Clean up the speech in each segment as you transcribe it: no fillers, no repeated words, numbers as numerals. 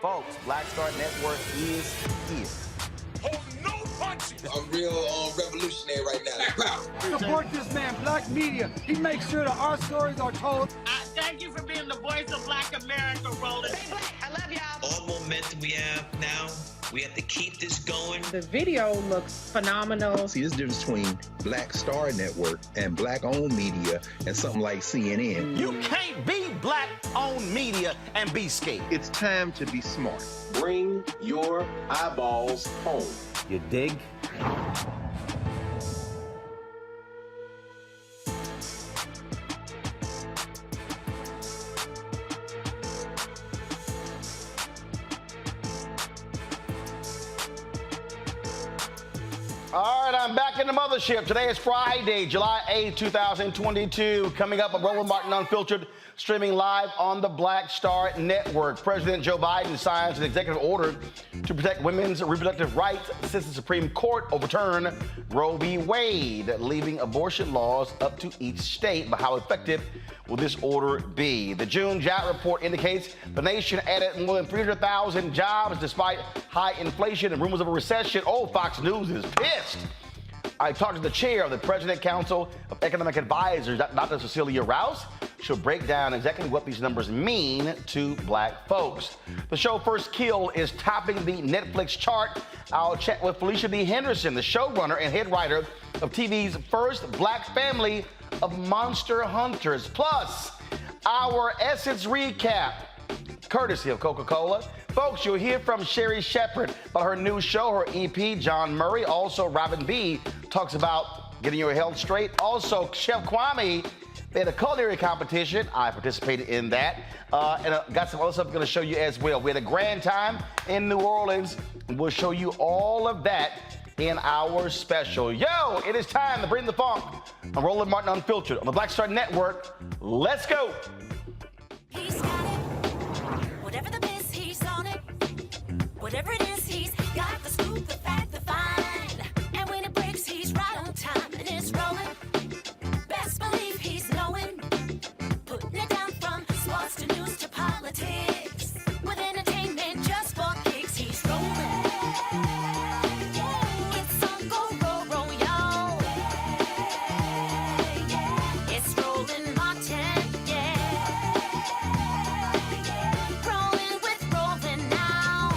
Folks, Black Star Network is here. Hold no punches. I'm real revolutionary right now. Support this man, Black Media. He makes sure that our stories are told. Thank you for being the voice of Black America, Roland. Stay black. I love y'all. All momentum we have now, we have to keep this going. The video looks phenomenal. See, there's a difference between Black Star Network and Black-owned media and something like CNN. You can't be Black-owned media and be scared. It's time to be smart. Bring your eyeballs home. You dig? All right, I'm back in the mothership. Today is Friday, July 8, 2022. Coming up, Roland Martin Unfiltered, streaming live on the Black Star Network. President Joe Biden signs an executive order to protect women's reproductive rights since the Supreme Court overturned Roe v. Wade, leaving abortion laws up to each state. But how effective will this order be? The June job report indicates the nation added more than 300,000 jobs despite high inflation and rumors of a recession. Oh, Fox News is pissed. I talked to the chair of the President Council of Economic Advisors, Dr. Cecilia Rouse. She'll break down exactly what these numbers mean to black folks. The show First Kill is topping the Netflix chart. I'll chat with Felicia D. Henderson, the showrunner and head writer of TV's first black family of Monster Hunters. Plus, our Essence recap, courtesy of Coca-Cola. Folks, you'll hear from Sherry Shepherd about her new show, her EP, John Murray. Also, Robin B. talks about getting your health straight. Also, Chef Kwame, they had a culinary competition. I participated in that. And got some other stuff I'm going to show you as well. We had a grand time in New Orleans. We'll show you all of that in our special. Yo, it is time to bring the funk. I'm Roland Martin Unfiltered on the Black Star Network. Let's go. He's got it. Whatever the biz, he's on it. Whatever it is, he's got the scoop, the fact, the find. And when it breaks, he's right on time and it's rolling. Best believe he's knowing. Putting it down from sports to news to politics. With entertainment just for kicks, he's rolling. It's on go, roll, roll, y'all. It's Roland Martin, yeah. Rolling with Roland now.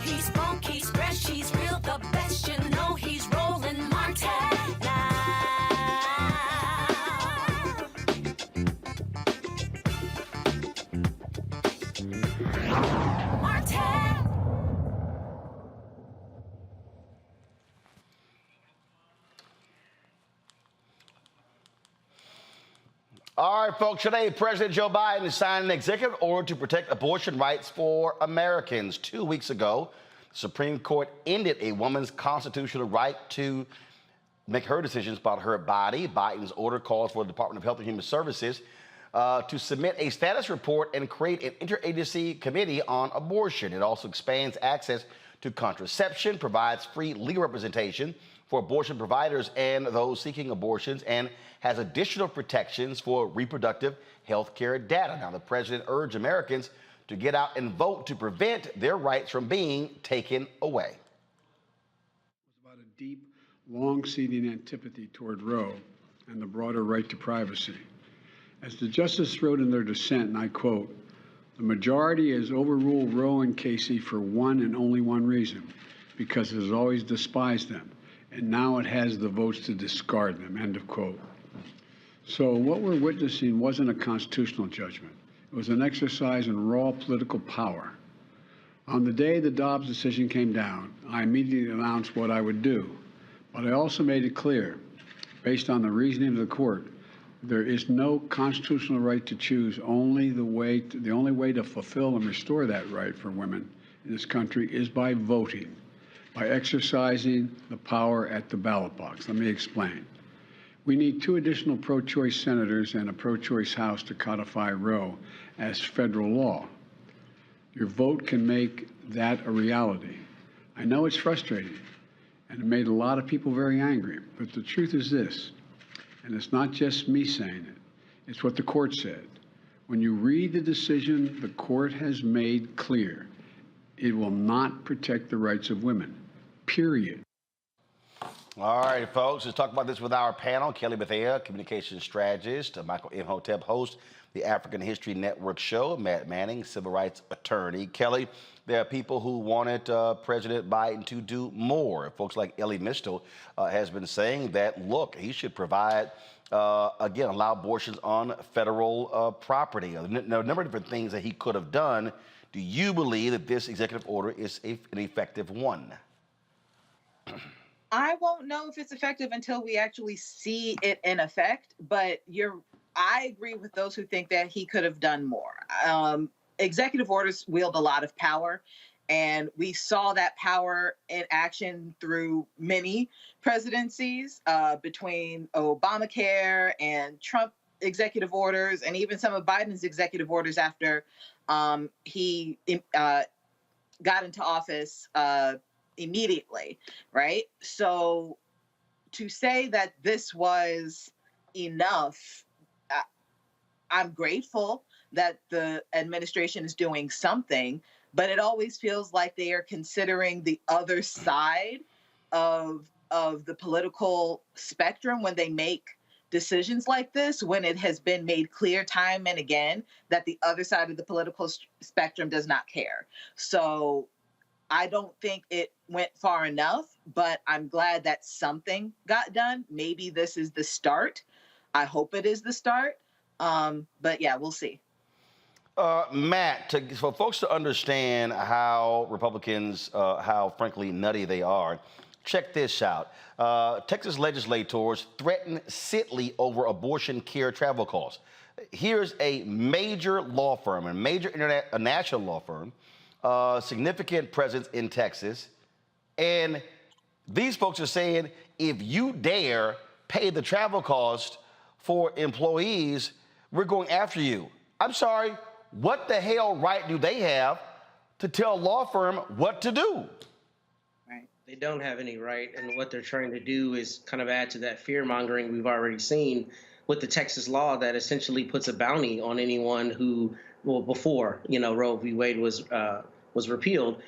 He's funky, he's fresh, he's real, the best, you know he's Roland Martin now. Martin. All right, folks, today President Joe Biden signed an executive order to protect abortion rights for Americans. 2 weeks ago, the Supreme Court ended a woman's constitutional right to make her decisions about her body. Biden's order calls for the Department of Health and Human Services to submit a status report and create an interagency committee on abortion. It also expands access to contraception, provides free legal representation for abortion providers and those seeking abortions, and has additional protections for reproductive health care data. Now, the president urged Americans to get out and vote to prevent their rights from being taken away. It was about a deep, long-seating antipathy toward Roe and the broader right to privacy. As the justice wrote in their dissent, and I quote, "The majority has overruled Roe and Casey for one and only one reason, because it has always despised them, and now it has the votes to discard them," end of quote. So what we're witnessing wasn't a constitutional judgment. It was an exercise in raw political power. On the day the Dobbs decision came down, I immediately announced what I would do. But I also made it clear, based on the reasoning of the court, there is no constitutional right to choose. The only way to fulfill and restore that right for women in this country is by voting, by exercising the power at the ballot box. Let me explain. We need 2 additional pro-choice senators and a pro-choice House to codify Roe as federal law. Your vote can make that a reality. I know it's frustrating, and it made a lot of people very angry, but the truth is this, and it's not just me saying it, it's what the court said. When you read the decision, the court has made clear it will not protect the rights of women, period. All right, folks, let's talk about this with our panel. Kelly Bethea, communications strategist, Michael Imhotep, host the African History Network show, Matt Manning, civil rights attorney. Kelly, there are people who wanted President Biden to do more. Folks like Ellie Mistel has been saying that, look, he should provide, again, allow abortions on federal property. A number of different things that he could have done. Do you believe that this executive order is an effective one? I won't know if it's effective until we actually see it in effect, but I agree with those who think that he could have done more. Executive orders wield a lot of power, and we saw that power in action through many presidencies, between Obamacare and Trump executive orders, and even some of Biden's executive orders after he got into office immediately, right? So to say that this was enough, I'm grateful that the administration is doing something, but it always feels like they are considering the other side of the political spectrum when they make decisions like this, when it has been made clear time and again that the other side of the political spectrum does not care. So I don't think it went far enough, but I'm glad that something got done. Maybe this is the start. I hope it is the start. But yeah, we'll see. Matt, for folks to understand how Republicans, how frankly nutty they are, check this out. Texas legislators threaten Sitley over abortion care travel costs. Here's a major law firm, a major international law firm, significant presence in Texas. And these folks are saying, if you dare pay the travel cost for employees, we're going after you. I'm sorry, what the hell right do they have to tell a law firm what to do? Right. They don't have any right, and what they're trying to do is kind of add to that fear-mongering we've already seen with the Texas law that essentially puts a bounty on anyone who, well, before, Roe v. Wade was repealed,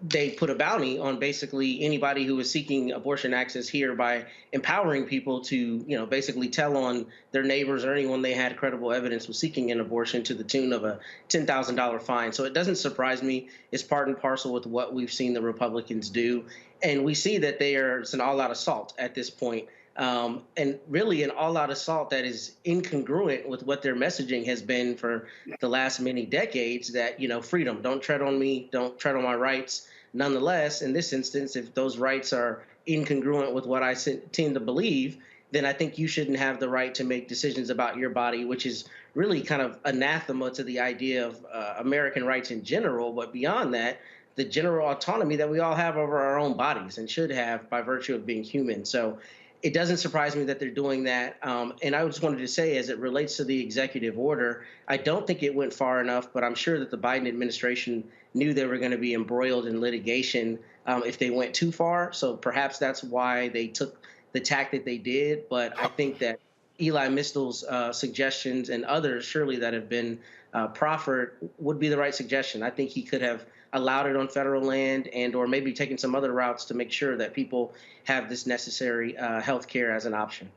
they put a bounty on basically anybody who is seeking abortion access here by empowering people to, basically tell on their neighbors or anyone they had credible evidence was seeking an abortion to the tune of a $10,000 fine. So it doesn't surprise me. It's part and parcel with what we've seen the Republicans do. And we see that it's an all-out assault at this point. And really an all-out assault that is incongruent with what their messaging has been for the last many decades, that, freedom, don't tread on me, don't tread on my rights. Nonetheless, in this instance, if those rights are incongruent with what I tend to believe, then I think you shouldn't have the right to make decisions about your body, which is really kind of anathema to the idea of American rights in general. But beyond that, the general autonomy that we all have over our own bodies and should have by virtue of being human. So it doesn't surprise me that they're doing that. And I just wanted to say, as it relates to the executive order, I don't think it went far enough, but I'm sure that the Biden administration knew they were going to be embroiled in litigation if they went too far. So perhaps that's why they took the tack that they did. But I think that Eli Mistel's suggestions and others surely that have been proffered would be the right suggestion. I think he could have allowed it on federal land and or maybe taken some other routes to make sure that people have this necessary health care as an option.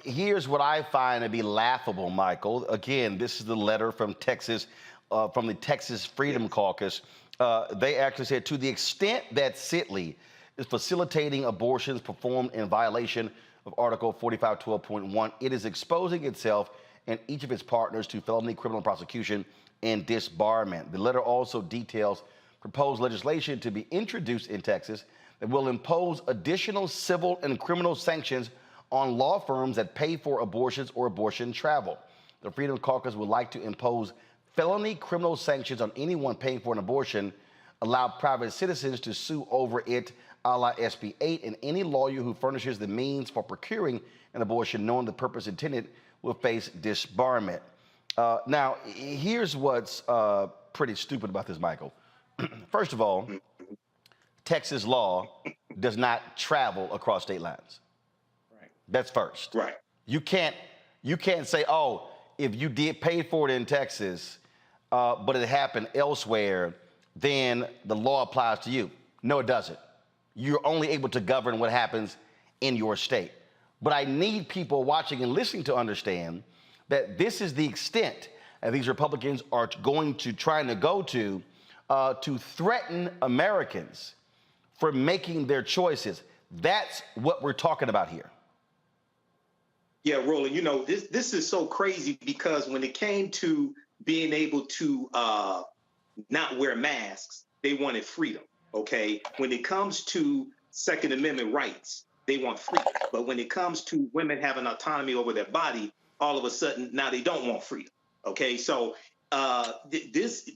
Here's what I find to be laughable, Michael. Again, this is the letter from Texas, from the Texas Freedom Caucus. They actually said, to the extent that Sitley is facilitating abortions performed in violation of Article 4512.1, it is exposing itself and each of its partners to felony criminal prosecution and disbarment. The letter also details proposed legislation to be introduced in Texas that will impose additional civil and criminal sanctions on law firms that pay for abortions or abortion travel. The Freedom Caucus would like to impose felony criminal sanctions on anyone paying for an abortion, allow private citizens to sue over it, a la SB 8, and any lawyer who furnishes the means for procuring an abortion knowing the purpose intended will face disbarment. Now, here's what's pretty stupid about this, Michael. First of all, Texas law does not travel across state lines. Right. That's first. Right. You can't say, oh, if you did pay for it in Texas, but it happened elsewhere, then the law applies to you. No, it doesn't. You're only able to govern what happens in your state. But I need people watching and listening to understand that this is the extent that these Republicans are going to try to go to threaten Americans for making their choices. That's what we're talking about here. Yeah, Roland, you know, this is so crazy because when it came to being able to not wear masks, they wanted freedom, okay? When it comes to Second Amendment rights, they want freedom. But when it comes to women having autonomy over their body, all of a sudden now they don't want freedom, okay? So this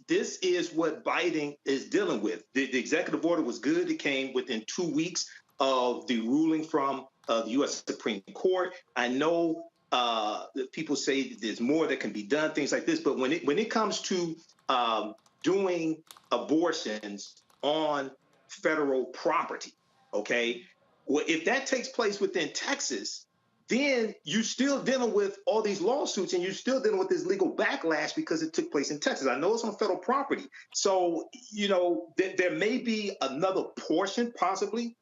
is what Biden is dealing with. The executive order was good. It came within 2 weeks of the ruling from the U.S. Supreme Court. I know that people say there's more that can be done, things like this, but when it comes to doing abortions on federal property, okay, well, if that takes place within Texas, then you're still dealing with all these lawsuits and you're still dealing with this legal backlash because it took place in Texas. I know it's on federal property. So, you know, there may be another portion possibly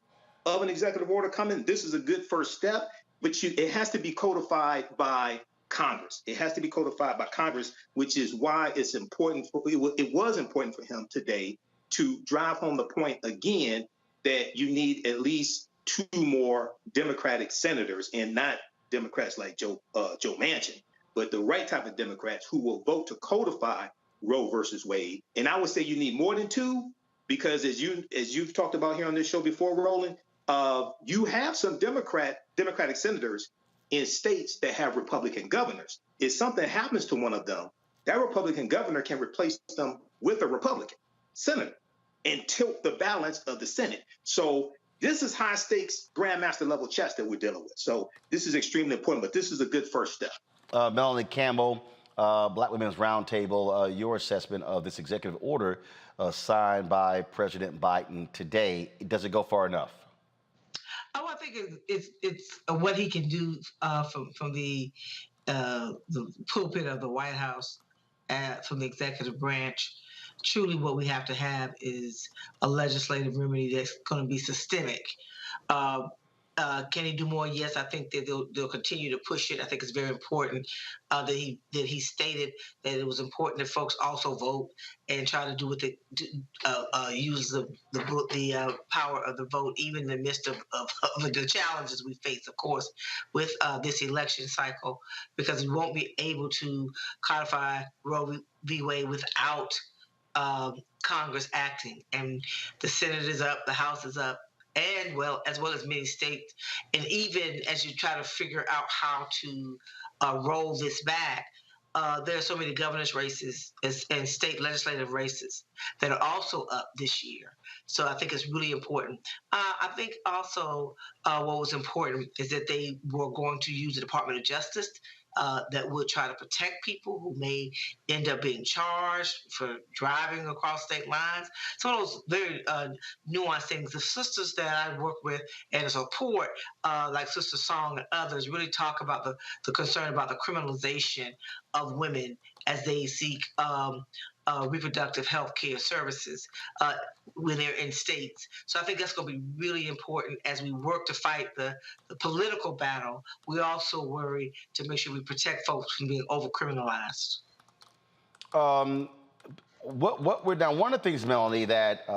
of an executive order coming. This is a good first step, but it has to be codified by Congress. It has to be codified by Congress, which is why it's important. It was important for him today to drive home the point again that you need at least 2 more Democratic senators, and not Democrats like Joe Manchin, but the right type of Democrats who will vote to codify Roe versus Wade. And I would say you need more than 2, because as you've talked about here on this show before, Roland, you have some Democratic senators in states that have Republican governors. If something happens to one of them, that Republican governor can replace them with a Republican senator and tilt the balance of the Senate. So this is high stakes grandmaster level chess that we're dealing with. So this is extremely important, but this is a good first step. Melanie Campbell, Black Women's Roundtable, your assessment of this executive order signed by President Biden today, does it go far enough? Oh, I think it's what he can do from the pulpit of the White House, from the executive branch. Truly, what we have to have is a legislative remedy that's going to be systemic. Can he do more? Yes, I think that they'll continue to push it. I think it's very important that he stated that it was important that folks also vote and try to do what they use the power of the vote, even in the midst of the challenges we face, of course, with this election cycle, because we won't be able to codify Roe v. Wade without Congress acting. And the Senate is up, the House is up, and as well as many states. And even as you try to figure out how to roll this back, there are so many governor's races and state legislative races that are also up this year. So I think it's really important. I think also what was important is that they were going to use the Department of Justice that would try to protect people who may end up being charged for driving across state lines. Some of those very nuanced things. The sisters that I work with and support, like Sister Song and others, really talk about the concern about the criminalization of women as they seek reproductive health care services when they're in states. So I think that's going to be really important as we work to fight the political battle. We also worry to make sure we protect folks from being over-criminalized. What we're now, one of the things, Melanie, that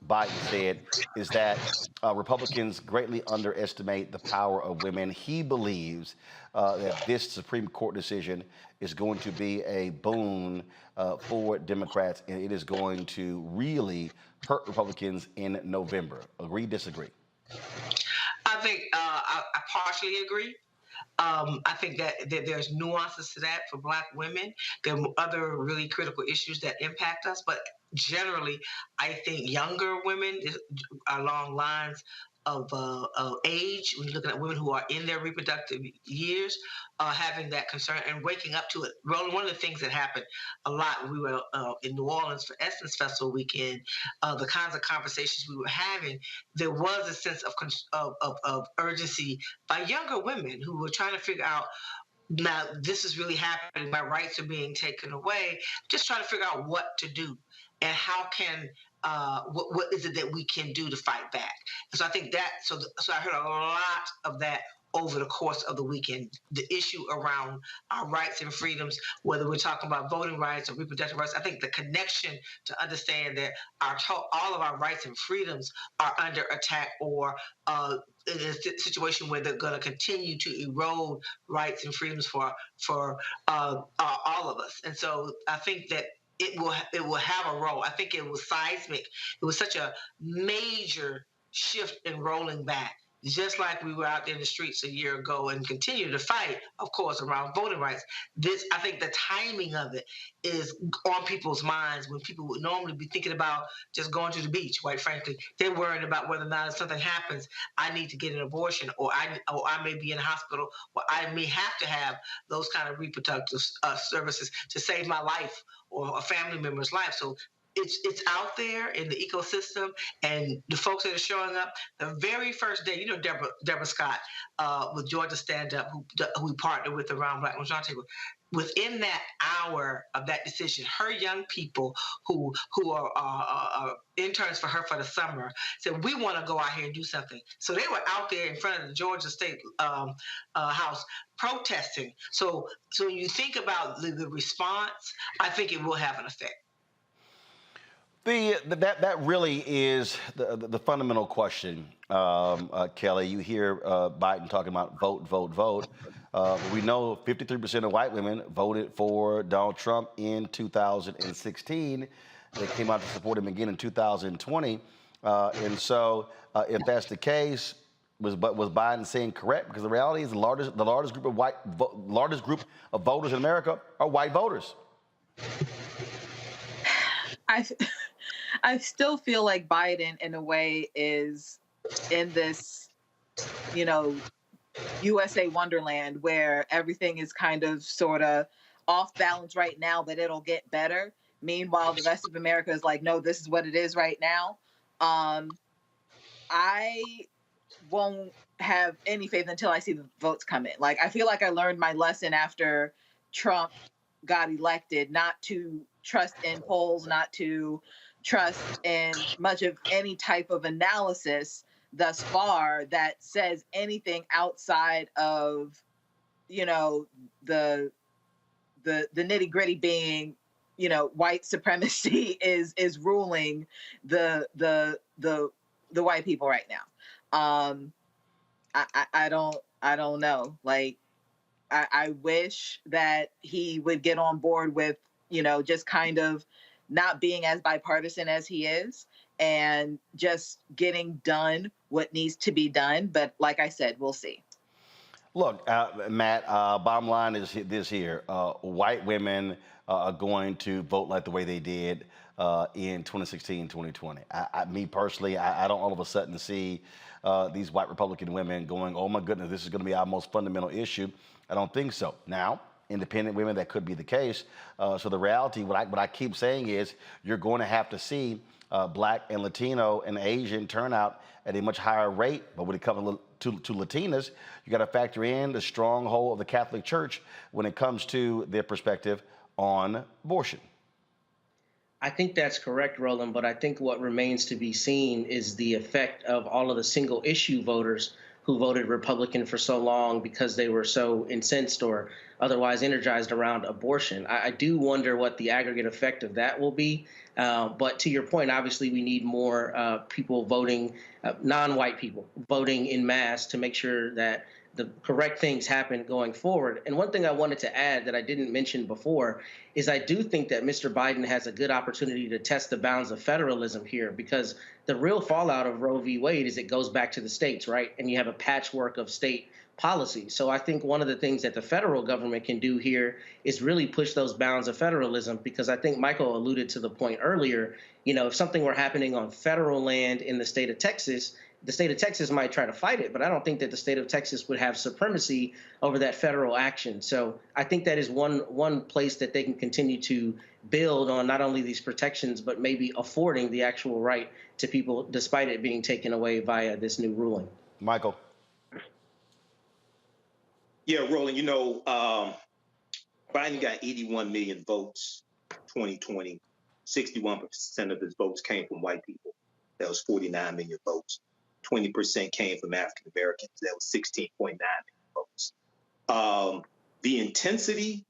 Biden said is that Republicans greatly underestimate the power of women. He believes that this Supreme Court decision is going to be a boon for Democrats, and it is going to really hurt Republicans in November. Agree, disagree? I think I partially agree. I think that there's nuances to that for Black women. There are other really critical issues that impact us, but generally, I think younger women along lines of age, when you're looking at women who are in their reproductive years, having that concern and waking up to it. Roland, one of the things that happened a lot when we were in New Orleans for Essence Festival weekend, the kinds of conversations we were having, there was a sense of urgency by younger women who were trying to figure out now this is really happening. My rights are being taken away. Just trying to figure out what to do and how can what is it that we can do to fight back. And so I think that so I heard a lot of that over the course of the weekend. The issue around our rights and freedoms, whether we're talking about voting rights or reproductive rights, I think the connection to understand that all of our rights and freedoms are under attack or in a situation where they're going to continue to erode rights and freedoms for all of us. And so I think that it will have a role. I think it was seismic. It was such a major shift in rolling back, just like we were out there in the streets a year ago and continue to fight, of course, around voting rights. I think the timing of it is on people's minds when people would normally be thinking about just going to the beach, quite frankly. They're worried about whether or not if something happens, I need to get an abortion or I may be in a hospital or I may have to have those kind of reproductive services to save my life or a family member's life. So it's out there in the ecosystem, and the folks that are showing up. The very first day, Deborah Scott with Georgia Stand Up, who we partnered with around Black Women's Roundtable. Within that hour of that decision, her young people who are interns for her for the summer said, we want to go out here and do something. So they were out there in front of the Georgia State House protesting. So when you think about the response, I think it will have an effect. That really is the fundamental question, Kelly. You hear Biden talking about vote, vote, vote. We know 53% of white women voted for Donald Trump in 2016. They came out to support him again in 2020. And so if that's the case, was Biden saying correct? Because the reality is the largest group of voters in America are white voters. I still feel like Biden, in a way, is in this, USA Wonderland where everything is kind of sort of off balance right now, but it'll get better. Meanwhile, the rest of America is like, no, this is what it is right now. I won't have any faith until I see the votes come in. Like, I feel like I learned my lesson after Trump got elected, not to trust in polls, not to trust in much of any type of analysis thus far that says anything outside of, the nitty gritty being, white supremacy is ruling the white people right now. I don't know. Like, I wish that he would get on board with, just kind of not being as bipartisan as he is and just getting done what needs to be done. But like I said, we'll see. Look, Matt, bottom line is this here. White women are going to vote like the way they did in 2016, 2020. Me personally, I don't all of a sudden see these white Republican women going, oh my goodness, this is going to be our most fundamental issue. I don't think so. Now, independent women, that could be the case. So the reality, what I keep saying is you're going to have to see Black and Latino and Asian turnout at a much higher rate. But when it comes to Latinas, you got to factor in the stronghold of the Catholic Church when it comes to their perspective on abortion. I think that's correct, Roland, but I think what remains to be seen is the effect of all of the single issue voters who voted Republican for so long because they were so incensed or otherwise energized around abortion. I do wonder what the aggregate effect of that will be. But to your point, obviously, we need more people voting, non-white people voting in mass to make sure that the correct things happen going forward. And one thing I wanted to add that I didn't mention before is I do think that Mr. Biden has a good opportunity to test the bounds of federalism here, because the real fallout of Roe v. Wade is it goes back to the states, right? And you have a patchwork of state policy. So I think one of the things that the federal government can do here is really push those bounds of federalism, because I think Michael alluded to the point earlier, if something were happening on federal land in the state of Texas, the state of Texas might try to fight it, but I don't think that the state of Texas would have supremacy over that federal action. So I think that is one place that they can continue to build on not only these protections, but maybe affording the actual right to people despite it being taken away via this new ruling. Michael. Yeah, Roland, Biden got 81 million votes 2020. 61% of his votes came from white people. That was 49 million votes. 20% came from African Americans. That was 16.9 million votes. The intensity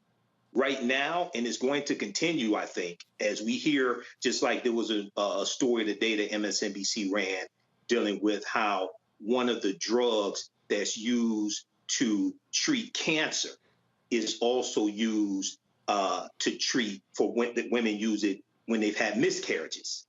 right now, and it's going to continue, I think, as we hear, just like there was a story today that MSNBC ran dealing with how one of the drugs that's used to treat cancer is also used to treat for women use it when they've had miscarriages,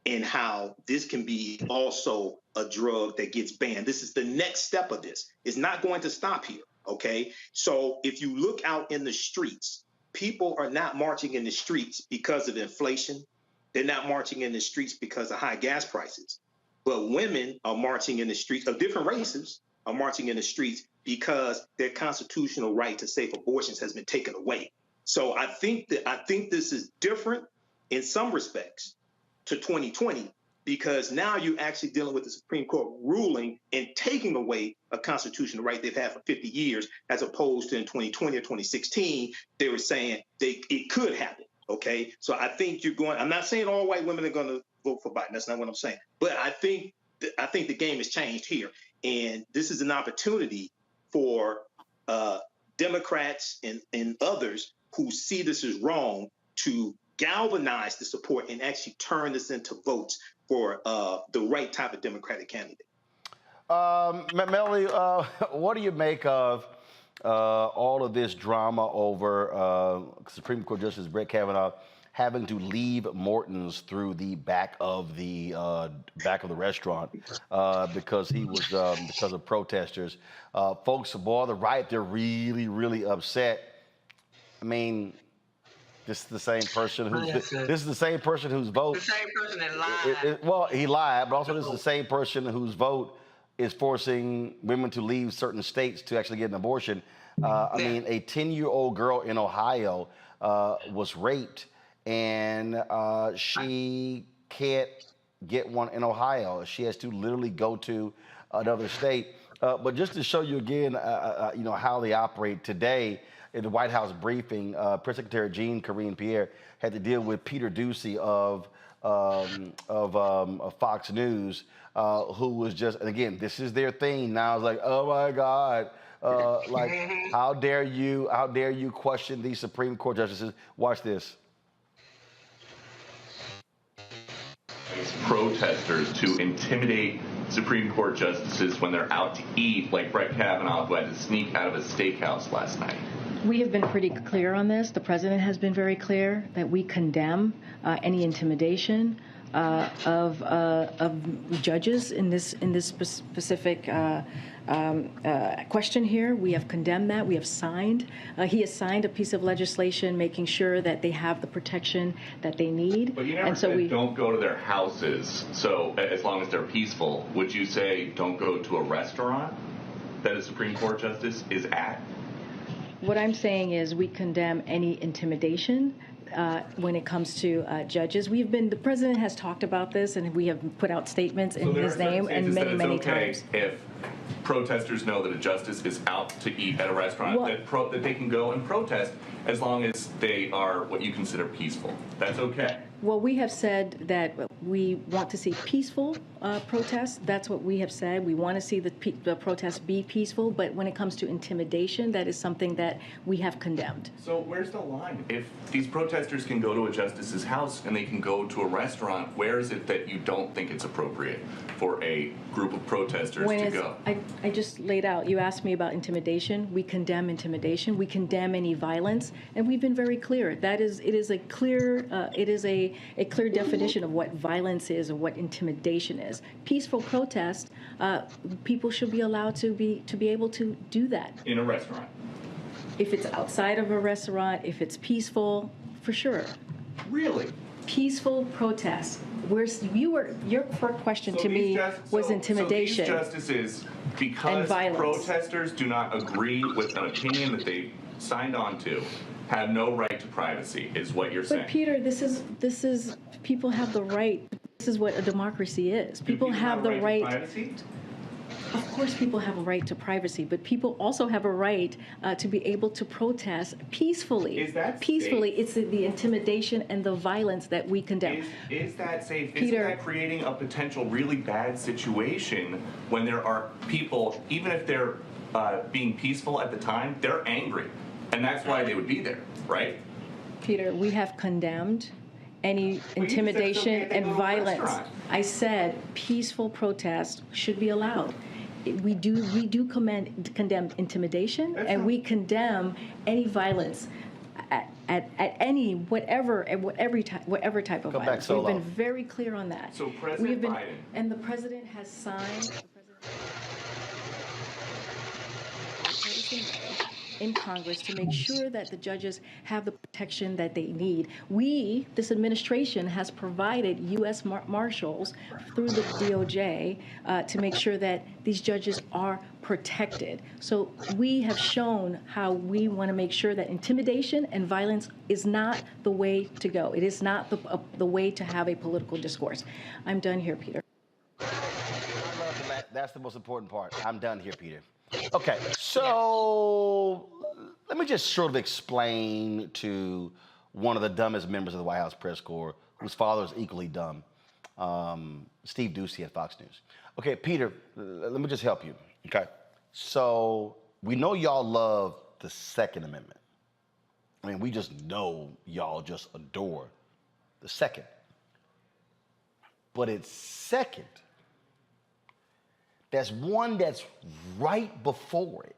and how this can be also a drug that gets banned. This is the next step of this. It's not going to stop here, okay? So if you look out in the streets, people are not marching in the streets because of inflation. They're not marching in the streets because of high gas prices. But women are marching in the streets of different races, are marching in the streets because their constitutional right to safe abortions has been taken away. So I think this is different in some respects to 2020, because now you're actually dealing with the Supreme Court ruling and taking away a constitutional right they've had for 50 years, as opposed to in 2020 or 2016, they were saying it could happen. Okay, so I think I'm not saying all white women are going to vote for Biden. That's not what I'm saying. But I think the game has changed here, and this is an opportunity for Democrats and others who see this as wrong to galvanize the support and actually turn this into votes for the right type of Democratic candidate. Melody, what do you make of all of this drama over Supreme Court Justice Brett Kavanaugh having to leave Morton's through the back of the restaurant because he was because of protesters? Folks, boy, the right, they're really, really upset. I mean, this is the same person who's the same person whose vote. The same person that lied. Well, he lied, but also this is the same person whose vote is forcing women to leave certain states to actually get an abortion. I mean, a 10-year-old girl in Ohio was raped, and she can't get one in Ohio. She has to literally go to another state. But just to show you again, how they operate today, in the White House briefing, Press Secretary Jean-Karine Pierre had to deal with Peter Doocy of Fox News, who was just, and again, this is their thing now. It's like, oh my God, like how dare you question these Supreme Court justices? Watch this. Protesters to intimidate Supreme Court justices when they're out to eat, like Brett Kavanaugh, who had to sneak out of a steakhouse last night. We have been pretty clear on this. The president has been very clear that we condemn any intimidation of judges in this specific question here. We have condemned that. We have signed. He has signed a piece of legislation making sure that they have the protection that they need. But you never said don't go to their houses. So as long as they're peaceful, would you say don't go to a restaurant that a Supreme Court justice is at? What I'm saying is we condemn any intimidation when it comes to judges. The president has talked about this, and we have put out statements in his name and many times. If protesters know that a justice is out to eat at a restaurant, that they can go and protest as long as they are what you consider peaceful. That's okay. Well, we have said that we want to see peaceful protests. That's what we have said. We want to see the protests be peaceful, but when it comes to intimidation, that is something that we have condemned. So where's the line? If these protesters can go to a justice's house and they can go to a restaurant, where is it that you don't think it's appropriate for a group of protesters to go? I just laid out, you asked me about intimidation. We condemn intimidation. We condemn any violence, and we've been very clear. It is a clear definition of what violence is and what intimidation is. Peaceful protest, people should be allowed to be able to do that. In a restaurant? If it's outside of a restaurant, if it's peaceful, for sure. Really? Peaceful protest. Your first question to me was intimidation. So these justices, because protesters do not agree with an opinion that they signed on to, have no right to privacy, is what you're saying. But Peter, this is people have the right. This is what a democracy is. People have the right. To privacy? Of course, people have a right to privacy, but people also have a right to be able to protest peacefully. Is that peacefully? safe? It's the intimidation and the violence that we condemn. Is that safe? Peter, Isn't that creating a potential really bad situation when there are people, even if they're being peaceful at the time, they're angry, and that's why they would be there, right? Peter, we have condemned any intimidation and violence. I said peaceful protest should be allowed. We do condemn intimidation, and we condemn any violence at any whatever type of violence. We've been very clear on that. So President Biden and the president has signed in Congress to make sure that the judges have the protection that they need. This administration has provided U.S. Marshals through the DOJ to make sure that these judges are protected. So we have shown how we want to make sure that intimidation and violence is not the way to go. It is not the way to have a political discourse. I'm done here, Peter. That's the most important part. I'm done here, Peter. Okay, so let me just sort of explain to one of the dumbest members of the White House press corps, whose father is equally dumb, Steve Doocy at Fox News. Okay, Peter, let me just help you, okay? So we know y'all love the Second Amendment. I mean, we just know y'all just adore the Second. But it's second. There's one that's right before it.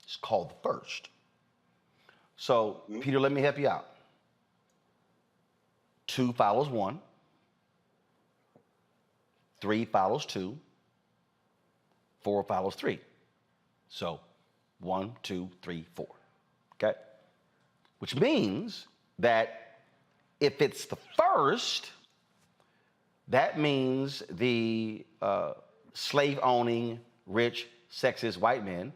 It's called the First. So, Peter, let me help you out. 2 follows 1. 3 follows 2. 4 follows 3. So, 1, 2, 3, 4. Okay? Which means that if it's the first, that means the slave-owning, rich, sexist white men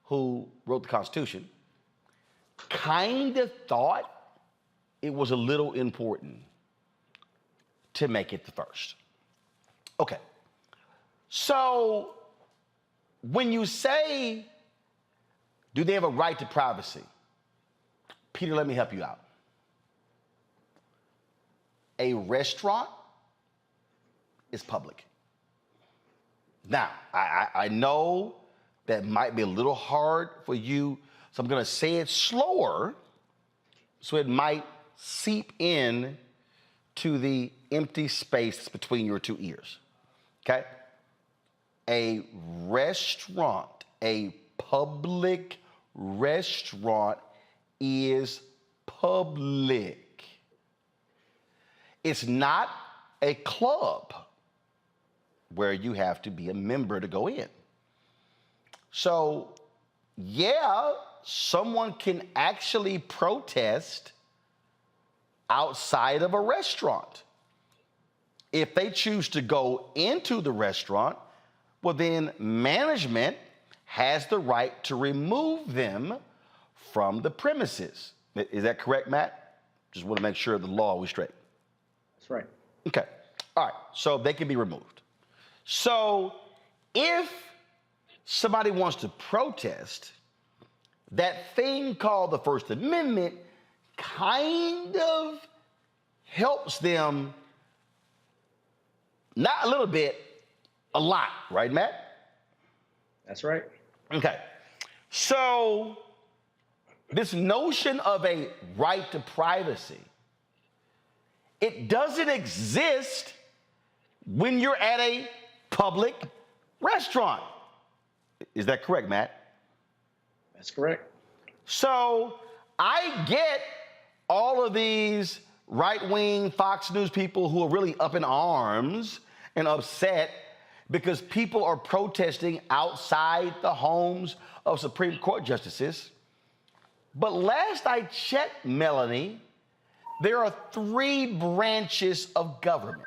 who wrote the Constitution kind of thought it was a little important to make it the first. Okay. So when you say, do they have a right to privacy? Peter, let me help you out. A restaurant is public. Now, I know that might be a little hard for you, so I'm going to say it slower so it might seep in to the empty space between your 2 ears, okay? A restaurant, a public restaurant is public. It's not a club where you have to be a member to go in. So, yeah, someone can actually protest outside of a restaurant. If they choose to go into the restaurant, well, then management has the right to remove them from the premises. Is that correct, Matt? Just want to make sure the law was straight. That's right. Okay. All right. So they can be removed. So if somebody wants to protest, that thing called the First Amendment kind of helps them, not a little bit, a lot, right, Matt? That's right. Okay. So this notion of a right to privacy, it doesn't exist when you're at a public restaurant. Is that correct, Matt? That's correct. So I get all of these right-wing Fox News people who are really up in arms and upset because people are protesting outside the homes of Supreme Court justices. But last I checked, Melanie, there are 3 branches of government.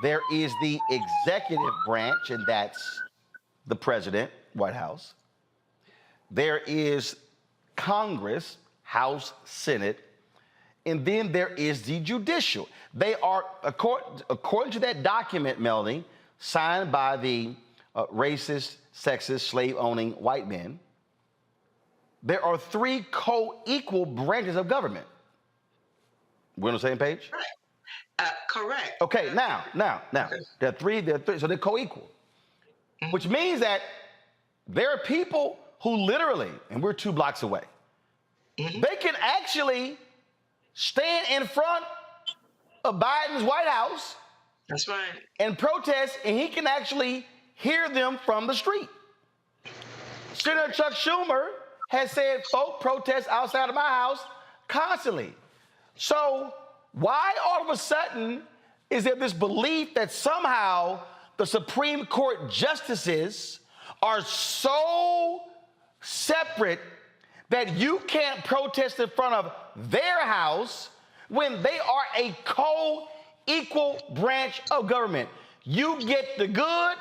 There is the executive branch, and that's the president, White House. There is Congress, House, Senate, and then there is the judicial. They are, according to that document, Melanie, signed by the racist, sexist, slave-owning white men, there are three co-equal branches of government. We're on the same page? Correct. Okay, now, there are three, so they're co-equal, which means that there are people who literally, and we're 2 blocks away, they can actually stand in front of Biden's White House. That's right. And protest, and he can actually hear them from the street. Senator Chuck Schumer has said folk protest outside of my house constantly. So why all of a sudden is there this belief that somehow the Supreme Court justices are so separate that you can't protest in front of their house when they are a co-equal branch of government? You get the good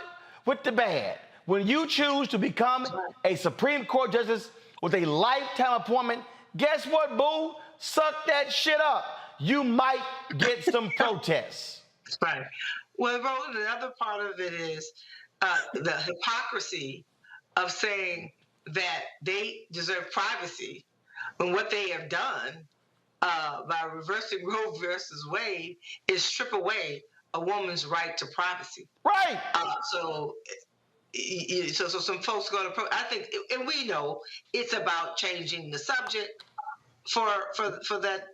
with the bad. When you choose to become a Supreme Court justice with a lifetime appointment, guess what, boo? Suck that shit up. You might get some protests. Right. Well, Roland, the other part of it is the hypocrisy of saying that they deserve privacy when what they have done by reversing Roe versus Wade is strip away a woman's right to privacy. Right. So some folks go to. I think, and we know it's about changing the subject for that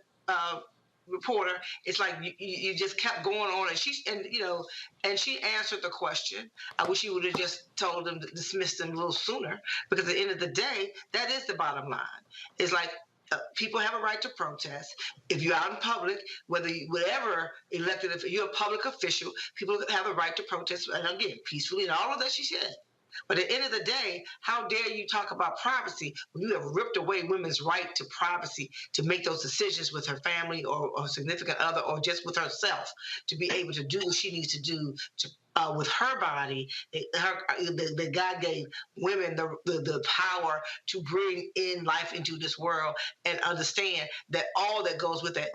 reporter. It's like you just kept going on, and she answered the question. I wish you would have just told them to dismiss them a little sooner, because at the end of the day, that is the bottom line. It's like people have a right to protest. If you're out in public, whatever elected, if you're a public official, people have a right to protest, and again, peacefully, and all of that she said. But at the end of the day, how dare you talk about privacy when you have ripped away women's right to privacy to make those decisions with her family or significant other, or just with herself, to be able to do what she needs to do with her body. That God gave women the power to bring in life into this world, and understand that all that goes with that.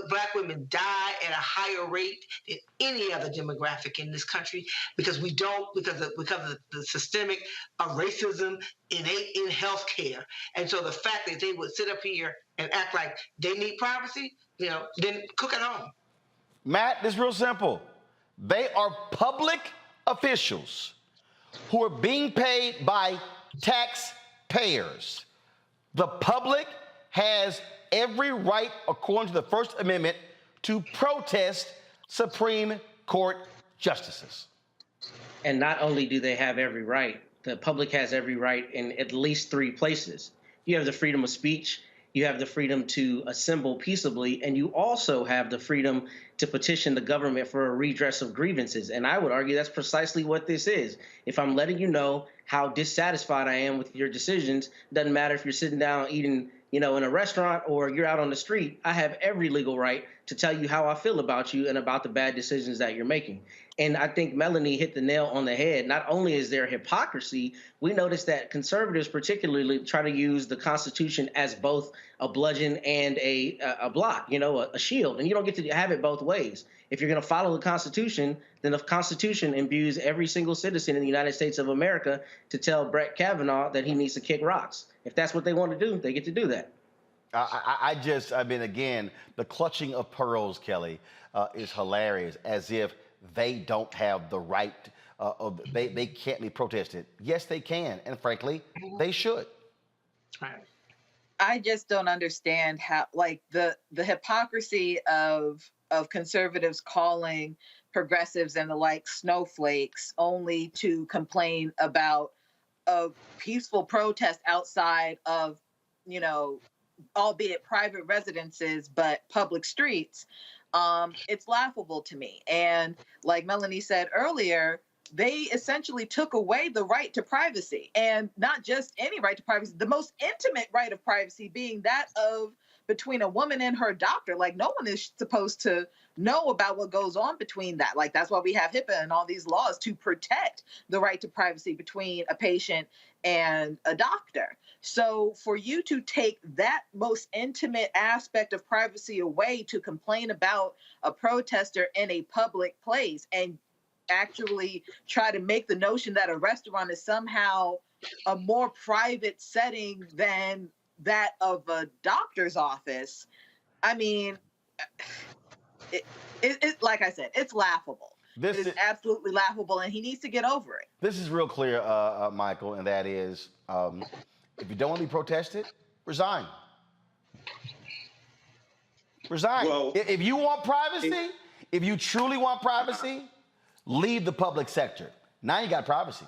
Black women die at a higher rate than any other demographic in this country, because of the systemic racism innate in healthcare. And so the fact that they would sit up here and act like they need privacy, then cook at home. Matt, this is real simple. They are public officials who are being paid by taxpayers. The public has every right, according to the First Amendment, to protest Supreme Court justices. And not only do they have every right, the public has every right in at least 3 places. You have the freedom of speech, you have the freedom to assemble peaceably, and you also have the freedom to petition the government for a redress of grievances. And I would argue that's precisely what this is. If I'm letting you know how dissatisfied I am with your decisions, doesn't matter if you're sitting down eating, in a restaurant or you're out on the street, I have every legal right to tell you how I feel about you and about the bad decisions that you're making. And I think Melanie hit the nail on the head. Not only is there hypocrisy, we notice that conservatives particularly try to use the Constitution as both a bludgeon and a block, a shield. And you don't get to have it both ways. If you're going to follow the Constitution, then the Constitution imbues every single citizen in the United States of America to tell Brett Kavanaugh that he needs to kick rocks. If that's what they want to do, they get to do that. Again, the clutching of pearls, Kelly, is hilarious, as if they don't have the right, they can't be protested. Yes, they can, and frankly, they should. Right. I just don't understand how, the hypocrisy of conservatives calling progressives and the like snowflakes, only to complain about a peaceful protest outside of, albeit private residences, but public streets. It's laughable to me. And like Melanie said earlier, they essentially took away the right to privacy, and not just any right to privacy, the most intimate right of privacy being that of between a woman and her doctor. Like, no one is supposed to know about what goes on between that. Like, that's why we have HIPAA and all these laws to protect the right to privacy between a patient and a doctor. So for you to take that most intimate aspect of privacy away to complain about a protester in a public place, and actually try to make the notion that a restaurant is somehow a more private setting than that of a doctor's office, I mean, it like I said, it's laughable. It is absolutely laughable, and he needs to get over it. This is real clear, Michael, and that is, if you don't want to be protested, resign. Resign. Well, if you want privacy, if you truly want privacy, leave the public sector. Now you got privacy.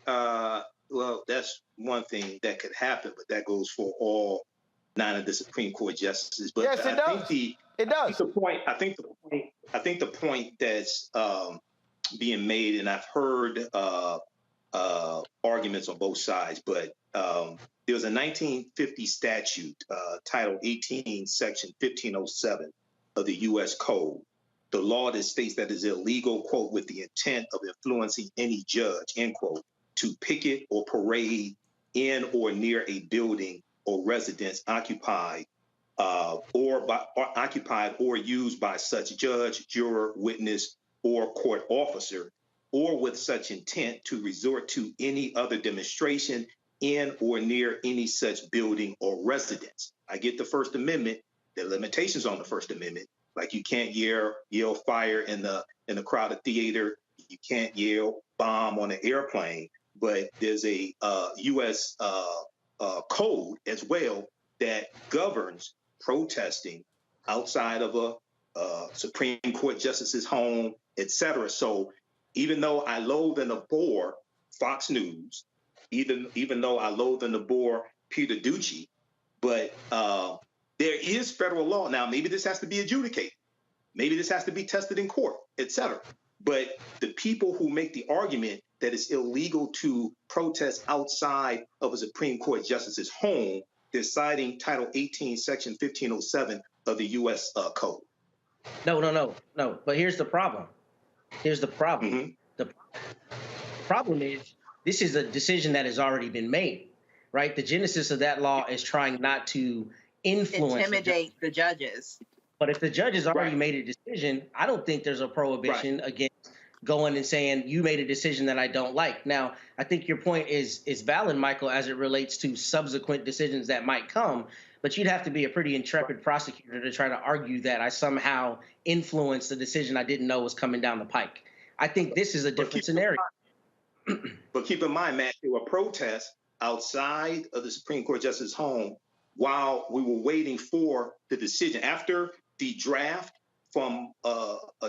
Well, that's one thing that could happen, but that goes for all 9 of the Supreme Court justices. But yes, it does. It does. I think the point that's being made, and I've heard arguments on both sides, but there was a 1950 statute, Title 18, Section 1507 of the U.S. Code. The law that states that it's illegal, quote, with the intent of influencing any judge, end quote, to picket or parade in or near a building or residence occupied or used by such judge, juror, witness, or court officer, or with such intent to resort to any other demonstration in or near any such building or residence. I get the First Amendment, the limitations on the First Amendment, like you can't yell fire in the crowded theater, you can't yell bomb on an airplane, but there's a U.S. Code as well that governs protesting outside of a Supreme Court justice's home, et cetera. So even though I loathe and abhor Fox News, even though I loathe and abhor Peter Ducey, but there is federal law. Now, maybe this has to be adjudicated. Maybe this has to be tested in court, et cetera. But the people who make the argument that it's illegal to protest outside of a Supreme Court justice's home, they're citing Title 18, Section 1507 of the U.S. Code. No. But here's the problem. Here's the problem. Mm-hmm. The problem is this is a decision that has already been made, right? The genesis of that law is trying not to intimidate the judges. But if the judge has already made a decision, I don't think there's a prohibition against going and saying, you made a decision that I don't like. Now, I think your point is valid, Michael, as it relates to subsequent decisions that might come, but you'd have to be a pretty intrepid prosecutor to try to argue that I somehow influenced the decision I didn't know was coming down the pike. I think this is a different scenario. But keep in mind, Matt, there were protests outside of the Supreme Court justice's home while we were waiting for the decision. After the draft from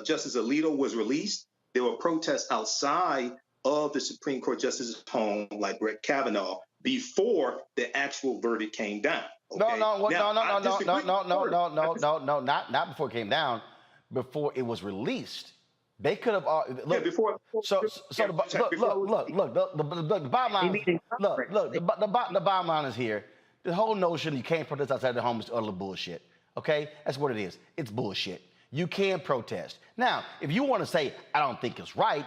Justice Alito was released, there were protests outside of the Supreme Court justice's home, like Brett Kavanaugh, before the actual verdict came down. Okay? No, not before it came down, before it was released. They could have look. Before. The bottom line. The bottom line is here. The whole notion you can't protest outside the home is utter bullshit. Okay, that's what it is. It's bullshit. You can protest. Now, if you want to say, I don't think it's right,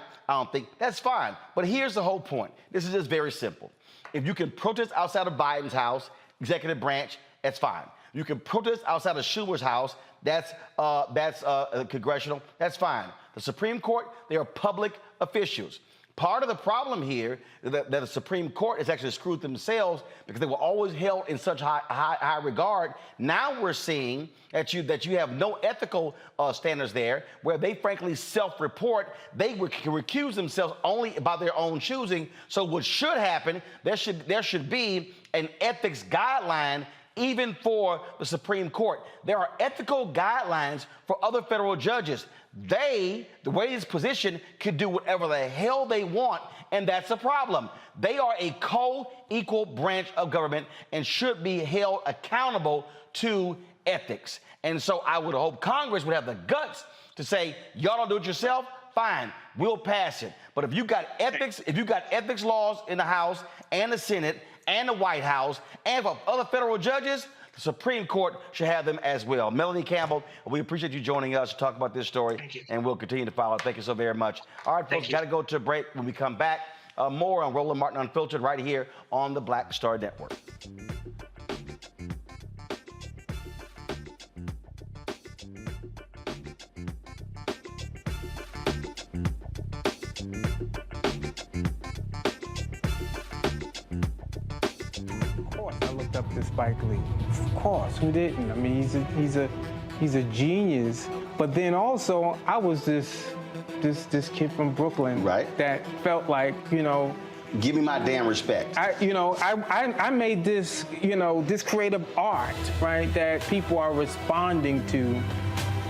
that's fine. But here's the whole point. This is just very simple. If you can protest outside of Biden's house, executive branch, that's fine. You can protest outside of Schumer's house, that's congressional, that's fine. The Supreme Court, they are public officials. Part of the problem here is that the Supreme Court has actually screwed themselves because they were always held in such high regard. Now we're seeing that you have no ethical standards there, where they frankly self-report. They can recuse themselves only by their own choosing. So what should happen? There should be an ethics guideline even for the Supreme Court. There are ethical guidelines for other federal judges. The way it's positioned, can do whatever the hell they want, and that's a problem. They are a co-equal branch of government and should be held accountable to ethics. And so I would hope Congress would have the guts to say, y'all don't do it yourself, fine, we'll pass it. But if you got ethics laws in the House and the Senate and the White House and for other federal judges, the Supreme Court should have them as well. Melanie Campbell, we appreciate you joining us to talk about this story. Thank you. And we'll continue to follow. Thank you so very much. All right, folks, got to go to a break. When we come back, more on Roland Martin Unfiltered right here on the Black Star Network. to Spike Lee. Of course, who didn't? I mean, he's a genius. But then also, I was this kid from Brooklyn, right? That felt like, you know, give me my damn respect. I made this, you know, this creative art, right, that people are responding to.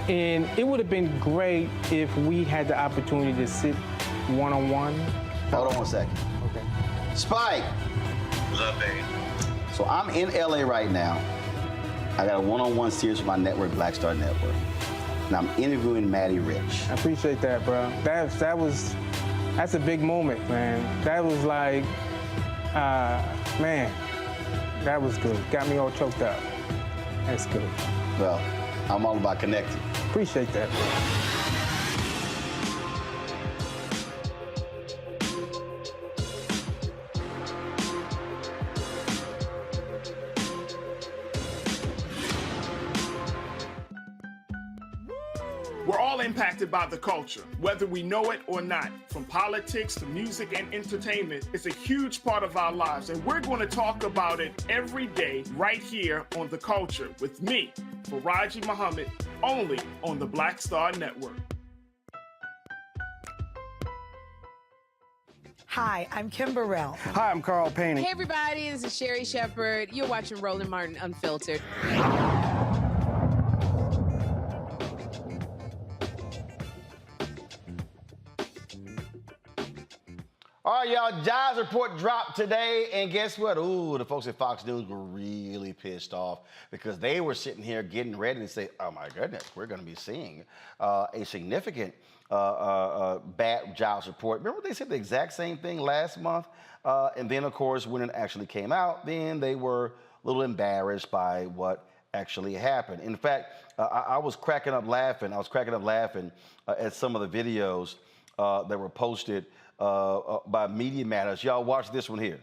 And it would have been great if we had the opportunity to sit one-on-one. Hold on one second. Okay. Spike. What's up, babe? So I'm in LA right now. I got a one-on-one series with my network, Black Star Network. And I'm interviewing Matty Rich. I appreciate that, bro. That's a big moment, man. That was like, man, that was good. Got me all choked up. That's good. Well, I'm all about connecting. Appreciate that, bro. We're all impacted by the culture, whether we know it or not. From politics to music and entertainment, it's a huge part of our lives, and we're going to talk about it every day right here on The Culture with me, Faraji Muhammad, only on the Black Star Network. Hi, I'm Kim Burrell. Hi, I'm Carl Payne. Hey, everybody, this is Sherry Shepherd. You're watching Roland Martin Unfiltered. All right, y'all, jobs report dropped today, and guess what? Ooh, the folks at Fox News were really pissed off because they were sitting here getting ready to say, oh my goodness, we're gonna be seeing a significant bad jobs report. Remember they said the exact same thing last month? And then, of course, when it actually came out, then they were a little embarrassed by what actually happened. In fact, I was cracking up laughing. At some of the videos that were posted by Media Matters. Y'all watch this one here.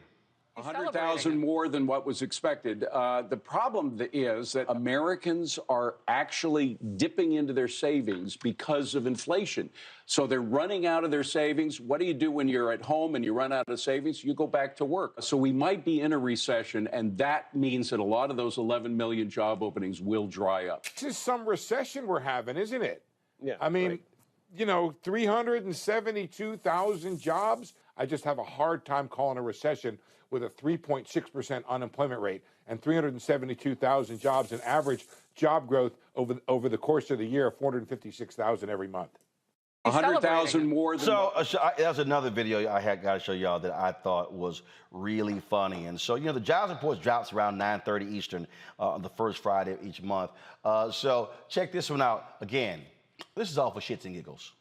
100,000 more than what was expected. The problem is that Americans are actually dipping into their savings because of inflation. So they're running out of their savings. What do you do when you're at home and you run out of savings? You go back to work. So we might be in a recession, and that means that a lot of those 11 million job openings will dry up. This is some recession we're having, isn't it? Yeah. I mean, right. You know, 372,000 jobs. I just have a hard time calling a recession with a 3.6% unemployment rate and 372,000 jobs, an average job growth over the course of the year of 456,000 every month. 100,000 more than. So that's another video I had got to show y'all that I thought was really funny. And so, you know, the jobs report drops around 9:30 Eastern on the first Friday of each month. So check this one out. Again, this is all for shits and giggles.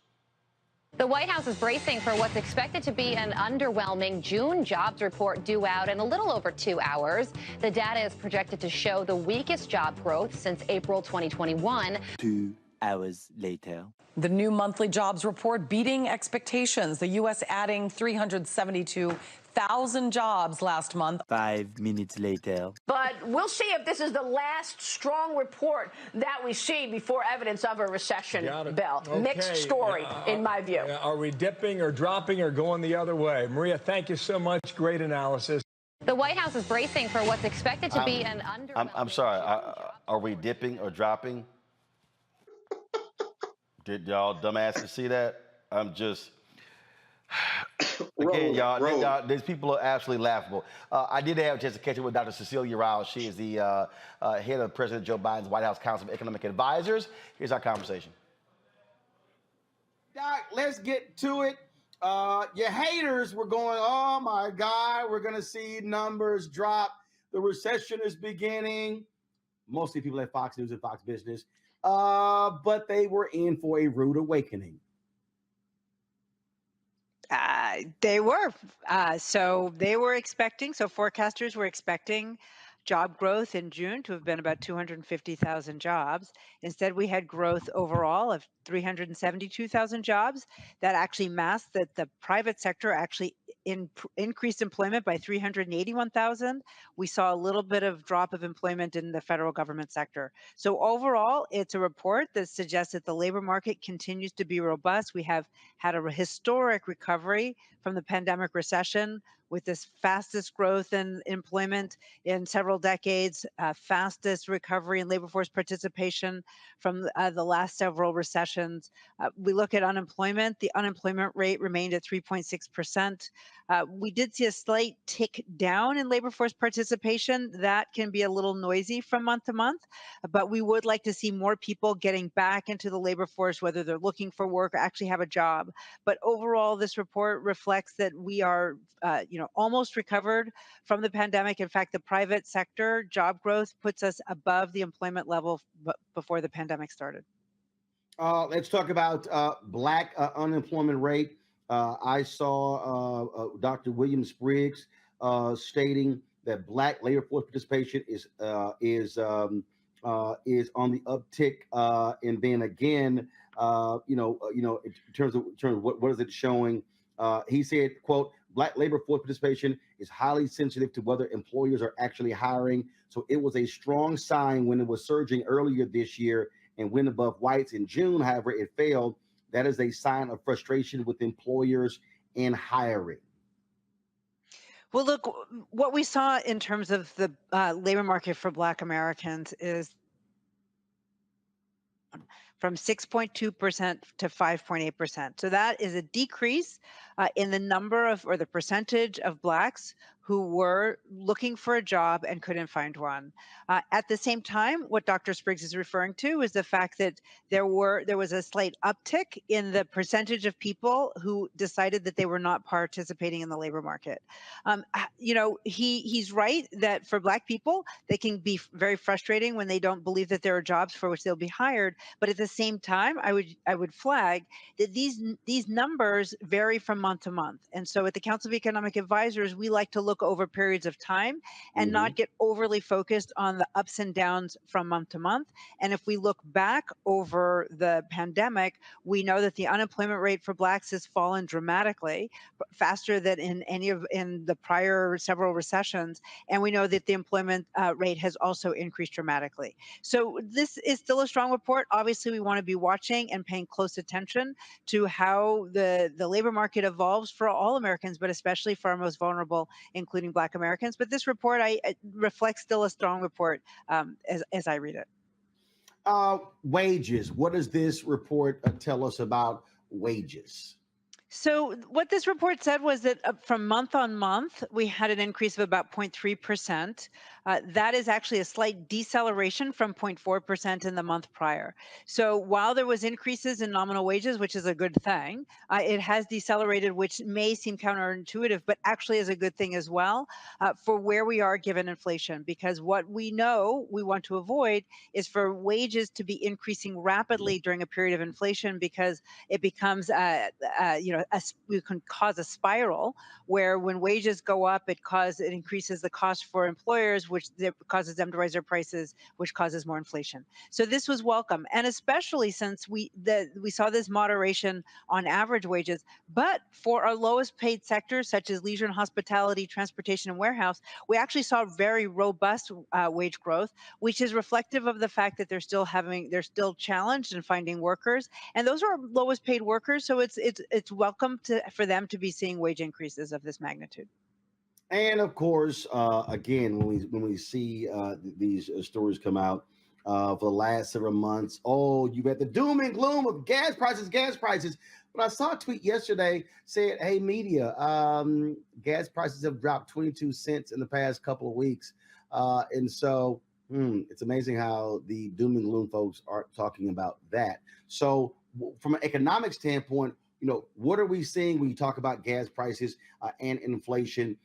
The White House is bracing for what's expected to be an underwhelming June jobs report due out in a little over 2 hours. The data is projected to show the weakest job growth since April 2021. 2 hours later. The new monthly jobs report beating expectations. The U.S. adding 372,000 jobs last month. 5 minutes later. But we'll see if this is the last strong report that we see before evidence of a recession, Bill. Okay. Mixed story, in my view. Are we dipping or dropping or going the other way? Maria, thank you so much. Great analysis. The White House is bracing for what's expected to be an underwhelming. I'm sorry. Are we dipping or dropping? Did y'all dumbasses see that? I'm just... Again, y'all, these people are absolutely laughable. I did have a chance to catch up with Dr. Cecilia Rouse. She is the head of President Joe Biden's White House Council of Economic Advisors. Here's our conversation. Doc, let's get to it. Your haters were going, oh my God, we're going to see numbers drop. The recession is beginning. Mostly people at Fox News and Fox Business. But they were in for a rude awakening. They were. So they were expecting, so forecasters were expecting job growth in June to have been about 250,000 jobs. Instead, we had growth overall of 372,000 jobs. That actually masked that the private sector actually increased employment by 381,000. We saw a little bit of drop of employment in the federal government sector. So overall, it's a report that suggests that the labor market continues to be robust. We have had a historic recovery from the pandemic recession. with this fastest growth in employment in several decades, fastest recovery in labor force participation from the last several recessions. We look at unemployment. The unemployment rate remained at 3.6%. We did see a slight tick down in labor force participation. That can be a little noisy from month to month, but we would like to see more people getting back into the labor force, whether they're looking for work or actually have a job. But overall, this report reflects that we are, almost recovered from the pandemic. In fact, the private sector job growth puts us above the employment level before the pandemic started. Let's talk about Black unemployment rate. I saw Dr. William Spriggs stating that Black labor force participation is on the uptick, and then again, in terms of what is it showing? He said, "quote Black labor force participation is highly sensitive to whether employers are actually hiring. So it was a strong sign when it was surging earlier this year and went above whites in June. However, it failed. That is a sign of frustration with employers in hiring." Well, look, what we saw in terms of the labor market for Black Americans is from 6.2% to 5.8%. So that is a decrease in the number of, or the percentage of Blacks who were looking for a job and couldn't find one. At the same time, what Dr. Spriggs is referring to is the fact that there was a slight uptick in the percentage of people who decided that they were not participating in the labor market. He's right that for Black people, they can be very frustrating when they don't believe that there are jobs for which they'll be hired. But at the same time, I would flag that these numbers vary from month to month. And so at the Council of Economic Advisors, we like to look over periods of time and not get overly focused on the ups and downs from month to month. And if we look back over the pandemic, we know that the unemployment rate for Blacks has fallen dramatically, faster than in the prior several recessions. And we know that the employment rate has also increased dramatically. So this is still a strong report. Obviously, we want to be watching and paying close attention to how the labor market evolves for all Americans, but especially for our most vulnerable, including Black Americans. But this report reflects still a strong report as I read it. Wages. What does this report tell us about wages? So what this report said was that from month on month, we had an increase of about 0.3%. That is actually a slight deceleration from 0.4% in the month prior. So while there was increases in nominal wages, which is a good thing, it has decelerated, which may seem counterintuitive, but actually is a good thing as well for where we are given inflation. Because what we know we want to avoid is for wages to be increasing rapidly during a period of inflation, because it becomes, we can cause a spiral where when wages go up, it increases the cost for employers, which causes them to raise their prices, which causes more inflation. So this was welcome, and especially since we saw this moderation on average wages. But for our lowest paid sectors, such as leisure and hospitality, transportation, and warehouse, we actually saw very robust wage growth, which is reflective of the fact that they're still challenged in finding workers, and those are our lowest paid workers. So it's welcome for them to be seeing wage increases of this magnitude. And of course, again, when we see these stories come out for the last several months, you've had the doom and gloom of gas prices. But I saw a tweet yesterday said, "Hey, media, gas prices have dropped 22 cents in the past couple of weeks," and so it's amazing how the doom and gloom folks are talking about that. So, from an economic standpoint, what are we seeing when you talk about gas prices and inflation?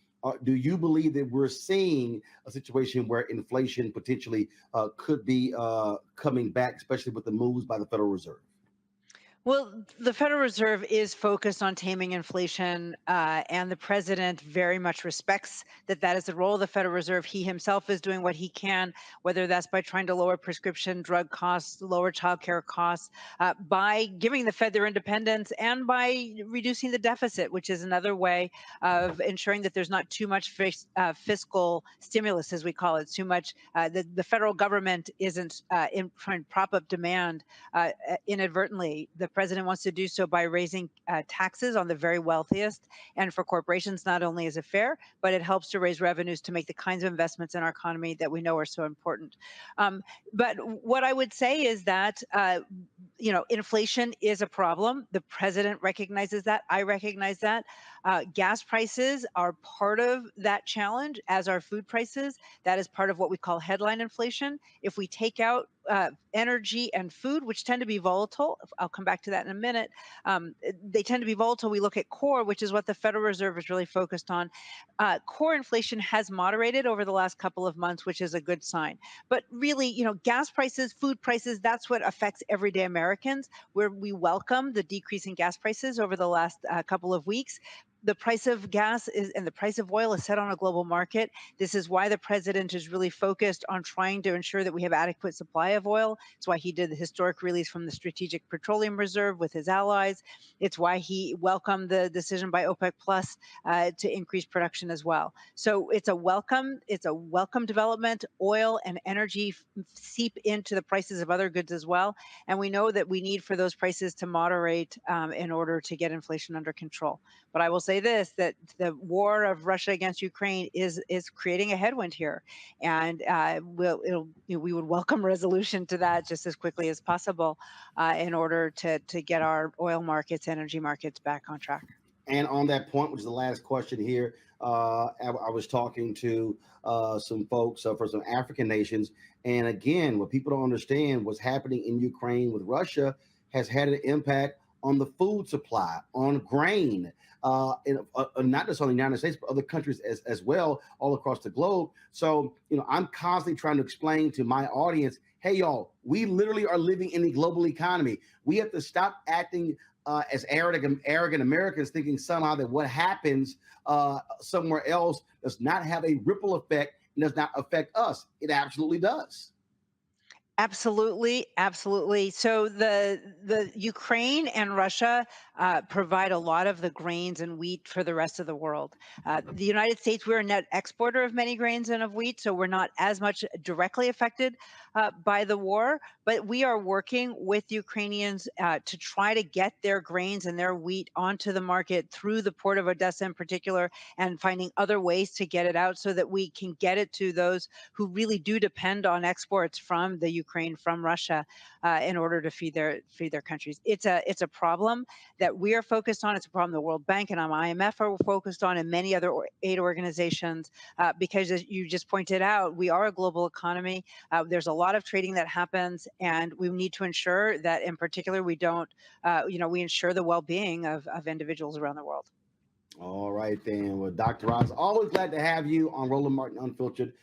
Do you believe that we're seeing a situation where inflation potentially could be coming back, especially with the moves by the Federal Reserve? Well, the Federal Reserve is focused on taming inflation, and the president very much respects that is the role of the Federal Reserve. He himself is doing what he can, whether that's by trying to lower prescription drug costs, lower childcare costs, by giving the Fed their independence, and by reducing the deficit, which is another way of ensuring that there's not too much fiscal stimulus, as we call it, too much. The federal government isn't trying to prop up demand inadvertently. The president wants to do so by raising taxes on the very wealthiest. And for corporations, not only is it fair, but it helps to raise revenues to make the kinds of investments in our economy that we know are so important. But what I would say is that, inflation is a problem. The president recognizes that. I recognize that. Gas prices are part of that challenge, as are food prices. That is part of what we call headline inflation. If we take out energy and food, which tend to be volatile, I'll come back to that in a minute. They tend to be volatile. We look at core, which is what the Federal Reserve is really focused on. Core inflation has moderated over the last couple of months, which is a good sign. But really, gas prices, food prices, that's what affects everyday Americans, where we welcome the decrease in gas prices over the last couple of weeks. The price of gas and the price of oil is set on a global market. This is why the president is really focused on trying to ensure that we have adequate supply of oil. It's why he did the historic release from the Strategic Petroleum Reserve with his allies. It's why he welcomed the decision by OPEC Plus to increase production as well. So it's a welcome development. Oil and energy seep into the prices of other goods as well. And we know that we need for those prices to moderate in order to get inflation under control. But I will say this, that the war of Russia against Ukraine is creating a headwind here. And we would welcome resolution to that just as quickly as possible in order to get our oil markets, energy markets back on track. And on that point, which is the last question here, I was talking to some folks from some African nations. And again, what people don't understand, what's happening in Ukraine with Russia has had an impact on the food supply, on grain, not just on the United States, but other countries as well, all across the globe. So, I'm constantly trying to explain to my audience, hey, y'all, we literally are living in the global economy. We have to stop acting as arrogant Americans, thinking somehow that what happens somewhere else does not have a ripple effect and does not affect us. It absolutely does. Absolutely, absolutely. So the Ukraine and Russia provide a lot of the grains and wheat for the rest of the world. The United States, we're a net exporter of many grains and of wheat, so we're not as much directly affected by the war. But we are working with Ukrainians to try to get their grains and their wheat onto the market through the port of Odessa in particular, and finding other ways to get it out so that we can get it to those who really do depend on exports from the Ukraine, from Russia, in order to feed their countries. It's a problem that we are focused on. It's a problem the World Bank and IMF are focused on, and many other aid organizations, because as you just pointed out, we are a global economy. There's a lot of trading that happens, and we need to ensure that, in particular, we don't, we ensure the well-being of individuals around the world. All right, then. Well, Dr. Rouse, always glad to have you on Roland Martin Unfiltered,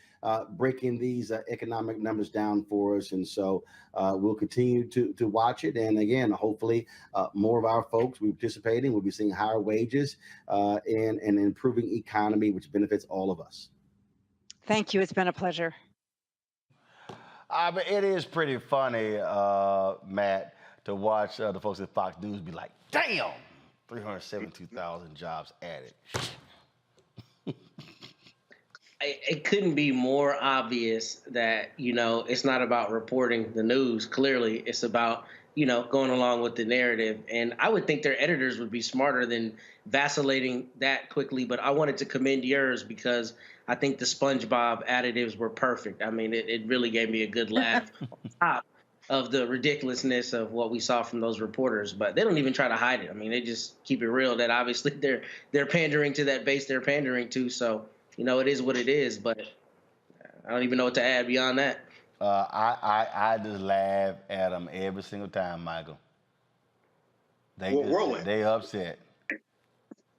breaking these economic numbers down for us. And so we'll continue to watch it. And again, hopefully more of our folks will be participating. We'll be seeing higher wages and an improving economy, which benefits all of us. Thank you. It's been a pleasure. But it is pretty funny, Matt, to watch the folks at Fox News be like, damn, 372,000 jobs added. It couldn't be more obvious that, it's not about reporting the news. Clearly, it's about, going along with the narrative. And I would think their editors would be smarter than vacillating that quickly. But I wanted to commend yours because I think the SpongeBob additives were perfect. I mean, it really gave me a good laugh on top of the ridiculousness of what we saw from those reporters. But they don't even try to hide it. I mean, they just keep it real that obviously they're pandering to that base they're pandering to. So, it is what it is. But I don't even know what to add beyond that. I just laugh at them every single time, Michael. Roland. They upset.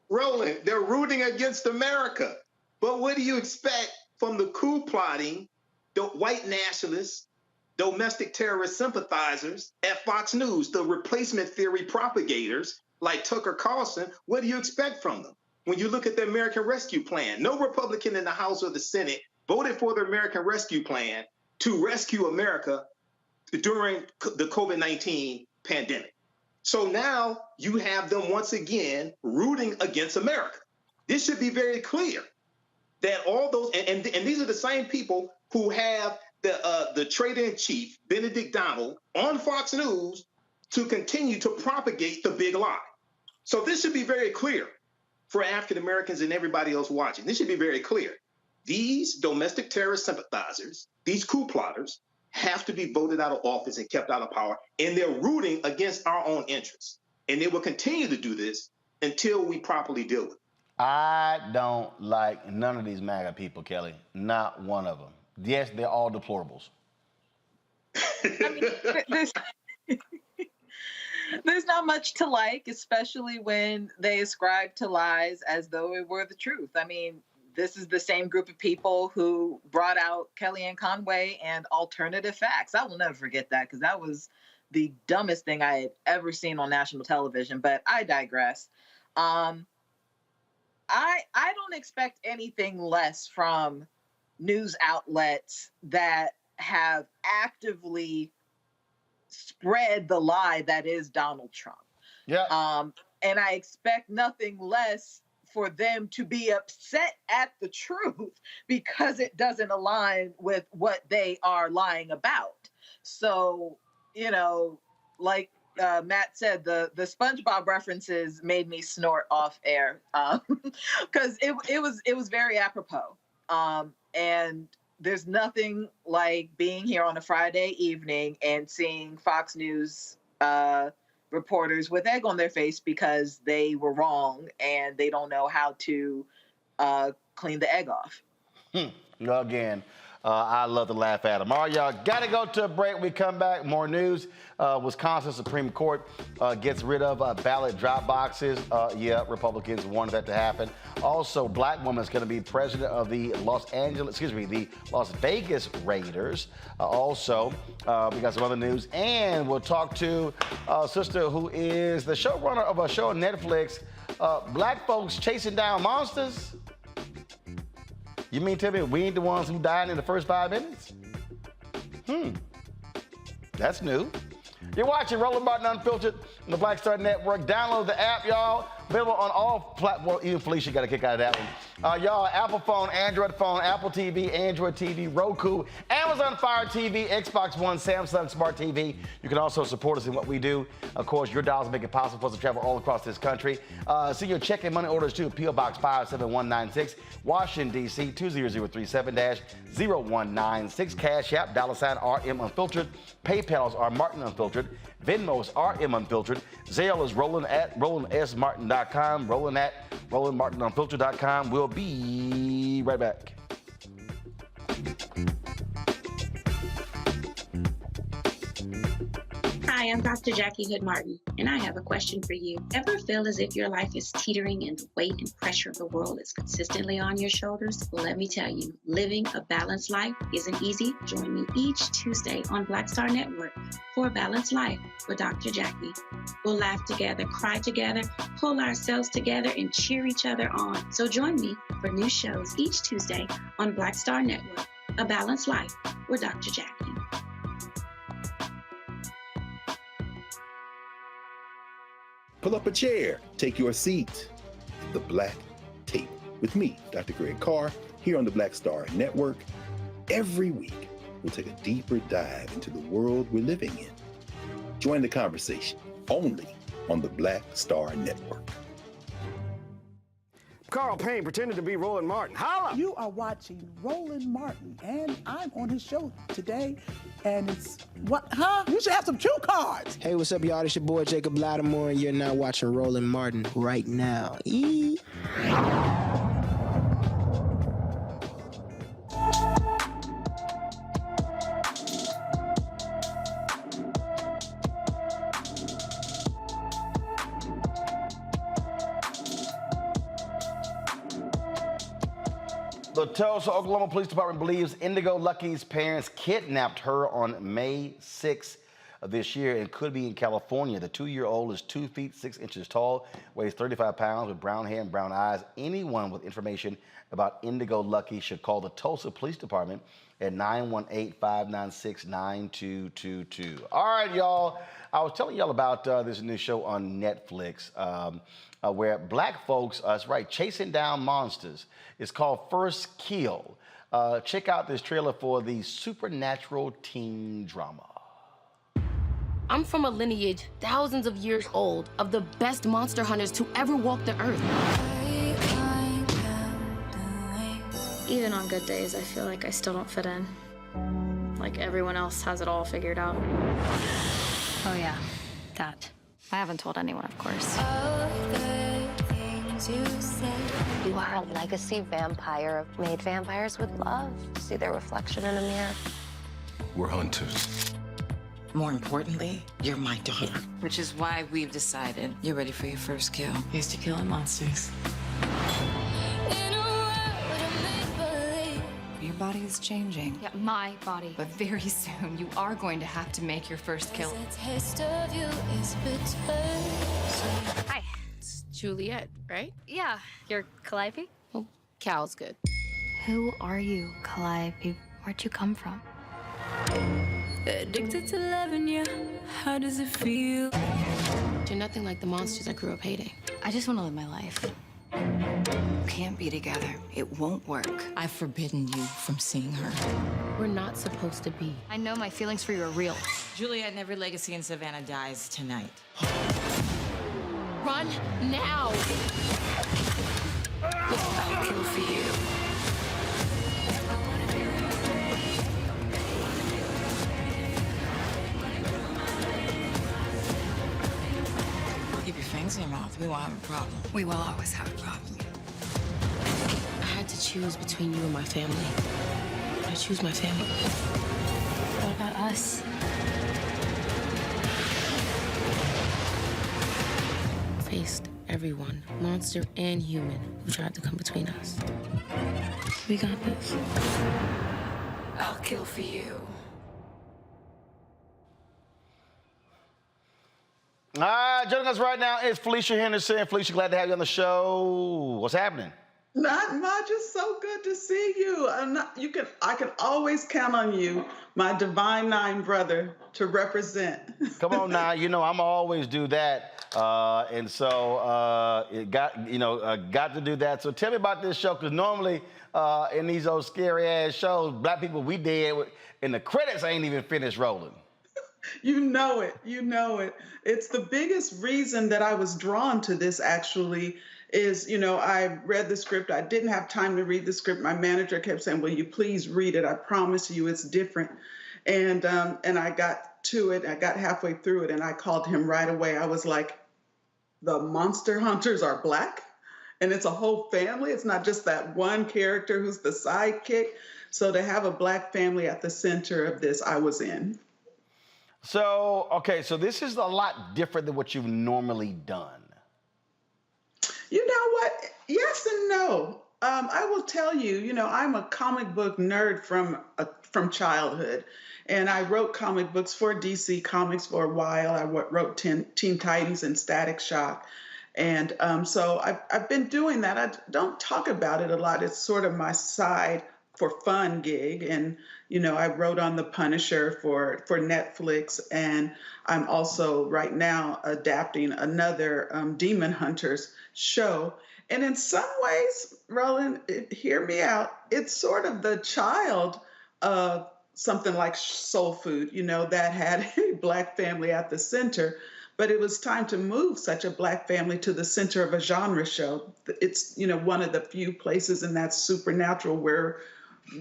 Roland, they're rooting against America. But what do you expect from the coup plotting, the white nationalists, domestic terrorist sympathizers at Fox News, the replacement theory propagators like Tucker Carlson? What do you expect from them? When you look at the American Rescue Plan, no Republican in the House or the Senate voted for the American Rescue Plan to rescue America during the COVID-19 pandemic. So now you have them once again rooting against America. This should be very clear that all those, and these are the same people who have the trader-in-chief, Benedict Donald, on Fox News to continue to propagate the big lie. So this should be very clear for African Americans and everybody else watching. This should be very clear. These domestic terrorist sympathizers, these coup plotters, have to be voted out of office and kept out of power, and they're rooting against our own interests. And they will continue to do this until we properly deal with it. I don't like none of these MAGA people, Kelly. Not one of them. Yes, they're all deplorables. I mean, there's not much to like, especially when they ascribe to lies as though it were the truth. I mean, this is the same group of people who brought out Kellyanne Conway and alternative facts. I will never forget that because that was the dumbest thing I had ever seen on national television, but I digress. I don't expect anything less from news outlets that have actively spread the lie that is Donald Trump. Yeah. And I expect nothing less for them to be upset at the truth because it doesn't align with what they are lying about. So, you know, like Matt said, the SpongeBob references made me snort off air because it was very apropos. And there's nothing like being here on a Friday evening and seeing Fox News reporters with egg on their face because they were wrong and they don't know how to clean the egg off. Again, I love to laugh at them. All right, y'all, got to go to a break. We come back, more news. Wisconsin Supreme Court gets rid of ballot drop boxes. Yeah, Republicans wanted that to happen. Also, black woman is going to be president of the Las Vegas Raiders. Also, we got some other news. And we'll talk to a sister who is the showrunner of a show on Netflix, Black Folks Chasing Down Monsters. You mean tell me we ain't the ones who died in the first 5 minutes? That's new. You're watching Roland Martin Unfiltered on the Black Star Network. Download the app, y'all. Available on all platforms. Even Felicia got a kick out of that one. Y'all, Apple phone, Android phone, Apple TV, Android TV, Roku, Amazon Fire TV, Xbox One, Samsung Smart TV. You can also support us in what we do. Of course, your dollars make it possible for us to travel all across this country. See your check and money orders too. P.O. Box 57196, Washington, D.C. 20037-0196. Cash App, $RM Unfiltered. PayPal's are Martin Unfiltered. Venmo's RM Unfiltered. Zelle is Roland at RolandSMartin.com. Roland at RolandMartinUnfiltered.com. We'll be right back. Hi, I'm Dr. Jackie Hood Martin, and I have a question for you. Ever feel as if your life is teetering and the weight and pressure of the world is consistently on your shoulders? Well, let me tell you, living a balanced life isn't easy. Join me each Tuesday on Black Star Network for A Balanced Life with Dr. Jackie. We'll laugh together, cry together, pull ourselves together, and cheer each other on. So join me for new shows each Tuesday on Black Star Network, A Balanced Life with Dr. Jackie. Pull up a chair, take your seat at the Black Table with me, Dr. Greg Carr, here on the Black Star Network. Every week, we'll take a deeper dive into the world we're living in. Join the conversation only on the Black Star Network. Carl Payne pretended to be Roland Martin. Holla! You are watching Roland Martin, and I'm on his show today, and it's what? Huh? You should have some cue cards. Hey, what's up, y'all? It's your boy Jacob Lattimore, and you're now watching Roland Martin right now. The Tulsa, Oklahoma Police Department believes Indigo Lucky's parents kidnapped her on May 6th of this year and could be in California. The 2-year-old is 2 feet 6 inches tall, weighs 35 pounds, with brown hair and brown eyes. Anyone with information about Indigo Lucky should call the Tulsa Police Department at 918-596-9222. All right, y'all. I was telling y'all about this new show on Netflix where black folks, that's right, chasing down monsters. It's called First Kill. Check out this trailer for the supernatural teen drama. I'm from a lineage thousands of years old of the best monster hunters to ever walk the earth. Even on good days, I feel like I still don't fit in. Like everyone else has it all figured out. Oh yeah, that. I haven't told anyone, of course. You are a legacy vampire. Made vampires would love to see their reflection in a mirror. We're hunters. More importantly, you're my daughter. Which is why we've decided you're ready for your first kill. Here's to killing monsters. Your body is changing. Yeah, my body. But very soon, you are going to have to make your first kill. Hi. It's Juliet, right? Yeah, you're Calliope? Well, Cal's good. Who are you, Calliope? Where'd you come from? Addicted to loving you. How does it feel? You're nothing like the monsters I grew up hating. I just want to live my life. Can't be together. It won't work. I've forbidden you from seeing her. We're not supposed to be. I know my feelings for you are real. Juliet and every legacy in Savannah dies tonight. Run now! I'll kill for you. Keep your fangs in your mouth. We won't have a problem. We will always have a problem. I had to choose between you and my family. I choose my family. What about us? Faced everyone, monster and human, who tried to come between us. We got this. I'll kill for you. All right, joining us right now is Felicia Henderson. Felicia, glad to have you on the show. What's happening? Not much. It's so good to see you. I can always count on you, my Divine Nine brother, to represent. Come on now, I'm always do that, and so it got to do that. So tell me about this show, because normally in these old scary ass shows, black people we dead, and the credits ain't even finished rolling. You know it. It's the biggest reason that I was drawn to this, actually, is, I read the script. I didn't have time to read the script. My manager kept saying, will you please read it? I promise you it's different. And I got to it. I got halfway through it, and I called him right away. I was like, the monster hunters are black? And it's a whole family. It's not just that one character who's the sidekick. So to have a black family at the center of this, I was in. So, okay, so this is a lot different than what you've normally done. You know what? Yes and no. I will tell you, I'm a comic book nerd from childhood. And I wrote comic books for DC Comics for a while. I wrote Teen Titans and Static Shock. And so I've been doing that. I don't talk about it a lot. It's sort of my side for fun gig. And, I wrote on The Punisher for Netflix. And I'm also right now adapting another Demon Hunters show. And in some ways, Roland, hear me out, it's sort of the child of something like Soul Food, that had a black family at the center. But it was time to move such a black family to the center of a genre show. It's, one of the few places in that supernatural where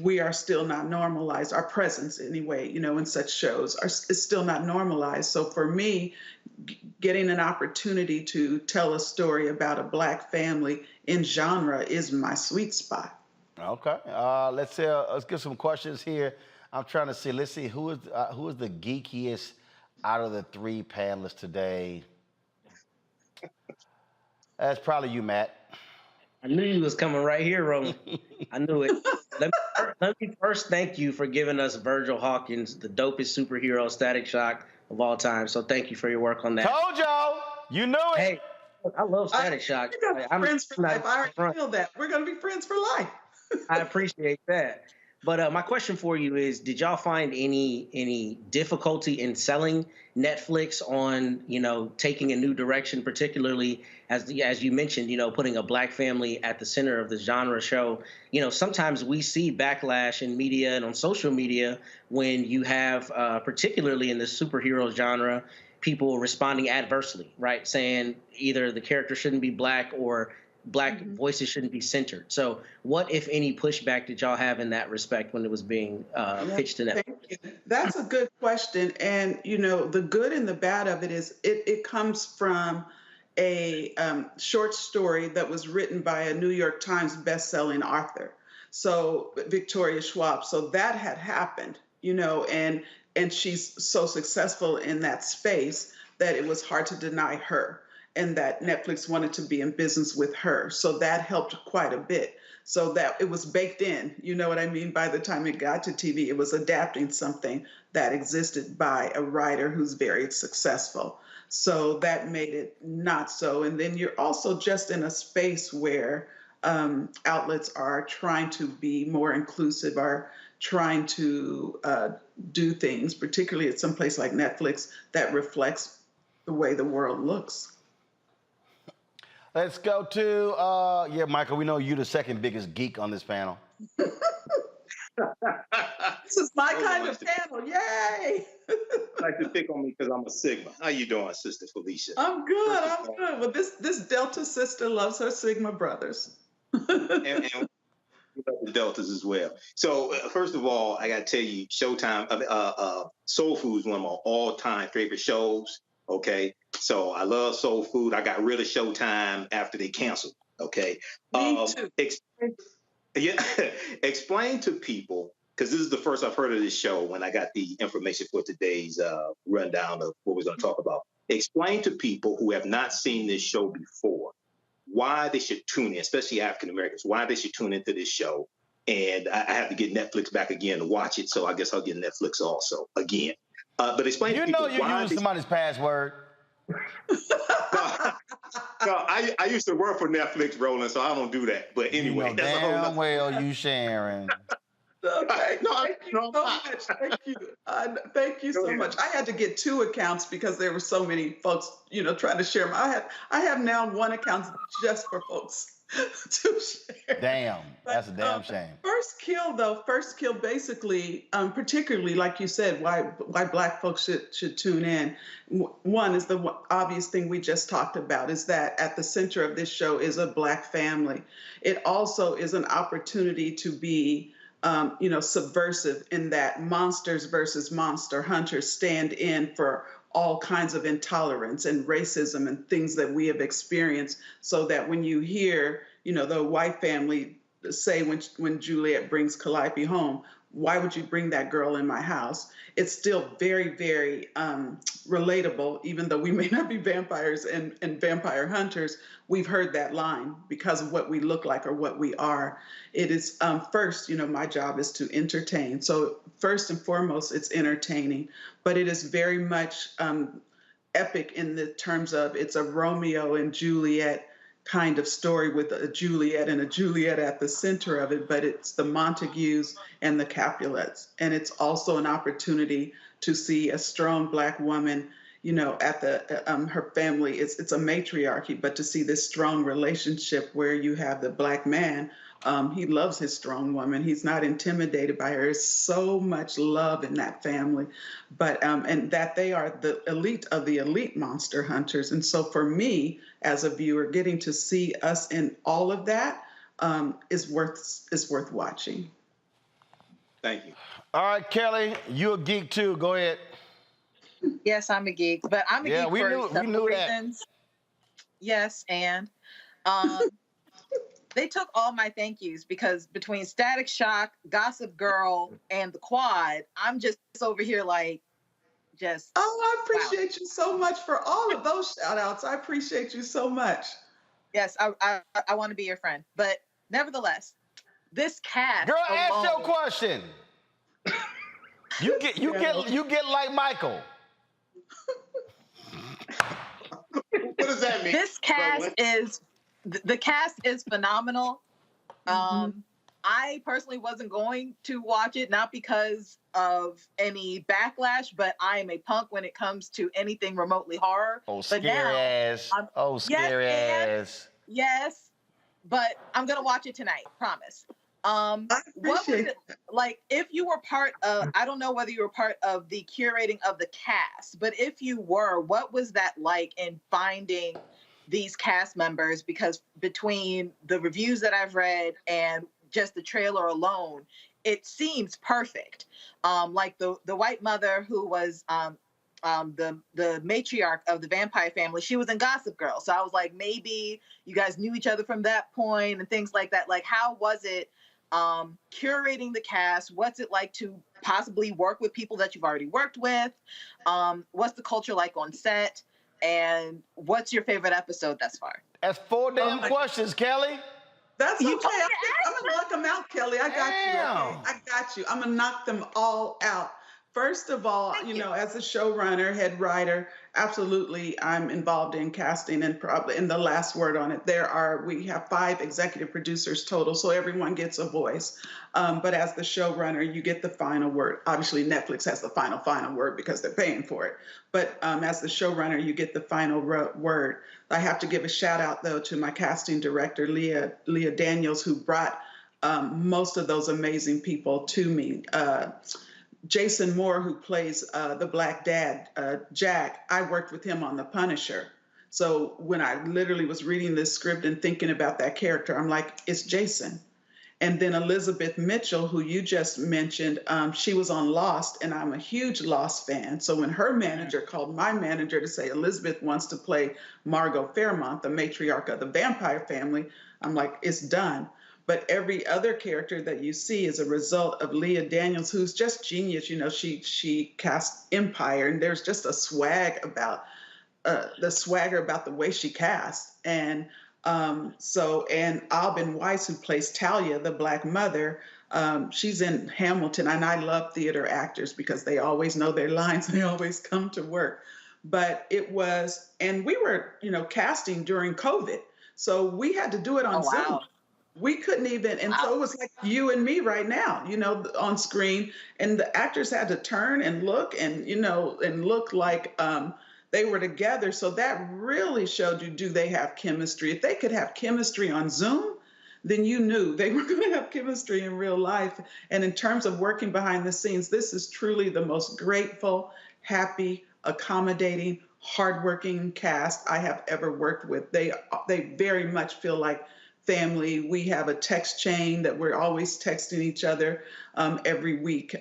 we are still not normalized. Our presence, anyway, in such shows is still not normalized. So for me, getting an opportunity to tell a story about a black family in genre is my sweet spot. Okay, let's get some questions here. I'm trying to see. Let's see who is the geekiest out of the three panelists today. That's probably you, Matt. I knew you was coming right here, Roland. I knew it. Let me first thank you for giving us Virgil Hawkins, the dopest superhero Static Shock of all time. So thank you for your work on that. Told y'all. You knew it. Hey, I love Static Shock. We're friends for life. I already feel that. We're going to be friends for life. I appreciate that. But my question for you is, did y'all find any difficulty in selling Netflix on, taking a new direction, particularly as you mentioned, putting a black family at the center of the genre show? Sometimes we see backlash in media and on social media when you have, particularly in the superhero genre, people responding adversely, right? Saying either the character shouldn't be black or black voices shouldn't be centered. So what, if any, pushback did y'all have in that respect when it was being pitched to Netflix? Thank you. That's a good question. And, the good and the bad of it is it comes from a short story that was written by a New York Times bestselling author. So Victoria Schwab. So that had happened, and she's so successful in that space that it was hard to deny her, and that Netflix wanted to be in business with her. So that helped quite a bit. So that it was baked in, you know what I mean? By the time it got to TV, it was adapting something that existed by a writer who's very successful. So that made it not so. And then you're also just in a space where outlets are trying to be more inclusive, are trying to do things, particularly at some place like Netflix, that reflects the way the world looks. Let's go to, Michael, we know you're the second biggest geek on this panel. This is my kind of panel, yay! Like to pick on me because I'm a Sigma. How you doing, Sister Felicia? I'm good. Well, this Delta sister loves her Sigma brothers. and we love the Deltas as well. So first of all, I got to tell you, Showtime, Soul Food is one of my all-time favorite shows. Okay, so I love Soul Food. I got rid of Showtime after they canceled. Okay, Me too. Explain to people, because this is the first I've heard of this show when I got the information for today's rundown of what we're going to talk about. Explain to people who have not seen this show before why they should tune in, especially African Americans, why they should tune into this show. And I have to get Netflix back again to watch it, so I guess I'll get Netflix also again. But explain to people you use somebody's password. No, I used to work for Netflix, Roland, so I don't do that. But anyway, that's a whole nother. Well, you sharing. Okay. Thank you so much. Thank you. Thank you so much. I had to get 2 accounts because there were so many folks, trying to share. I have now 1 account just for folks to share. Damn, that's a damn shame. First Kill, basically, particularly like you said, why Black folks should tune in. One is the obvious thing we just talked about, is that at the center of this show is a Black family. It also is an opportunity to be subversive, in that monsters versus monster hunters stand in for all kinds of intolerance and racism and things that we have experienced, so that when you hear, the white family say when Juliet brings Calliope home, why would you bring that girl in my house? It's still very, very relatable, even though we may not be vampires and vampire hunters. We've heard that line because of what we look like or what we are. It is first, my job is to entertain. So first and foremost, it's entertaining, but it is very much epic in the terms of it's a Romeo and Juliet kind of story with a Juliet and a Juliet at the center of it, but it's the Montagues and the Capulets. And it's also an opportunity to see a strong Black woman, at the her family. It's a matriarchy, but to see this strong relationship where you have the Black man, he loves his strong woman. He's not intimidated by her. There's so much love in that family, but and that they are the elite of the elite monster hunters. And so for me, as a viewer, getting to see us in all of that is worth watching. Thank you. All right, Kelly, you a geek too. Go ahead. Yes, I'm a geek, but I'm a geek for several reasons. That. Yes, and they took all my thank yous, because between Static Shock, Gossip Girl, and The Quad, I'm just over here like, just. Oh, I appreciate you so much for all of those shout outs. I appreciate you so much. Yes, I want to be your friend, but nevertheless, this cast. Girl, alone, ask your question. You get like Michael. What does that mean? This cast the cast is phenomenal. I personally wasn't going to watch it, not because of any backlash, but I am a punk when it comes to anything remotely horror. Oh, But scary now, ass. Oh, scary ass. yes, but I'm gonna watch it tonight, promise. I What was appreciate it like if you were part of, I don't know whether you were part of the curating of the cast, but if you were, what was that like in finding these cast members? Because between the reviews that I've read and just the trailer alone, it seems perfect. Like the white mother who was the matriarch of the vampire family, she was in Gossip Girl. So I was like, maybe you guys knew each other from that point and things like that. Like, how was it curating the cast? What's it like to possibly work with people that you've already worked with? What's the culture like on set? And what's your favorite episode thus far? That's 4 damn questions, Kelly. That's okay. You told me to I'm gonna knock them out, Kelly. I got you. Okay? I got you. I'm gonna knock them all out. First of all, you know, as a showrunner, head writer, absolutely, I'm involved in casting, and probably in the last word on it. We have 5 executive producers total, so everyone gets a voice. But as the showrunner, you get the final word. Obviously, Netflix has the final word because they're paying for it. But as the showrunner, you get the final word. I have to give a shout out though to my casting director, Leah Daniels, who brought most of those amazing people to me. Jason Moore, who plays the Black Dad, Jack, I worked with him on The Punisher. So when I literally was reading this script and thinking about that character, I'm like, it's Jason. And then Elizabeth Mitchell, who you just mentioned, she was on Lost, and I'm a huge Lost fan. So when her manager called my manager to say Elizabeth wants to play Margot Fairmont, the matriarch of the vampire family, I'm like, it's done. But every other character that you see is a result of Leah Daniels, who's just genius. You know, she cast Empire, and there's just a swagger about the way she casts. And and Alban Weiss, who plays Talia, the Black mother, she's in Hamilton, and I love theater actors because they always know their lines and they always come to work. But we were, casting during COVID, so we had to do it on Zoom. We couldn't even, and so it was like you and me right now, on screen, and the actors had to turn and look and look like they were together. So that really showed you, do they have chemistry? If they could have chemistry on Zoom, then you knew they were going to have chemistry in real life. And in terms of working behind the scenes, this is truly the most grateful, happy, accommodating, hardworking cast I have ever worked with. They very much feel like family. We have a text chain that we're always texting each other every week.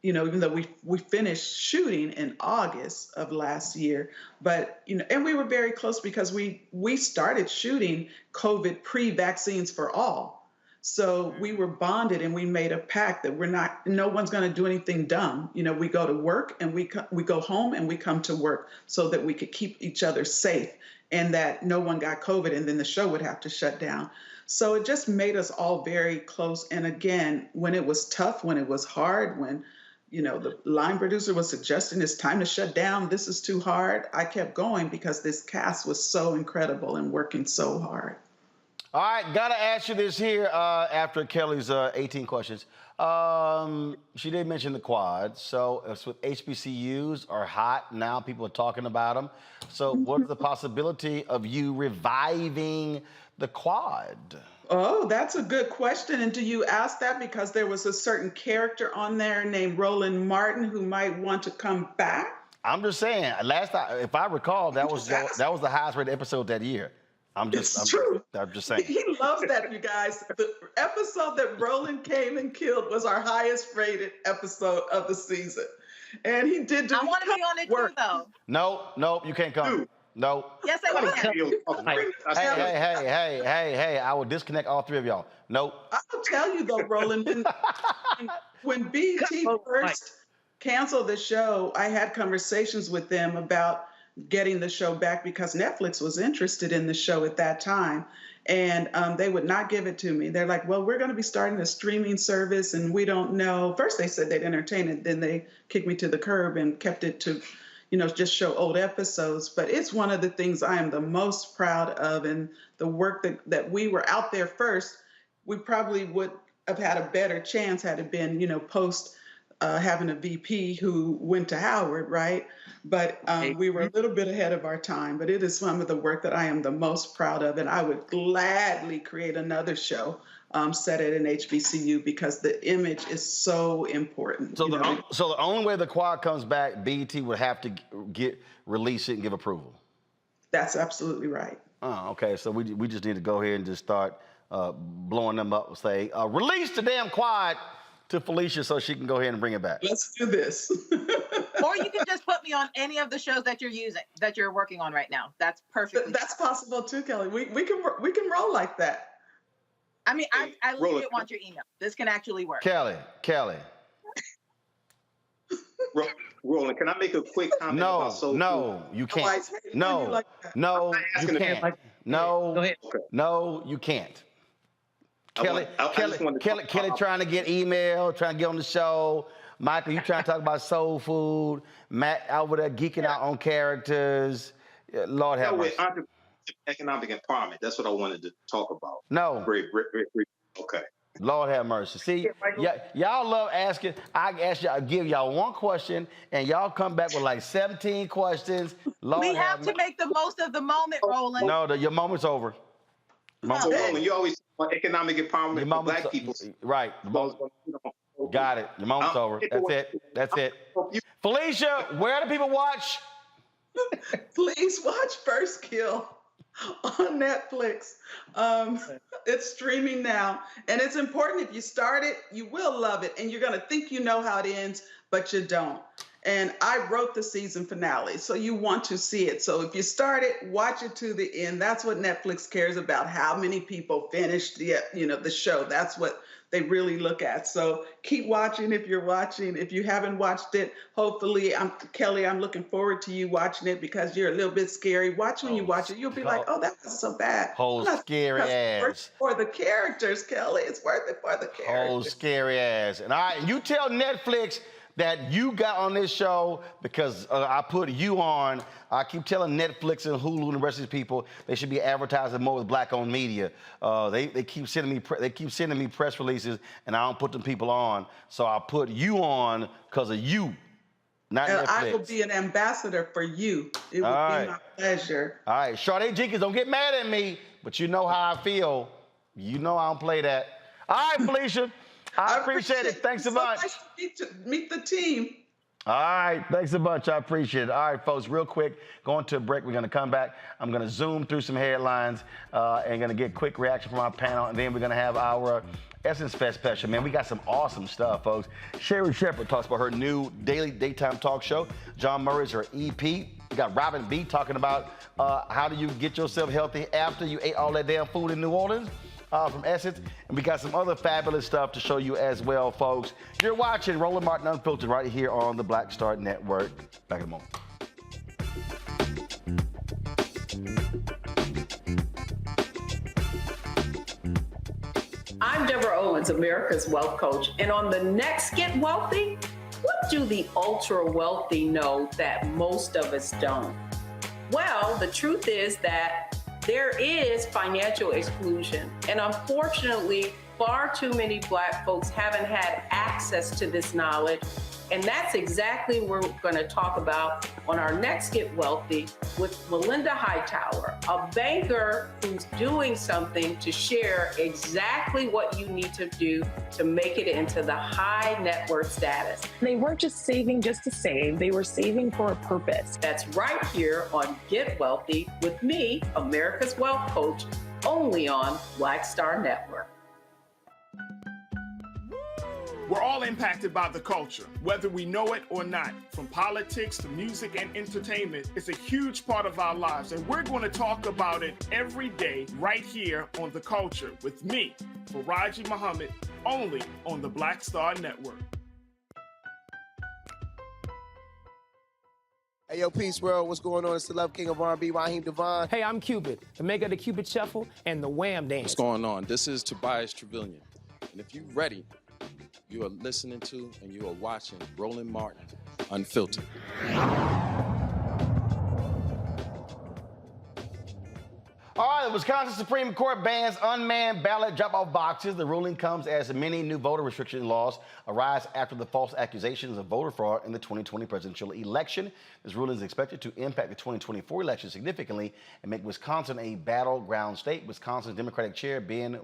Even though we finished shooting in August of last year, but and we were very close because we started shooting COVID pre-vaccines for all. So we were bonded, and we made a pact that no one's going to do anything dumb. We go to work and we go home and we come to work so that we could keep each other safe, and that no one got COVID and then the show would have to shut down. So it just made us all very close. And again, when it was tough, when it was hard, when, the line producer was suggesting it's time to shut down, this is too hard, I kept going because this cast was so incredible and working so hard. All right, gotta ask you this here after Kelly's 18 questions. She did mention the quads. So it's with HBCUs are hot now. People are talking about them. So what's the possibility of you reviving the quad? Oh, that's a good question. And do you ask that because there was a certain character on there named Roland Martin who might want to come back? I'm just saying. Last time, if I recall, that was the highest rated episode that year. I'm just saying. He loves that, you guys. The episode that Roland came and killed was our highest rated episode of the season. And he did do I want to be on it too, though. No, you can't come. No. Yes, I will. Hey, I will disconnect all 3 of y'all. Nope. I'll tell you though, Roland, when BET first canceled the show, I had conversations with them about getting the show back because Netflix was interested in the show at that time, and they would not give it to me. They're like, well, we're going to be starting a streaming service and we don't know. First they said they'd entertain it, then they kicked me to the curb and kept it to, just show old episodes. But it's one of the things I am the most proud of, and the work that we were out there first we probably would have had a better chance had it been, post having a VP who went to Howard, right? But we were a little bit ahead of our time. But it is some of the work that I am the most proud of, and I would gladly create another show set at an HBCU because the image is so important. So the only way the quad comes back, BET would have to release it and give approval. That's absolutely right. Oh, okay. So we just need to go ahead and just start blowing them up and say, release the damn quad to Felicia so she can go ahead and bring it back. Let's do this. Or you can just put me on any of the shows that you're working on right now. That's perfect. That's possible too, Kelly. We can roll like that. I mean, I legit want your email. This can actually work. Kelly. Roland, can I make a quick comment about soul food? No, you can't. No, you can't. No, you can't. Kelly trying to get email, trying to get on the show. Michael, you trying to talk about soul food. Matt over there geeking out on characters. Lord have mercy. Economic empowerment. That's what I wanted to talk about. No. Okay. Lord have mercy. See, y'all love asking. I give y'all one question, and y'all come back with like 17 questions. Lord we have to make the most of the moment, Roland. No, your moment's over. Roland, you always want economic empowerment for black people. Right. Got it. Your moment's over. That's it. Felicia, where do people watch? Please watch First Kill on Netflix. It's streaming now. And it's important, if you start it, you will love it. And you're going to think you know how it ends, but you don't. And I wrote the season finale, so you want to see it. So if you start it, watch it to the end. That's what Netflix cares about, how many people finished the show. That's what they really look at. So keep watching if you're watching. If you haven't watched it, hopefully, Kelly, I'm looking forward to you watching it because you're a little bit scary. Watch when you watch it. You'll be like, oh, that was so bad. Whole scary ass. For the characters, Kelly. It's worth it for the characters. Whole scary ass. And you tell Netflix that you got on this show because I put you on. I keep telling Netflix and Hulu and the rest of these people they should be advertising more with black-owned media. They keep sending me press releases, and I don't put them people on. So I put you on because of you, not Netflix. I will be an ambassador for you. It will be my pleasure. All right, Sade Jenkins, don't get mad at me, but you know how I feel. You know I don't play that. All right, Felicia. I appreciate it. Thanks so much. Nice to meet the team. All right. Thanks a bunch. I appreciate it. All right, folks, real quick, going to a break. We're going to come back. I'm going to zoom through some headlines and going to get quick reaction from our panel. And then we're going to have our Essence Fest special. Man, we got some awesome stuff, folks. Sherry Shepherd talks about her new daily daytime talk show. John Murray's her EP. We got Robin B talking about how do you get yourself healthy after you ate all that damn food in New Orleans. From Essence, and we got some other fabulous stuff to show you as well, folks. You're watching Roland Martin Unfiltered right here on the Black Star Network. Back in a moment. I'm Deborah Owens, America's Wealth Coach, and on the next Get Wealthy, what do the ultra wealthy know that most of us don't? Well, the truth is that there is financial exclusion, and unfortunately, far too many Black folks haven't had access to this knowledge, and that's exactly what we're going to talk about on our next Get Wealthy with Melinda Hightower, a banker who's doing something to share exactly what you need to do to make it into the high net worth status. They weren't just saving just to save, they were saving for a purpose. That's right here on Get Wealthy with me, America's Wealth Coach, only on Black Star Network. We're all impacted by the culture, whether we know it or not. From politics to music and entertainment, it's a huge part of our lives, and we're going to talk about it every day right here on The Culture with me, Faraji Muhammad, only on the Black Star Network. Hey, yo, Peace World, what's going on? It's the Love King of R&B, Raheem Devon. Hey, I'm Cupid, the maker of the Cupid Shuffle and the Wham Dance. What's going on? This is Tobias Trevelyan, and if you're ready, you are listening to and you are watching Roland Martin Unfiltered. All right, the Wisconsin Supreme Court bans unmanned ballot drop-off boxes. The ruling comes as many new voter restriction laws arise after the false accusations of voter fraud in the 2020 presidential election. This ruling is expected to impact the 2024 election significantly and make Wisconsin a battleground state. Wisconsin's Democratic Chair Ben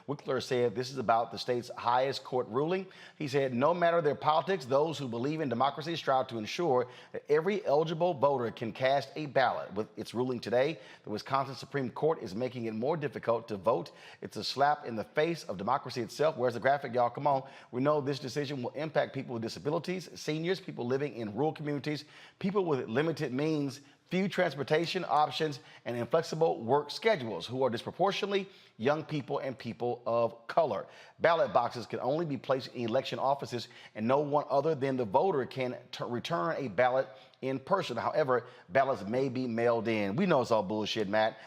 Wickler said this is about the state's highest court ruling. He said, no matter their politics, those who believe in democracy strive to ensure that every eligible voter can cast a ballot. With its ruling today, the Wisconsin Supreme Court is making it more difficult to vote. It's a slap in the face of democracy itself. Where's the graphic, y'all? Come on. We know this decision will impact people with disabilities, seniors, people living in rural communities, people with limited means, few transportation options, and inflexible work schedules, who are disproportionately young people and people of color. Ballot boxes can only be placed in election offices, and no one other than the voter can return a ballot in person. However, ballots may be mailed in. We know it's all bullshit, Matt.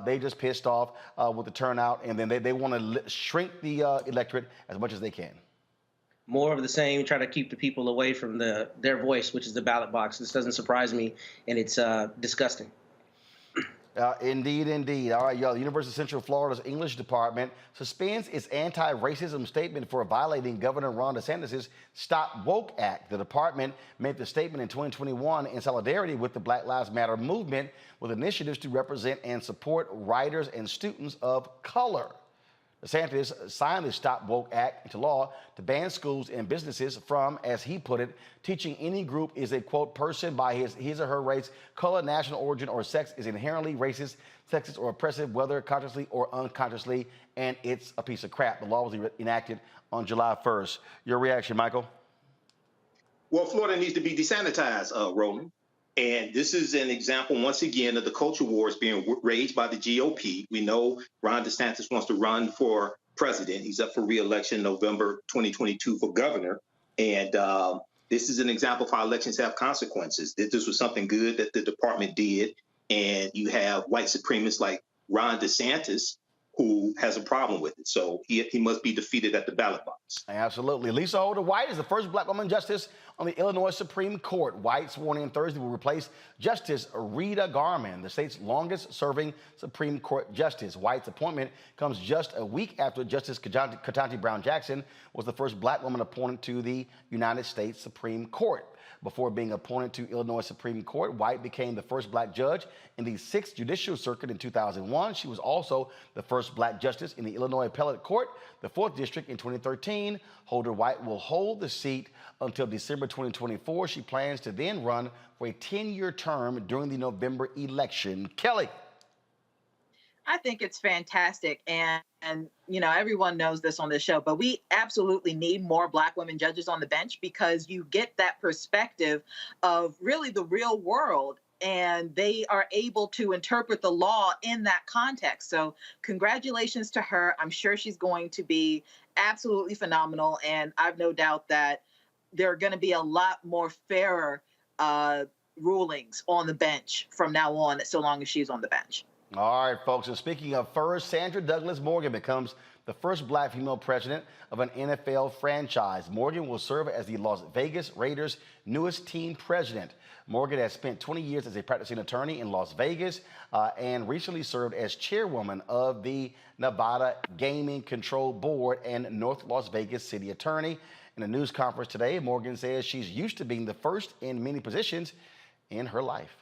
They just pissed off with the turnout, and then they want to shrink the electorate as much as they can. More of the same, try to keep the people away from their voice, which is the ballot box. This doesn't surprise me, and it's disgusting. Indeed, indeed. All right, y'all. The University of Central Florida's English department suspends its anti-racism statement for violating Governor Ron DeSantis' Stop Woke Act. The department made the statement in 2021 in solidarity with the Black Lives Matter movement, with initiatives to represent and support writers and students of color. DeSantis signed the Stop Woke Act into law to ban schools and businesses from, as he put it, teaching any group is a, quote, person by his or her race, color, national origin, or sex is inherently racist, sexist, or oppressive, whether consciously or unconsciously, and it's a piece of crap. The law was enacted on July 1st. Your reaction, Michael? Well, Florida needs to be desanitized, Roland. And this is an example, once again, of the culture wars being waged by the GOP. We know Ron DeSantis wants to run for president. He's up for re-election November 2022 for governor. And this is an example of how elections have consequences. This was something good that the department did. And you have white supremacists like Ron DeSantis, who has a problem with it. So he must be defeated at the ballot box. Absolutely. Lisa Holder White is the first black woman justice on the Illinois Supreme Court. White, sworn in Thursday, will replace Justice Rita Garman, the state's longest-serving Supreme Court justice. White's appointment comes just a week after Justice Ketanji Brown Jackson was the first black woman appointed to the United States Supreme Court. Before being appointed to Illinois Supreme Court, White became the first black judge in the 6th Judicial Circuit in 2001. She was also the first black justice in the Illinois Appellate Court, the 4th District, in 2013. Holder White will hold the seat until December 2024. She plans to then run for a 10-year term during the November election. Kelly. I think it's fantastic. And you know, everyone knows this on this show, but we absolutely need more black women judges on the bench, because you get that perspective of really the real world, and they are able to interpret the law in that context. So congratulations to her. I'm sure she's going to be absolutely phenomenal. And I've no doubt that there are going to be a lot more fairer rulings on the bench from now on, so long as she's on the bench. All right, folks, and speaking of first, Sandra Douglas Morgan becomes the first black female president of an NFL franchise. Morgan will serve as the Las Vegas Raiders' newest team president. Morgan has spent 20 years as a practicing attorney in Las Vegas and recently served as chairwoman of the Nevada Gaming Control Board and North Las Vegas city attorney. In a news conference today, Morgan says she's used to being the first in many positions in her life.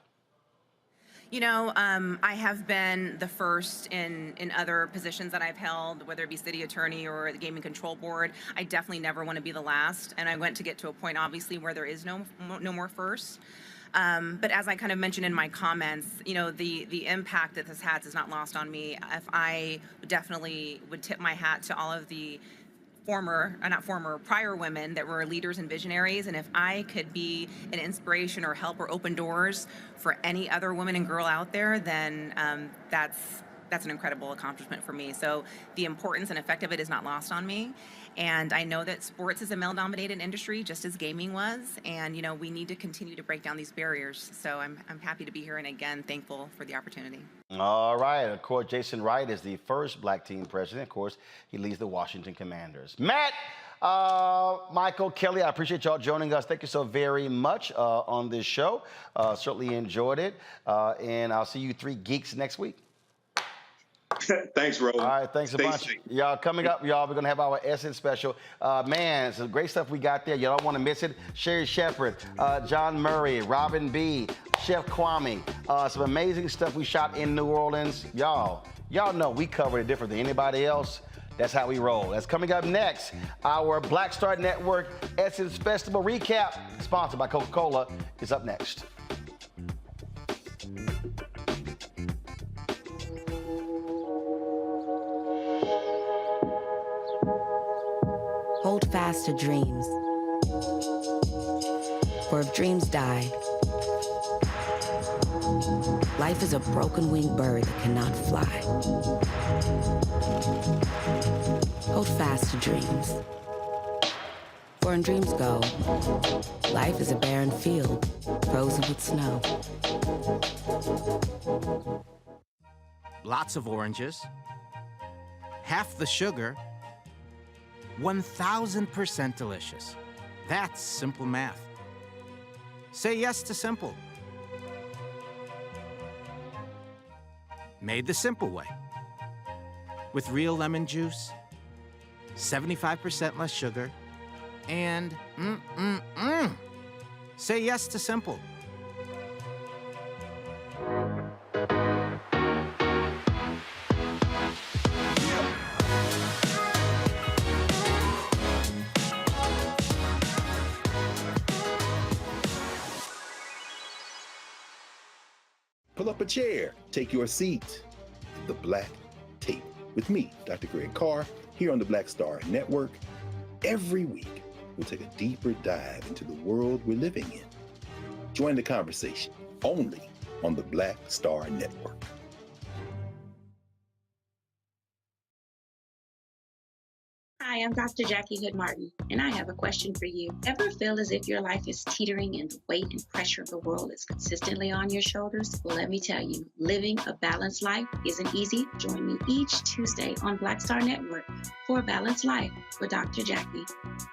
You know, I have been the first in other positions that I've held, whether it be city attorney or the gaming control board. I definitely never want to be the last, and I want to get to a point, obviously, where there is no more firsts. But as I kind of mentioned in my comments, you know, the impact that this has is not lost on me. If I definitely would tip my hat to all of the prior women that were leaders and visionaries, and if I could be an inspiration or help or open doors for any other woman and girl out there, then that's an incredible accomplishment for me. So the importance and effect of it is not lost on me. And I know that sports is a male-dominated industry, just as gaming was. And, you know, we need to continue to break down these barriers. So I'm happy to be here, and again, thankful for the opportunity. All right. Of course, Jason Wright is the first black team president. Of course, he leads the Washington Commanders. Matt, Michael, Kelly, I appreciate y'all joining us. Thank you so very much on this show. Certainly enjoyed it. And I'll see you three geeks next week. Thanks, Roland. All right, thanks a bunch. Y'all, coming up, y'all, we're going to have our Essence special. Man, some great stuff we got there. Y'all don't want to miss it. Sherry Shepherd, John Murray, Robin B., Chef Kwame. Some amazing stuff we shot in New Orleans. Y'all know we covered it different than anybody else. That's how we roll. That's coming up next. Our Black Star Network Essence Festival recap, sponsored by Coca-Cola, is up next. Hold fast to dreams. For if dreams die, life is a broken-winged bird that cannot fly. Hold fast to dreams. For when dreams go, life is a barren field, frozen with snow. Lots of oranges, half the sugar, 1,000% delicious. That's simple math. Say yes to simple. Made the simple way. With real lemon juice, 75% less sugar, and say yes to simple. Pull up a chair, take your seat. The Black Tape with me, Dr. Greg Carr, here on the Black Star Network. Every week, we'll take a deeper dive into the world we're living in. Join the conversation only on the Black Star Network. Hi, I'm Dr. Jackie Hood Martin, and I have a question for you. Ever feel as if your life is teetering and the weight and pressure of the world is consistently on your shoulders? Well, let me tell you, living a balanced life isn't easy. Join me each Tuesday on Black Star Network for A Balanced Life with Dr. Jackie.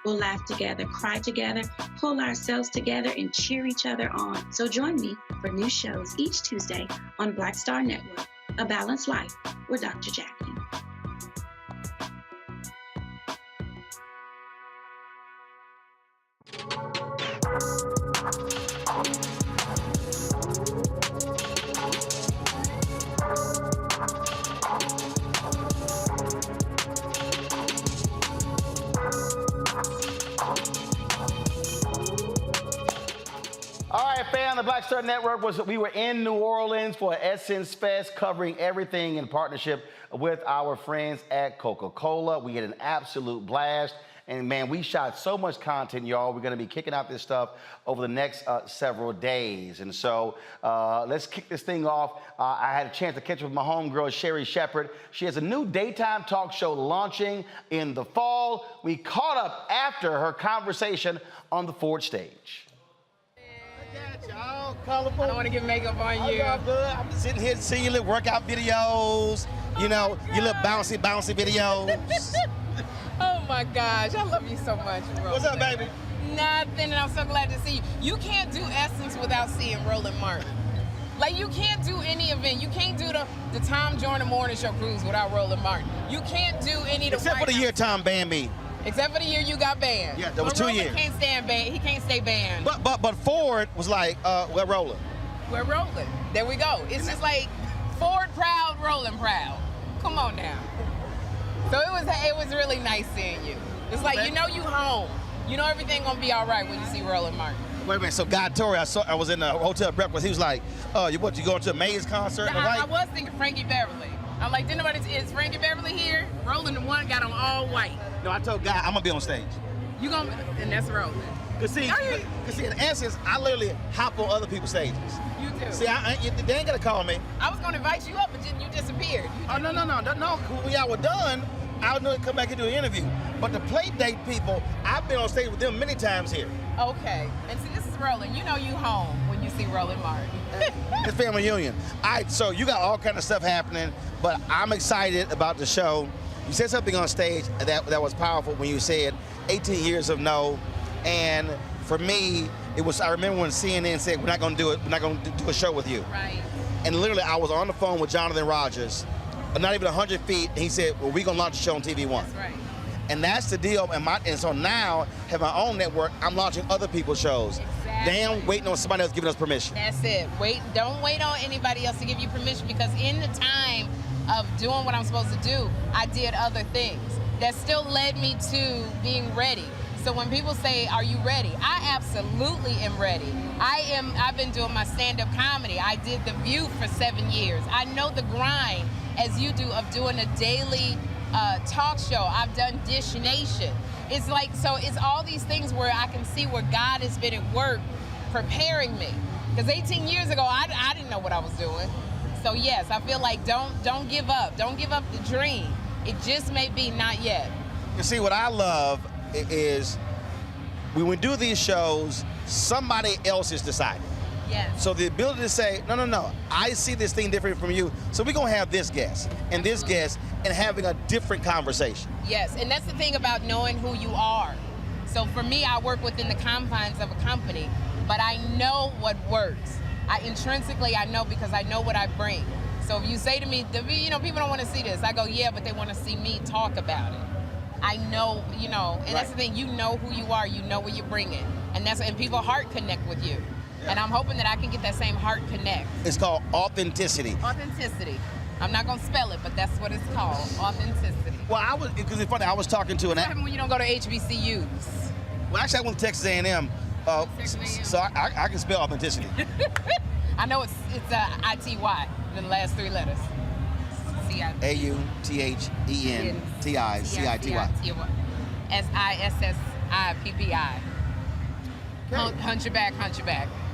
We'll laugh together, cry together, pull ourselves together, and cheer each other on. So join me for new shows each Tuesday on Black Star Network, A Balanced Life with Dr. Jackie. The Black Star Network we were in New Orleans for Essence Fest, covering everything in partnership with our friends at Coca-Cola. We had an absolute blast. And man, we shot so much content, y'all. We're going to be kicking out this stuff over the next several days. And so let's kick this thing off. I had a chance to catch up with my homegirl, Sherry Shepherd. She has a new daytime talk show launching in the fall. We caught up after her conversation on the Ford stage. All colorful. I don't want to get makeup on you. All good. I'm just sitting here seeing your little workout videos, you know, your little bouncy videos. Oh my gosh, I love you so much, Roland. What's up, baby? Nothing, and I'm so glad to see you. You can't do Essence without seeing Roland Martin. Like, you can't do any event. You can't do the Tom Joyner Morning Show cruise without Roland Martin. You can't do any of the Except for the year Tom banned me. Except for the year you got banned. Yeah, that was 2 years. Can't stand banned. He can't stay banned. But Ford was like, we're rolling. We're rolling. There we go. It's just like Ford proud, Roland proud. Come on now. So it was really nice seeing you. It's like, you know you home. You know everything gonna be all right when you see Roland Martin. Wait a minute. So Guy Torrey, I was in the hotel breakfast. He was like, you going to a Maze concert? I was thinking Frankie Beverly. I'm like, is Frankie Beverly here? Roland the one got on all white. No, I told Guy I'm gonna be on stage. You gonna, and that's Roland. Cause see, in essence, I literally hop on other people's stages. You do. See, they ain't gonna call me. I was gonna invite you up, but you disappeared. No. When y'all were done, I was gonna come back and do an interview. But the play date people, I've been on stage with them many times here. Okay, and see, this is Roland. You know you home when you see Roland Martin. It's family reunion. All right, so you got all kind of stuff happening, but I'm excited about the show. You said something on stage that was powerful when you said 18 years of no, and for me, I remember when CNN said, we're not gonna do a show with you. Right. And literally, I was on the phone with Jonathan Rogers not even 100 feet. And he said, well, we're going to launch a show on TV One. That's right. And that's the deal. And so now, have my own network, I'm launching other people's shows. Exactly. Damn, waiting on somebody else giving us permission. That's it. Don't wait on anybody else to give you permission, because in the time of doing what I'm supposed to do, I did other things that still led me to being ready. So when people say, are you ready? I absolutely am ready. I've been doing my stand-up comedy. I did The View for 7 years. I know the grind, as you do, of doing a daily talk show. I've done Dish Nation. It's like, so it's all these things where I can see where God has been at work preparing me. Because 18 years ago, I didn't know what I was doing. So yes, I feel like don't give up. Don't give up the dream. It just may be not yet. You see, what I love is when we do these shows, somebody else is deciding. Yes. So the ability to say, no, I see this thing different from you, so we're going to have this guest and this guest and having a different conversation. Yes, and that's the thing about knowing who you are. So for me, I work within the confines of a company, but I know what works. Intrinsically, I know, because I know what I bring. So if you say to me, people don't want to see this, I go, yeah, but they want to see me talk about it. I know, and that's the thing, you know who you are, you know what you're bringing. And people heart connect with you. Yeah. And I'm hoping that I can get that same heart connect. It's called authenticity. Authenticity. I'm not going to spell it, but that's what it's called, authenticity. Well, because it's funny, I was talking to What happens when you don't go to HBCUs? Well, actually, I went to Texas A&M, so I can spell authenticity. I know it's I-T-Y, the last 3 letters. A-U-T-H-E-N-T-I, C-I-T-Y. S-I-S-S-I-P-P-I. Hunch your back.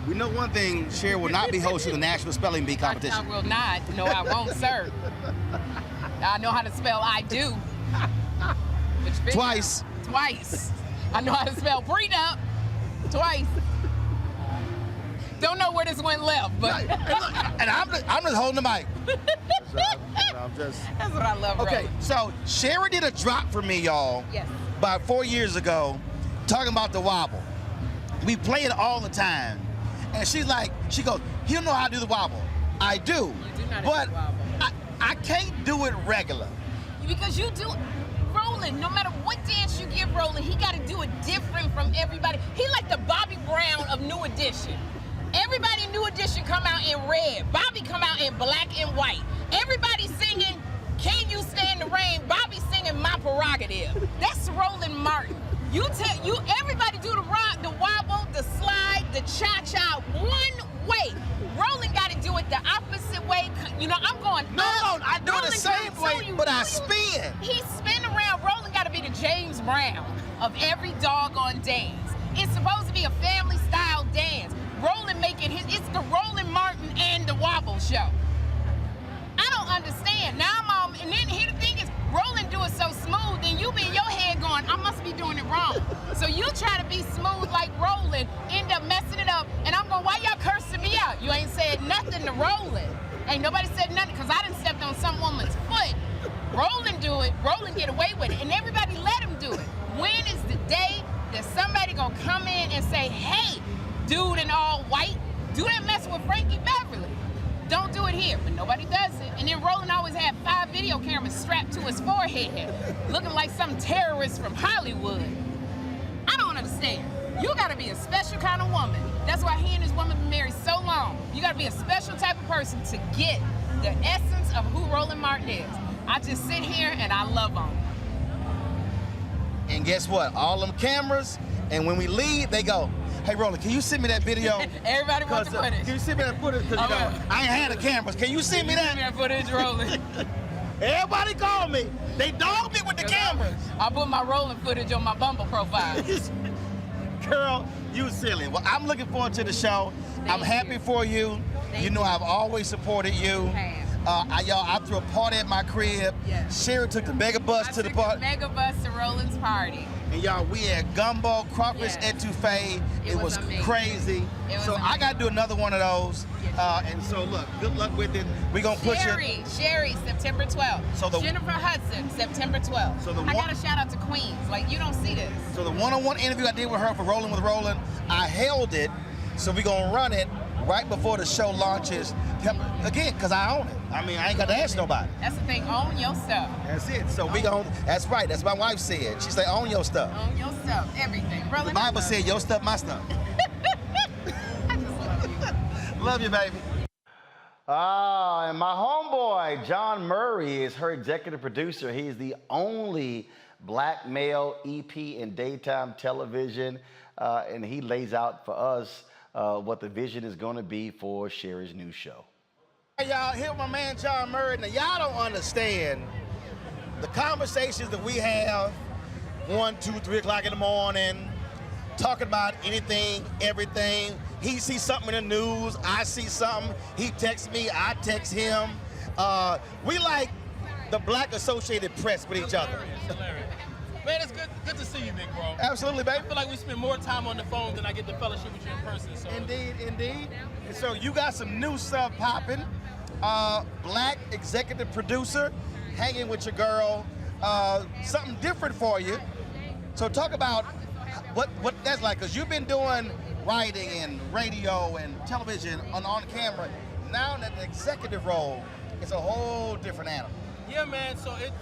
We know one thing, Cher will not be hosting the National Spelling Bee competition. I will not. No, I won't, sir. I know how to spell I do. Twice. I know how to spell prenup. Twice. Don't know where this went left, but. And I'm just holding the mic. That's what I love, Okay, Roland. so Sherry did a drop for me, y'all. Yes. About 4 years ago, talking about the wobble. We play it all the time. And she goes, you know how to do the wobble. I do. You do not but do the wobble. I can't do it regular. Because you do, Roland, no matter what dance you give Roland, he got to do it different from everybody. He like the Bobby Brown of New Edition. Everybody in New Edition come out in red. Bobby come out in black and white. Everybody singing, Can You Stand the Rain? Bobby singing My Prerogative. That's Roland Martin. Everybody do the rock, the wobble, the slide, the cha-cha one way. Roland got to do it the opposite way. I'm going No, I do it the same way, but I spin. He spin around. Roland got to be the James Brown of every doggone dance. It's supposed to be a family style dance. Roland it's the Roland Martin and the Wobble show. I don't understand. Now and then here the thing is, Roland do it so smooth, then you be in your head going, I must be doing it wrong. So you try to be smooth like Roland, end up messing it up, and I'm going, why y'all cursing me out? You ain't said nothing to Roland. Ain't nobody said nothing, because I done stepped on some woman's foot. Roland do it, Roland get away with it, and everybody let him do it. When is the day that somebody gonna come in and say, hey, dude in all white, do that mess with Frankie Beverly. Don't do it here, but nobody does it. And then Roland always had 5 video cameras strapped to his forehead, looking like some terrorist from Hollywood. I don't understand. You gotta be a special kind of woman. That's why he and his woman been married so long. You gotta be a special type of person to get the essence of who Roland Martin is. I just sit here and I love him. And guess what? All them cameras, and when we leave, they go, hey, Roland, can you send me that video? Everybody wants the footage. Can you send me that footage? Because I ain't had the cameras. Can you send me that? Send me that footage, Roland. Everybody call me. They dog me with the cameras. I put my Roland footage on my Bumble profile. Girl, you silly. Well, I'm looking forward to the show. I'm happy for you. You know I've always supported you. I threw a party at my crib. Yes. Sherry took the mega bus to the party. Mega bus to Roland's party. And y'all, we had gumbo, crawfish etouffee. It was crazy. So I got to do another one of those. And so look, good luck with it. We're going to push it. Sherry, September 12th. So Jennifer Hudson, September 12th. So I got to shout out to Queens. Like, you don't see this. So the one-on-one interview I did with her for Rolling with Roland, I held it. So we're going to run it right before the show launches. Again, because I own it. I mean, I ain't got to ask nobody. That's the thing, own your stuff. That's it. So we gon', that's right. That's what my wife said. She said, own your stuff. Own your stuff, everything. Brother, The Bible said, your stuff, my stuff. I just love you. Love you, baby. And my homeboy, John Murray, is her executive producer. He's the only black male EP in daytime television, and he lays out for us what the vision is going to be for Sherry's new show. Hey, y'all, here with my man John Murray. Now, y'all don't understand the conversations that we have 1, 2, 3 o'clock in the morning, talking about anything, everything. He sees something in the news, I see something. He texts me, I text him. We like the Black Associated Press with each other. Hilarious. Man, it's good to see you, big bro. Absolutely, baby. I feel like we spend more time on the phone than I get to fellowship with you in person. So. Indeed, indeed. And so you got some new stuff popping. Black executive producer, hanging with your girl. Something different for you. So talk about what that's like, because you've been doing writing and radio and television on camera. Now that the executive role, it's a whole different animal. Yeah, man. So it,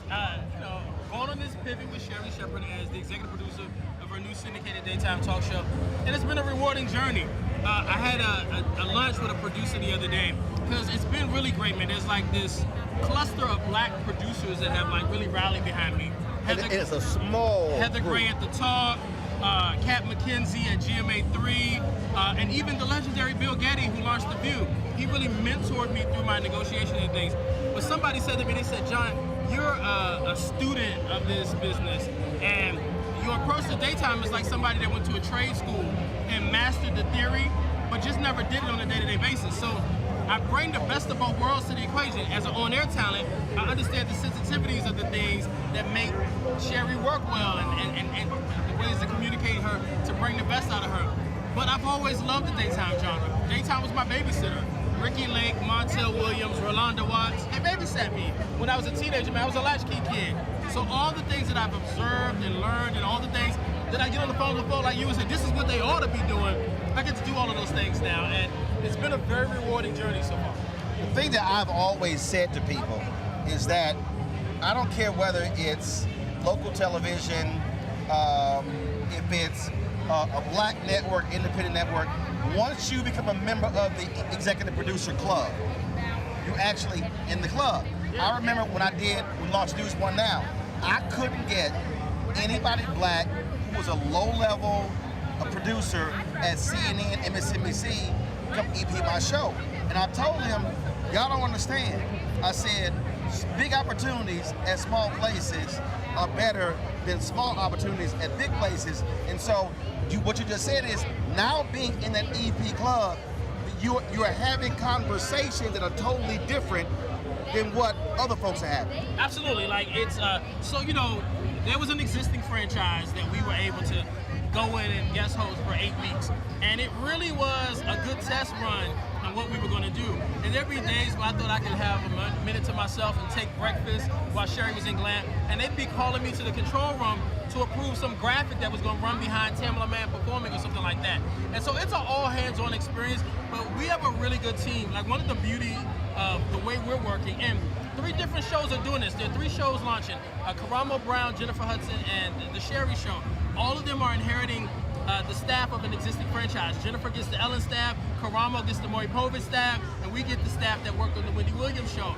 going on this pivot with Sherry Shepherd as the executive producer of her new syndicated daytime talk show, and it's been a rewarding journey. I had a lunch with a producer the other day because it's been really great, man. There's like this cluster of black producers that have like really rallied behind me. It's a small Heather group. Gray at the Talk, Kat McKenzie at GMA3, and even the legendary Bill Getty, who launched The View. He really mentored me through my negotiation and things. But somebody said to me, they said, John, you're a student of this business, and your approach to daytime is like somebody that went to a trade school and mastered the theory, but just never did it on a day-to-day basis. So I bring the best of both worlds to the equation. As an on-air talent, I understand the sensitivities of the things that make Sherry work well and the ways to communicate her, to bring the best out of her. But I've always loved the daytime genre. Daytime was my babysitter. Ricky Lake, Montel Williams, Rolanda Watts, they babysat me. When I was a teenager, man, I was a latchkey kid. So all the things that I've observed and learned and all the things that I get on the phone with folks like you and say, this is what they ought to be doing, I get to do all of those things now. And it's been a very rewarding journey so far. The thing that I've always said to people is that I don't care whether it's local television, if it's a black network, independent network, once you become a member of the executive producer club, you're actually in the club. I remember when we launched News One Now, I couldn't get anybody black who was a low-level producer at CNN, MSNBC, come EP my show. And I told him, y'all don't understand. I said, big opportunities at small places are better than small opportunities at big places. And so what you just said is, now being in that EP club, you are having conversations that are totally different than what other folks are having. Absolutely, like it's, there was an existing franchise that we were able to go in and guest host for 8 weeks. And it really was a good test run on what we were going to do. And there'd be days where I thought I could have a minute to myself and take breakfast while Sherry was in glam. And they'd be calling me to the control room to approve some graphic that was going to run behind Tamala Man performing or something like that. And so it's an all hands-on experience, but we have a really good team. Like, one of the beauty of the way we're working, and 3 different shows are doing this. There are 3 shows launching. Karamo Brown, Jennifer Hudson, and The Sherry Show. All of them are inheriting the staff of an existing franchise. Jennifer gets the Ellen staff, Karamo gets the Maury Povich staff, and we get the staff that worked on the Wendy Williams show.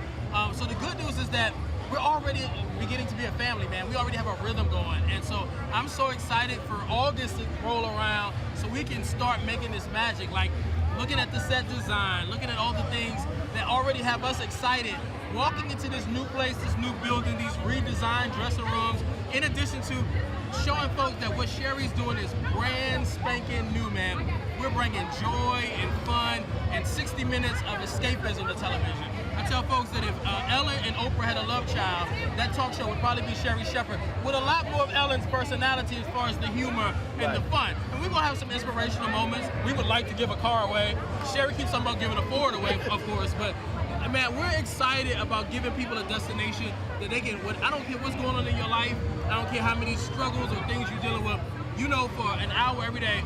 So the good news is that we're already beginning to be a family, man. We already have a rhythm going. And so I'm so excited for August to roll around so we can start making this magic. Like, looking at the set design, looking at all the things that already have us excited, walking into this new place, this new building, these redesigned dressing rooms, in addition to showing folks that what Sherry's doing is brand spanking new, man. We're bringing joy and fun and 60 minutes of escapism to television. I tell folks that if Ellen and Oprah had a love child, that talk show would probably be Sherry Shepherd, with a lot more of Ellen's personality as far as the humor and the fun. And we're gonna have some inspirational moments. We would like to give a car away. Sherry keeps talking about giving a Ford away, of course, but man, we're excited about giving people a destination that they can, I don't care what's going on in your life, I don't care how many struggles or things you're dealing with, for an hour every day,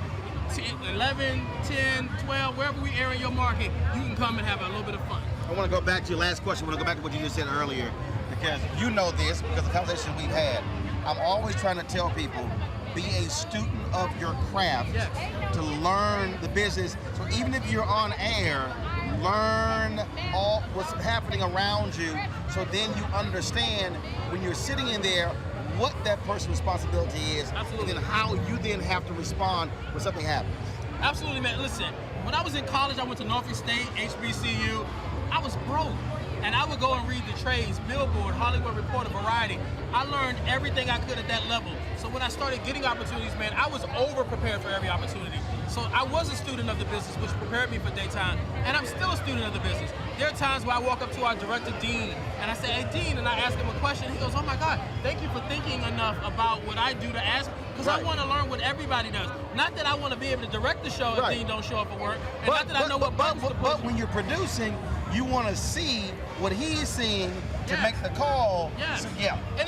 11, 10, 12, wherever we air in your market, you can come and have a little bit of fun. I want to go back to your last question. I want to go back to what you just said earlier, because you know this, because of the conversation we've had. I'm always trying to tell people, be a student of your craft to learn the business. So even if you're on air, learn all what's happening around you, so then you understand when you're sitting in there what that person's responsibility is. Absolutely. And then how you then have to respond when something happens. Absolutely, man. Listen, when I was in college, I went to Norfolk State, HBCU. I was broke. And I would go and read the trades, Billboard, Hollywood Reporter, Variety. I learned everything I could at that level. So when I started getting opportunities, man, I was over-prepared for every opportunity. So I was a student of the business, which prepared me for daytime. And I'm still a student of the business. There are times where I walk up to our director, Dean, and I say, hey, Dean, and I ask him a question. He goes, oh, my God, thank you for thinking enough about what I do to ask, because I want to learn what everybody does. Not that I want to be able to direct the show if Dean don't show up for work, and not that I know what buttons to push. But when you're producing, you want to see what he's seeing to make the call. Yes. So, And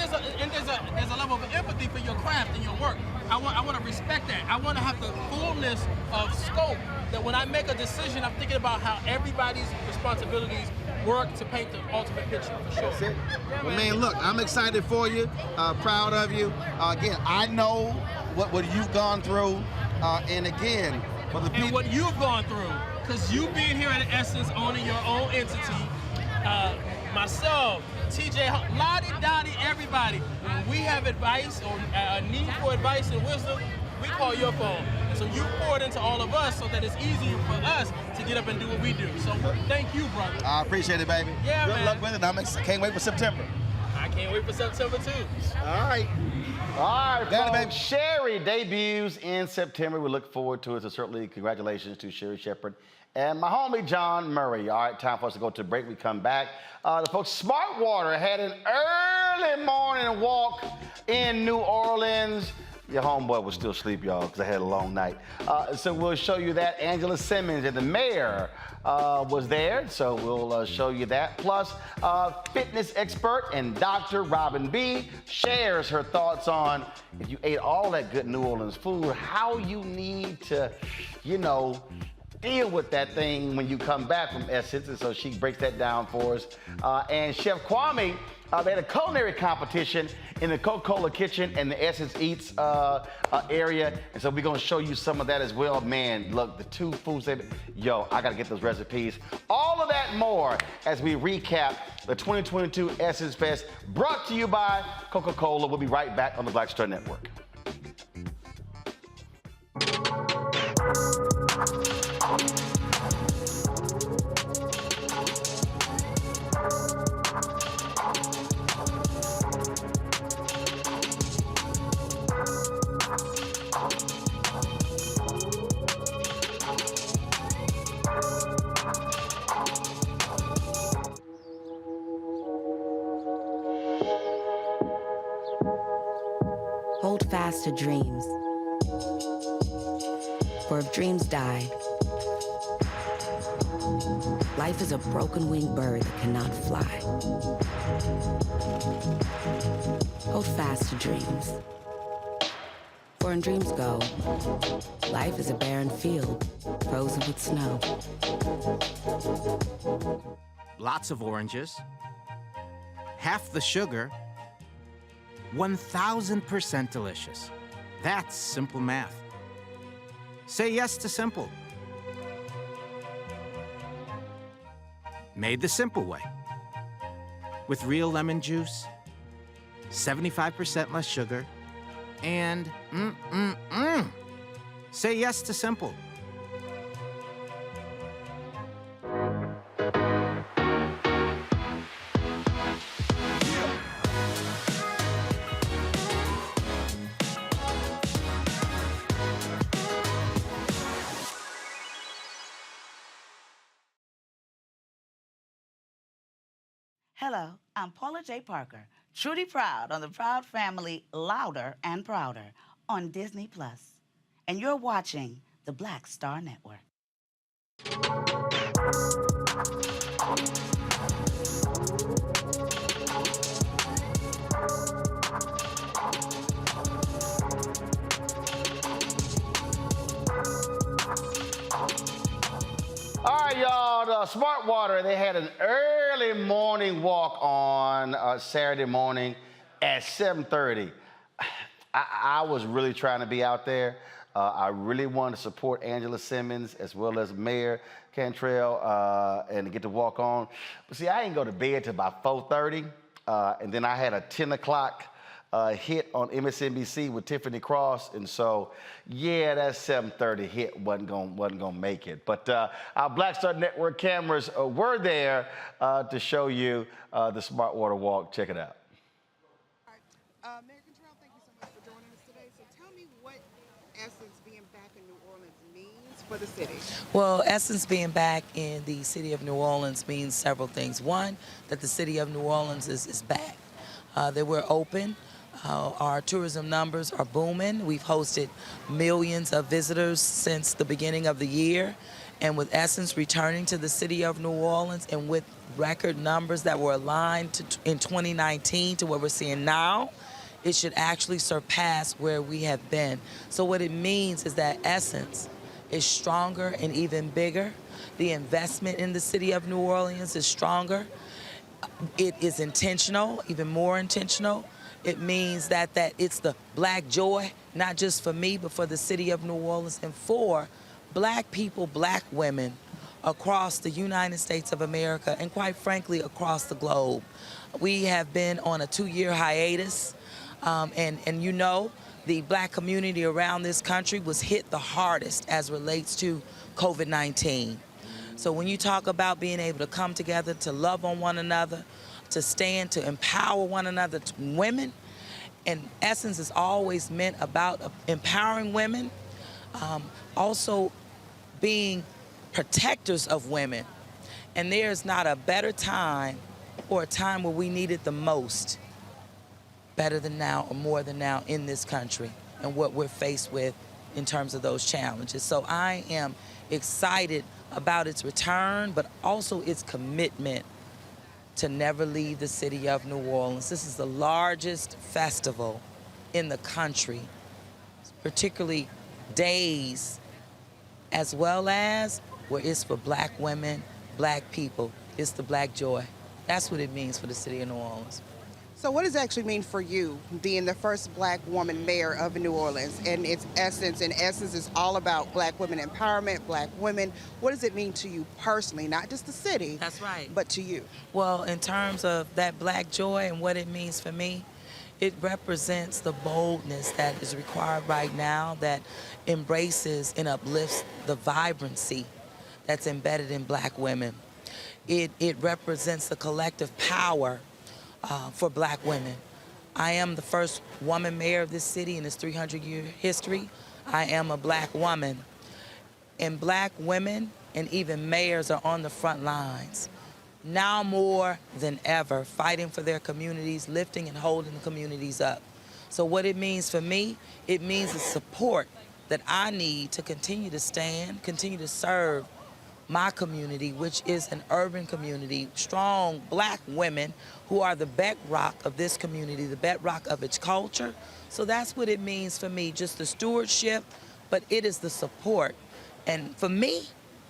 there's a level of empathy for your craft and your work. I want to respect that. I want to have the fullness of scope, that when I make a decision, I'm thinking about how everybody's responsibilities work to paint the ultimate picture, for sure. That's it. Well, man, look, I'm excited for you, proud of you. Again, I know what you've gone through, and again, for the people. And what you've gone through, because you being here at Essence, owning your own entity, myself, TJ, Lottie, Dottie, everybody, when we have advice or a need for advice and wisdom, we call your phone. So you pour it into all of us so that it's easier for us to get up and do what we do. So thank you, brother. I appreciate it, baby. Yeah, Good man. luck with it. I can't wait for September. I can't wait for September, too. All right. All right, Got it, folks. baby. Sherry debuts in September. We look forward to it. So certainly congratulations to Sherry Shepherd and my homie John Murray. All right, time for us to go to break. We come back. The folks, Smart Water had an early morning walk in New Orleans. Your homeboy was still asleep, y'all, because I had a long night. So we'll show you that. Angela Simmons and the mayor was there, so we'll show you that. Plus, fitness expert and Dr. Robin B. shares her thoughts on, if you ate all that good New Orleans food, how you need to, deal with that thing when you come back from Essence, and so she breaks that down for us. And Chef Kwame, they had a culinary competition in the Coca-Cola kitchen and the Essence Eats area, and so we're gonna show you some of that as well. Man, look, the two foods I gotta get those recipes. All of that and more as we recap the 2022 Essence Fest, brought to you by Coca-Cola. We'll be right back on the Black Star Network. Hold fast to dreams. For if dreams die, life is a broken-winged bird that cannot fly. Hold fast to dreams. For when dreams go, life is a barren field, frozen with snow. Lots of oranges, half the sugar, 1,000% delicious. That's simple math. Say yes to simple. Made the simple way. With real lemon juice, 75% less sugar, and say yes to simple. Hello, I'm Paula J. Parker, truly proud on the Proud Family Louder and Prouder on Disney Plus. And you're watching the Black Star Network. Water, they had an early morning walk on Saturday morning at 7:30. I was really trying to be out there. I really wanted to support Angela Simmons as well as Mayor Cantrell and to get to walk on. But see, I didn't go to bed till about 4:30, and then I had a 10 o'clock hit on MSNBC with Tiffany Cross, and so yeah, that 7:30 hit wasn't gonna make it. But our Black Star Network cameras were there to show you the Smart Water Walk. Check it out. Mayor Cantrell, thank you so much for joining us today. So tell me what Essence being back in New Orleans means for the city. Well, Essence being back in the city of New Orleans means several things. One, that the city of New Orleans is back. That we're open. Our tourism numbers are booming. We've hosted millions of visitors since the beginning of the year. And with Essence returning to the city of New Orleans and with record numbers that were aligned in 2019 to what we're seeing now, it should actually surpass where we have been. So what it means is that Essence is stronger and even bigger. The investment in the city of New Orleans is stronger. It is intentional, even more intentional. It means that it's the Black joy, not just for me, but for the city of New Orleans and for Black people, Black women across the United States of America and quite frankly, across the globe. We have been on a 2-year hiatus and you know, the Black community around this country was hit the hardest as relates to COVID-19. So when you talk about being able to come together, to love on one another, to stand, to empower one another, women, and Essence is always meant about empowering women, also being protectors of women. And there's not a better time or a time where we need it the most, better than now or more than now in this country and what we're faced with in terms of those challenges. So I am excited about its return, but also its commitment to never leave the city of New Orleans. This is the largest festival in the country, particularly days, as well as where it's for Black women, Black people. It's the Black joy. That's what it means for the city of New Orleans. So what does it actually mean for you, being the first Black woman mayor of New Orleans and its Essence? And Essence is all about Black women empowerment, Black women. What does it mean to you personally, not just the city? That's right. But to you? Well, in terms of that Black joy and what it means for me, it represents the boldness that is required right now that embraces and uplifts the vibrancy that's embedded in Black women. It represents the collective power for Black women. I am the first woman mayor of this city in its 300-year history. I am a Black woman. And Black women and even mayors are on the front lines, now more than ever, fighting for their communities, lifting and holding the communities up. So what it means for me, it means the support that I need to continue to stand, continue to serve my community, which is an urban community, strong Black women who are the bedrock of this community, the bedrock of its culture. So that's what it means for me, just the stewardship, but it is the support. And for me,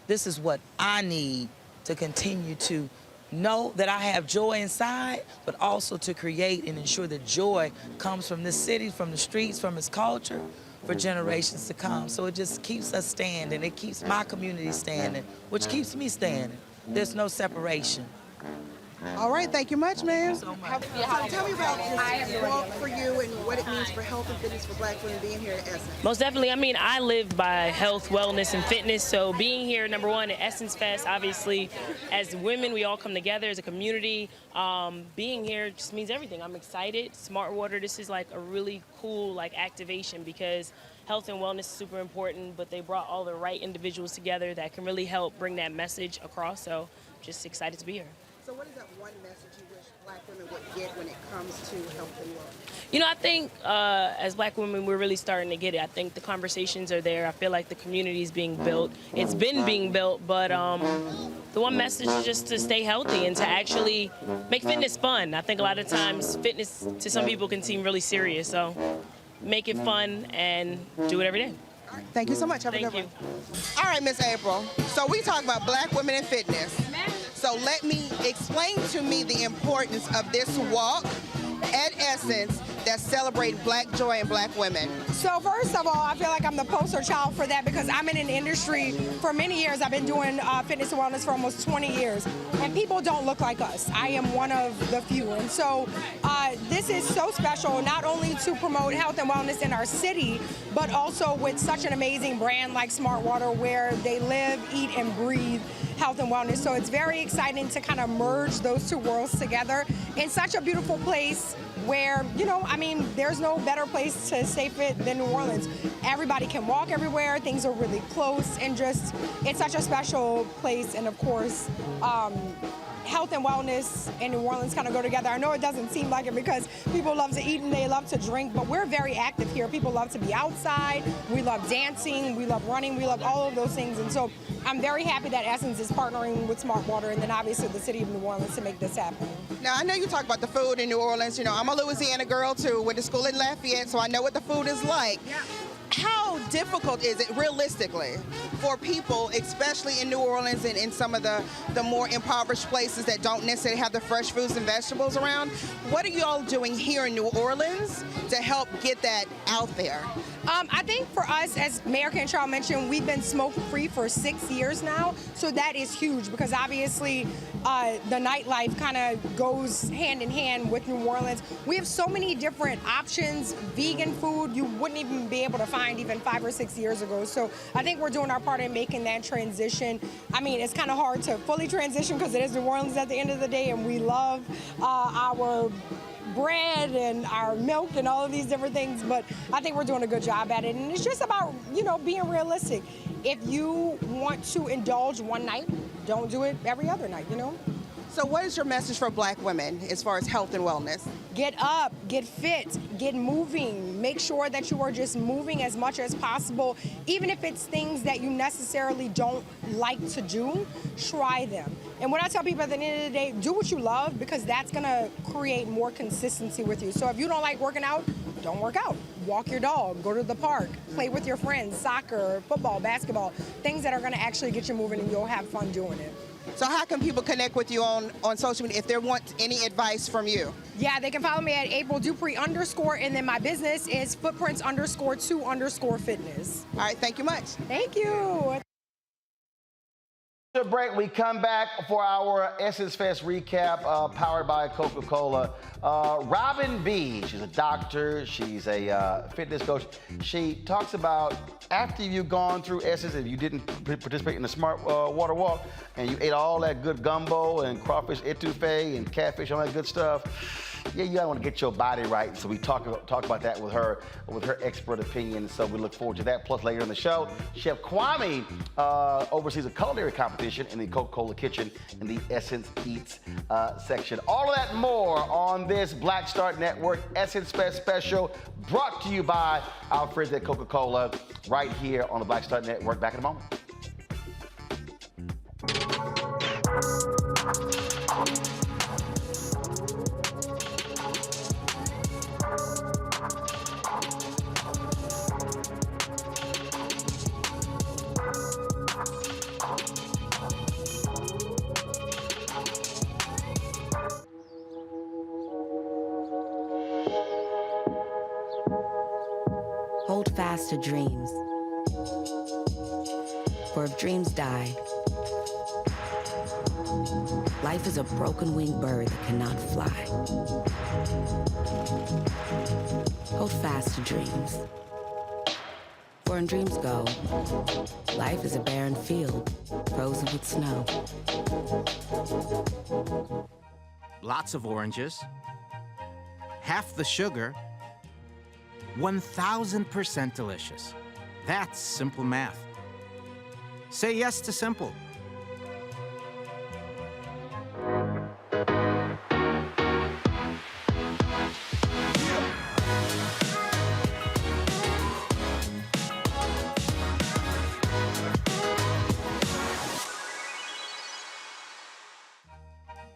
this is what I need to continue to know that I have joy inside, but also to create and ensure that joy comes from this city, from the streets, from its culture, for generations to come. So it just keeps us standing. It keeps my community standing, which keeps me standing. There's no separation. All right, thank you much, ma'am. So much. So tell me about this walk for you and what it means for health and fitness for Black women being here at Essence. Most definitely. I mean, I live by health, wellness, and fitness. So being here, number one, at Essence Fest, obviously, as women, we all come together as a community. Being here just means everything. I'm excited. Smart Water, this is like a really cool like activation because health and wellness is super important, but they brought all the right individuals together that can really help bring that message across. So just excited to be here. So what is that one message you wish Black women would get when it comes to health and wellness? You know, I think as Black women, we're really starting to get it. I think the conversations are there. I feel like the community is being built. It's been being built, but the one message is just to stay healthy and to actually make fitness fun. I think a lot of times fitness to some people can seem really serious. So make it fun and do it every day. Thank you so much. Have a good one. All right, Miss April. So we talk about Black women in fitness. So let me explain to me the importance of this walk at Essence that celebrates Black joy and Black women. So first of all, I feel like I'm the poster child for that because I'm in an industry for many years. I've been doing fitness and wellness for almost 20 years, and people don't look like us. I am one of the few, and so this is so special, not only to promote health and wellness in our city, but also with such an amazing brand like Smart Water, where they live, eat, and breathe health and wellness. So it's very exciting to kind of merge those two worlds together in such a beautiful place where, you know, I mean, there's no better place to stay fit than New Orleans. Everybody can walk everywhere, things are really close, and just, it's such a special place. And of course, health and wellness in New Orleans kind of go together. I know it doesn't seem like it because people love to eat and they love to drink, but we're very active here. People love to be outside. We love dancing. We love running. We love all of those things. And so I'm very happy that Essence is partnering with Smart Water and then obviously the city of New Orleans to make this happen. Now, I know you talk about the food in New Orleans. You know, I'm a Louisiana girl too, went to school in Lafayette, so I know what the food is like. Yeah. How difficult is it realistically for people, especially in New Orleans and in some of the more impoverished places that don't necessarily have the fresh fruits and vegetables around? What are you all doing here in New Orleans to help get that out there? I think for us, as Mayor Cantrell mentioned, we've been smoke-free for 6 years now, so that is huge because obviously the nightlife kind of goes hand in hand with New Orleans. We have so many different options, vegan food you wouldn't even be able to find even 5 or 6 years ago. So I think we're doing our part in making that transition. I mean, it's kind of hard to fully transition because it is New Orleans at the end of the day, and we love our bread and our milk and all of these different things, but I think we're doing a good job at it. And it's just about, you know, being realistic. If you want to indulge one night, don't do it every other night, you know? So what is your message for Black women as far as health and wellness? Get up, get fit, get moving. Make sure that you are just moving as much as possible. Even if it's things that you necessarily don't like to do, try them. And what I tell people at the end of the day, do what you love because that's gonna create more consistency with you. So if you don't like working out, don't work out. Walk your dog, go to the park, play with your friends, soccer, football, basketball, things that are gonna actually get you moving and you'll have fun doing it. So how can people connect with you on social media if they want any advice from you? Yeah, they can follow me at April Dupree _ and then my business is footprints _2 fitness. All right, thank you much. Thank you. After break, we come back for our Essence Fest recap, powered by Coca-Cola. Robin B, she's a doctor, she's a fitness coach. She talks about after you've gone through Essence, if you didn't participate in the Smart Water Walk, and you ate all that good gumbo and crawfish etouffee and catfish, all that good stuff, yeah, you gotta want to get your body right. So we talk about that with her expert opinion. So we look forward to that. Plus later in the show, Chef Kwame oversees a culinary competition in the Coca-Cola kitchen in the Essence Eats section. All of that and more on this Black Star Network Essence Fest special, brought to you by our friends at Coca-Cola, right here on the Black Star Network. Back in a moment. Hold fast to dreams. For if dreams die, life is a broken-winged bird that cannot fly. Hold fast to dreams. For when dreams go, life is a barren field, frozen with snow. Lots of oranges, half the sugar, 1,000% delicious. That's simple math. Say yes to simple.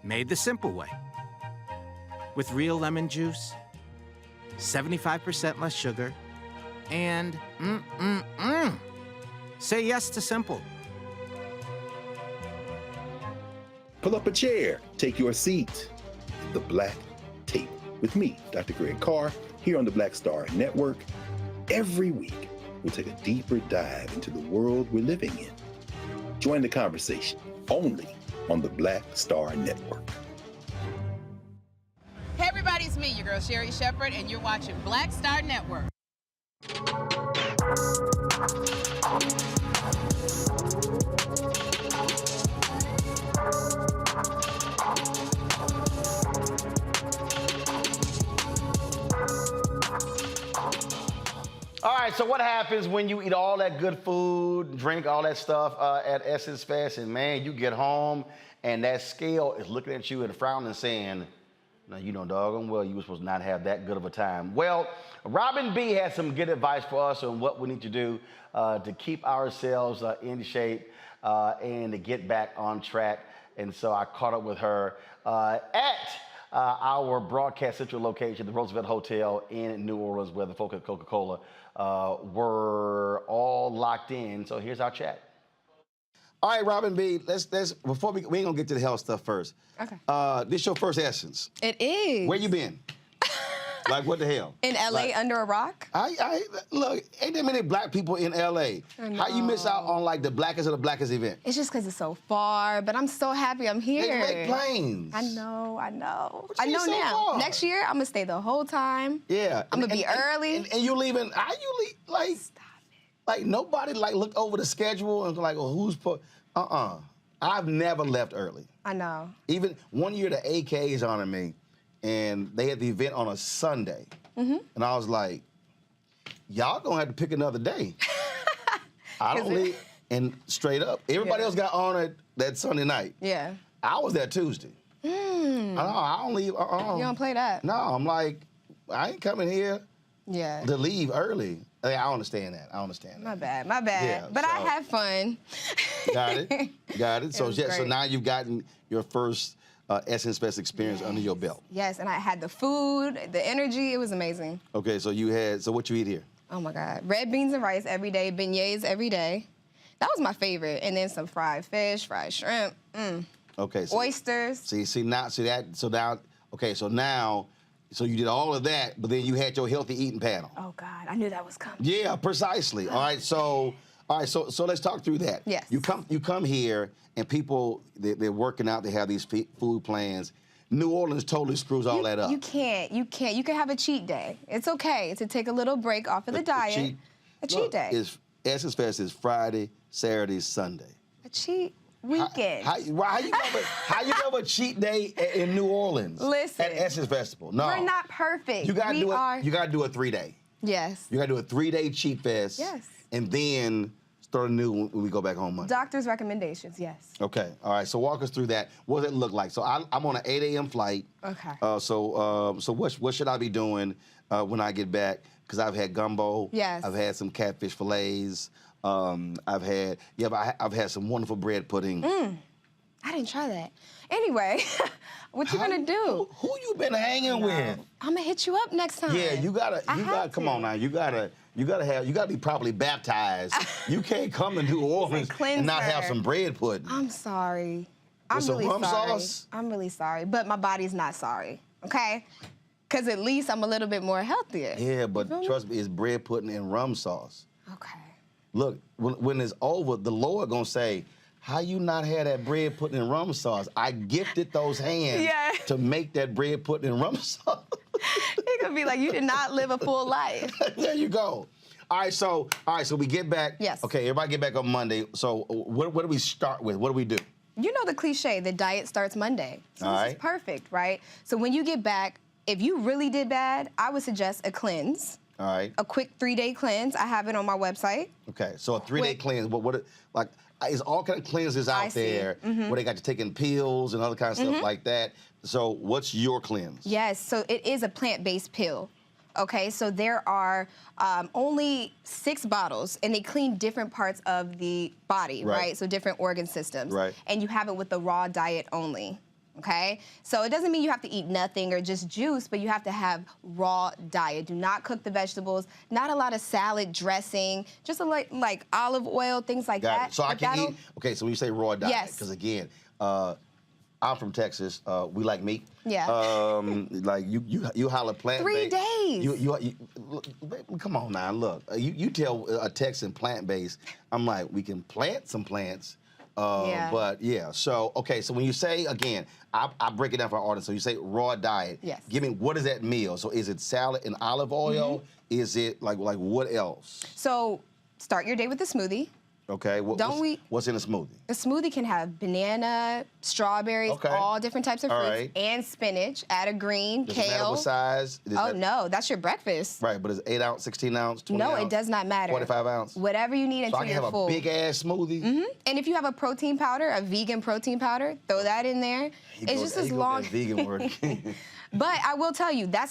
Made the simple way. With real lemon juice, 75% less sugar, and say yes to simple. Pull up a chair, take your seat. The Black Tape with me, Dr. Greg Carr, here on the Black Star Network. Every week, we'll take a deeper dive into the world we're living in. Join the conversation only on the Black Star Network. Hey everybody, it's me, your girl Sherry Shepherd, and you're watching Black Star Network. All right, so what happens when you eat all that good food, drink all that stuff at Essence Fest, and man, you get home and that scale is looking at you and frowning and saying, now, you know doggone well you were supposed to not have that good of a time. Well, Robin B has some good advice for us on what we need to do to keep ourselves in shape and to get back on track. And so I caught up with her at our Broadcast Central location, the Roosevelt Hotel in New Orleans, where the folks at Coca-Cola were all locked in. So here's our chat. All right, Robin B, let's before we ain't gonna get to the health stuff first. Okay. This your first Essence. It is. Where you been? Like, what the hell? In LA, like, under a rock? Look, ain't that many black people in LA. How you miss out on like the blackest of the blackest event? It's just because it's so far, but I'm so happy I'm here. They make planes. I know. I know so now. far? Next year, I'm gonna stay the whole time. Yeah. I'm gonna be early. And you leaving, how you leave, like, stop it. Like nobody like looked over the schedule and like, well, who's put, I've never left early. I know. Even one year the AKs honored me, and they had the event on a Sunday. And I was like, y'all gonna have to pick another day. I don't leave. And straight up, everybody else got honored that Sunday night. Yeah. I was there Tuesday. I don't leave. You don't play that? No, I'm like, I ain't coming here to leave early. I understand that. My bad. Yeah, but I had fun. Got it. So was great. now you've gotten your first Essence Fest experience under your belt. Yes, and I had the food, the energy. It was amazing. Okay, so what you eat here? Oh my God. Red beans and rice every day, beignets every day. That was my favorite. And then some fried fish, fried shrimp. Okay. So, oysters. So you did all of that, but then you had your healthy eating panel. Oh God, I knew that was coming. Yeah, precisely. All right, so let's talk through that. Yes. You come here and people they're working out. They have these food plans. New Orleans totally screws all that up. You can't. You can have a cheat day. It's okay to take a little break off of the diet. A cheat day. Essence Fest is Friday, Saturday, Sunday. A cheat weekend. How you have a cheat day in New Orleans? Listen. At Essence Festival. No. We're not perfect. You gotta do a 3-day. Yes. You gotta do a 3-day cheat fest. Yes. And then start anew when we go back home Monday. Doctor's recommendations, yes. Okay, all right, so walk us through that. What does it look like? So I'm on an 8 a.m. flight. Okay. So what should I be doing when I get back? Because I've had gumbo. Yes. I've had some catfish fillets. I've had some wonderful bread pudding. I didn't try that. Anyway, what you gonna do? Who you been hanging with? I'm gonna hit you up next time. Yeah, you gotta come on now. You gotta be properly baptized. You can't come to New Orleans and not have some bread pudding. I'm sorry. I'm With some really rum sorry. sauce? I'm really sorry, but my body's not sorry. Okay? Because at least I'm a little bit more healthier. Yeah, but trust me, it's bread pudding and rum sauce. Okay. Look, when it's over, the Lord gonna say, how you not had that bread pudding and rum sauce? I gifted those hands to make that bread pudding and rum sauce. He gonna be like, you did not live a full life. There you go. All right, so we get back. Yes. Okay, everybody get back on Monday. So what do we start with? What do we do? You know the cliche, the diet starts Monday. So All this right. is perfect, right? So when you get back, if you really did bad, I would suggest a cleanse. All right. A quick 3-day cleanse. I have it on my website. Okay, so a 3-day cleanse. There's all kind of cleanses out there where they got you taking pills and other kind of stuff like that. So what's your cleanse? Yes, so it is a plant-based pill. Okay, so there are only 6 bottles, and they clean different parts of the body, right? So different organ systems. Right. And you have it with the raw diet only. Okay? So it doesn't mean you have to eat nothing or just juice, but you have to have raw diet. Do not cook the vegetables, not a lot of salad dressing, just like olive oil, things like that. So I can eat, okay, so when you say raw diet, Yes. because again, I'm from Texas. We like meat. Yeah. Like you holler plant. 3 days. Come on now, look. You tell a Texan plant based. I'm like, we can plant some plants. But yeah. So okay. So when you say again, I break it down for our audience. So you say raw diet. Yes. Give me what is that meal? So is it salad and olive oil? Is it like what else? So start your day with a smoothie. Okay. What's in a smoothie? A smoothie can have banana, strawberries, all different types of fruits, and spinach. Add a green, Does it matter kale. what size? No, that's your breakfast. Right, but is it 8 ounce, 16 ounce, 20 ounce? No, it does not matter. 45 ounce? Whatever you need until you're full. So I can have a big ass smoothie? And if you have a protein powder, a vegan protein powder, throw that in there. It's just as long. That vegan word. But I will tell you, that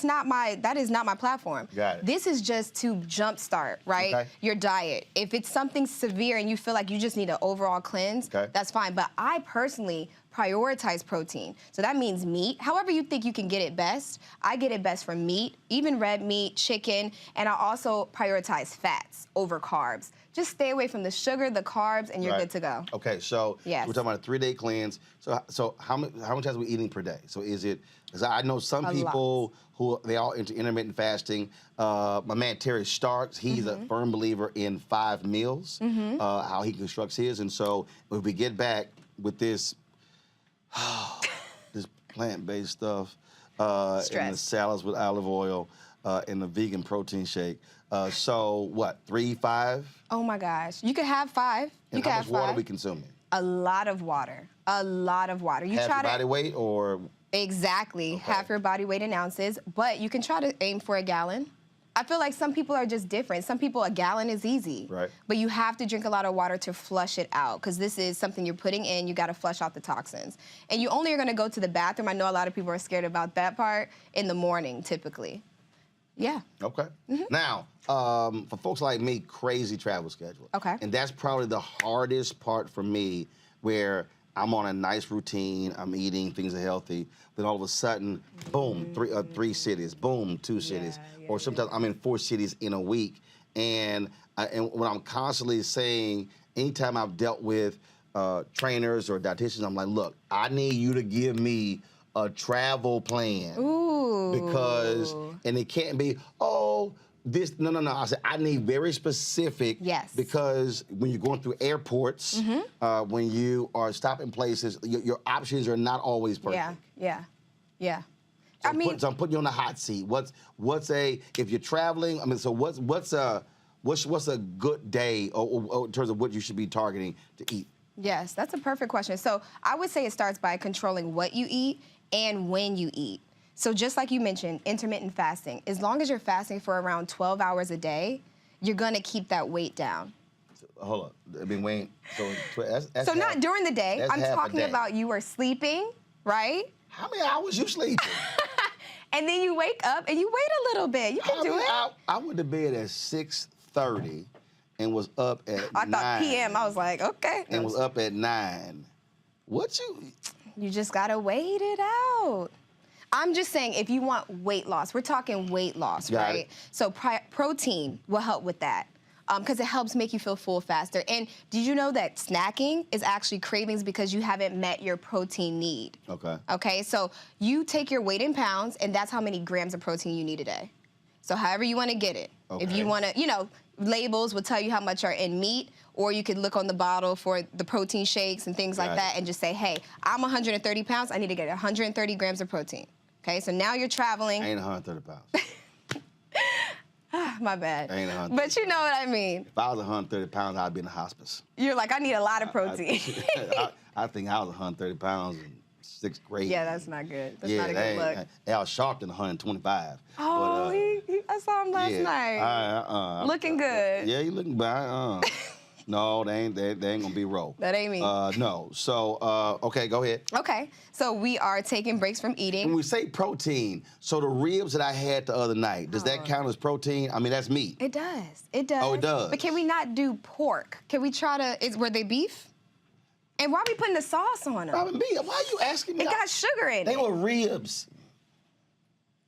is not my platform. Got it. This is just to jumpstart, right? Your diet. If it's something severe and you feel like you just need an overall cleanse, that's fine. But I personally prioritize protein. So that means meat. However you think you can get it best, I get it best from meat, even red meat, chicken, and I also prioritize fats over carbs. Just stay away from the sugar, the carbs, and you're good to go. Okay, so we're talking about a 3-day cleanse. So how many times are we eating per day? So is it? Because I know some people who they all into intermittent fasting. My man Terry Starks, he's a firm believer in 5 meals. How he constructs his, and so if we get back with this this plant-based stuff and the salads with olive oil and the vegan protein shake. So what? 3, 5? Oh my gosh, you could have 5. And how much water are we consuming? A lot of water. A lot of water. You half try your body weight or? Exactly, half your body weight in ounces, but you can try to aim for a gallon. I feel like some people are just different. Some people, a gallon is easy. Right. But you have to drink a lot of water to flush it out, because this is something you're putting in. You got to flush out the toxins. And you only are going to go to the bathroom. I know a lot of people are scared about that part in the morning, typically. Yeah. Okay. Now, for folks like me, crazy travel schedule. Okay. And that's probably the hardest part for me, where I'm on a nice routine, I'm eating, things are healthy, then all of a sudden, boom, 3 cities, boom, 2 cities, or sometimes I'm in 4 cities in a week. And when I'm constantly saying, anytime I've dealt with trainers or dietitians, I'm like, look, I need you to give me a travel plan. Ooh. Because, and it can't be, this, no. I said, I need very specific. Yes. Because when you're going through airports, when you are stopping places, your options are not always perfect. Yeah. So I'm putting you on the hot seat. If you're traveling, so what's a good day or in terms of what you should be targeting to eat? Yes, that's a perfect question. So I would say it starts by controlling what you eat and when you eat. So just like you mentioned, intermittent fasting, as long as you're fasting for around 12 hours a day, you're gonna keep that weight down. Hold up, I mean, Wayne, that's so not during the day. I'm talking day. about you are sleeping, right? How many hours you sleeping? And then you wake up and you wait a little bit. You can do it. I went to bed at 6:30 and was up at 9. I thought PM. I was like, okay. And was up at 9. You just gotta wait it out. I'm just saying, if you want weight loss, we're talking weight loss, right? So protein will help with that, because it helps make you feel full faster. And did you know that snacking is actually cravings because you haven't met your protein need? Okay, so you take your weight in pounds, and that's how many grams of protein you need a day. So however you want to get it. If you want to, labels will tell you how much are in meat, or you could look on the bottle for the protein shakes and things like that and just say, hey, I'm 130 pounds, I need to get 130 grams of protein. Okay, so now you're traveling. I ain't 130 pounds. My bad. I ain't 130. But you know what I mean. If I was 130 pounds, I'd be in the hospice. You're like, I need a lot of protein. I think I was 130 pounds in 6th grade. Yeah, that's not good. That's not a good look. I was sharp than 125. Oh, I saw him last night. Looking good. Yeah, he looking bad. No, they ain't gonna be roll. That ain't me. No. So, okay, go ahead. Okay, so we are taking breaks from eating. When we say protein, so the ribs that I had the other night, does that count as protein? I mean, that's meat. It does. It does. Oh, it does. But can we not do pork? Can we try to? Were they beef? And why are we putting the sauce on them? Why are you asking me? It got sugar in it. They were ribs.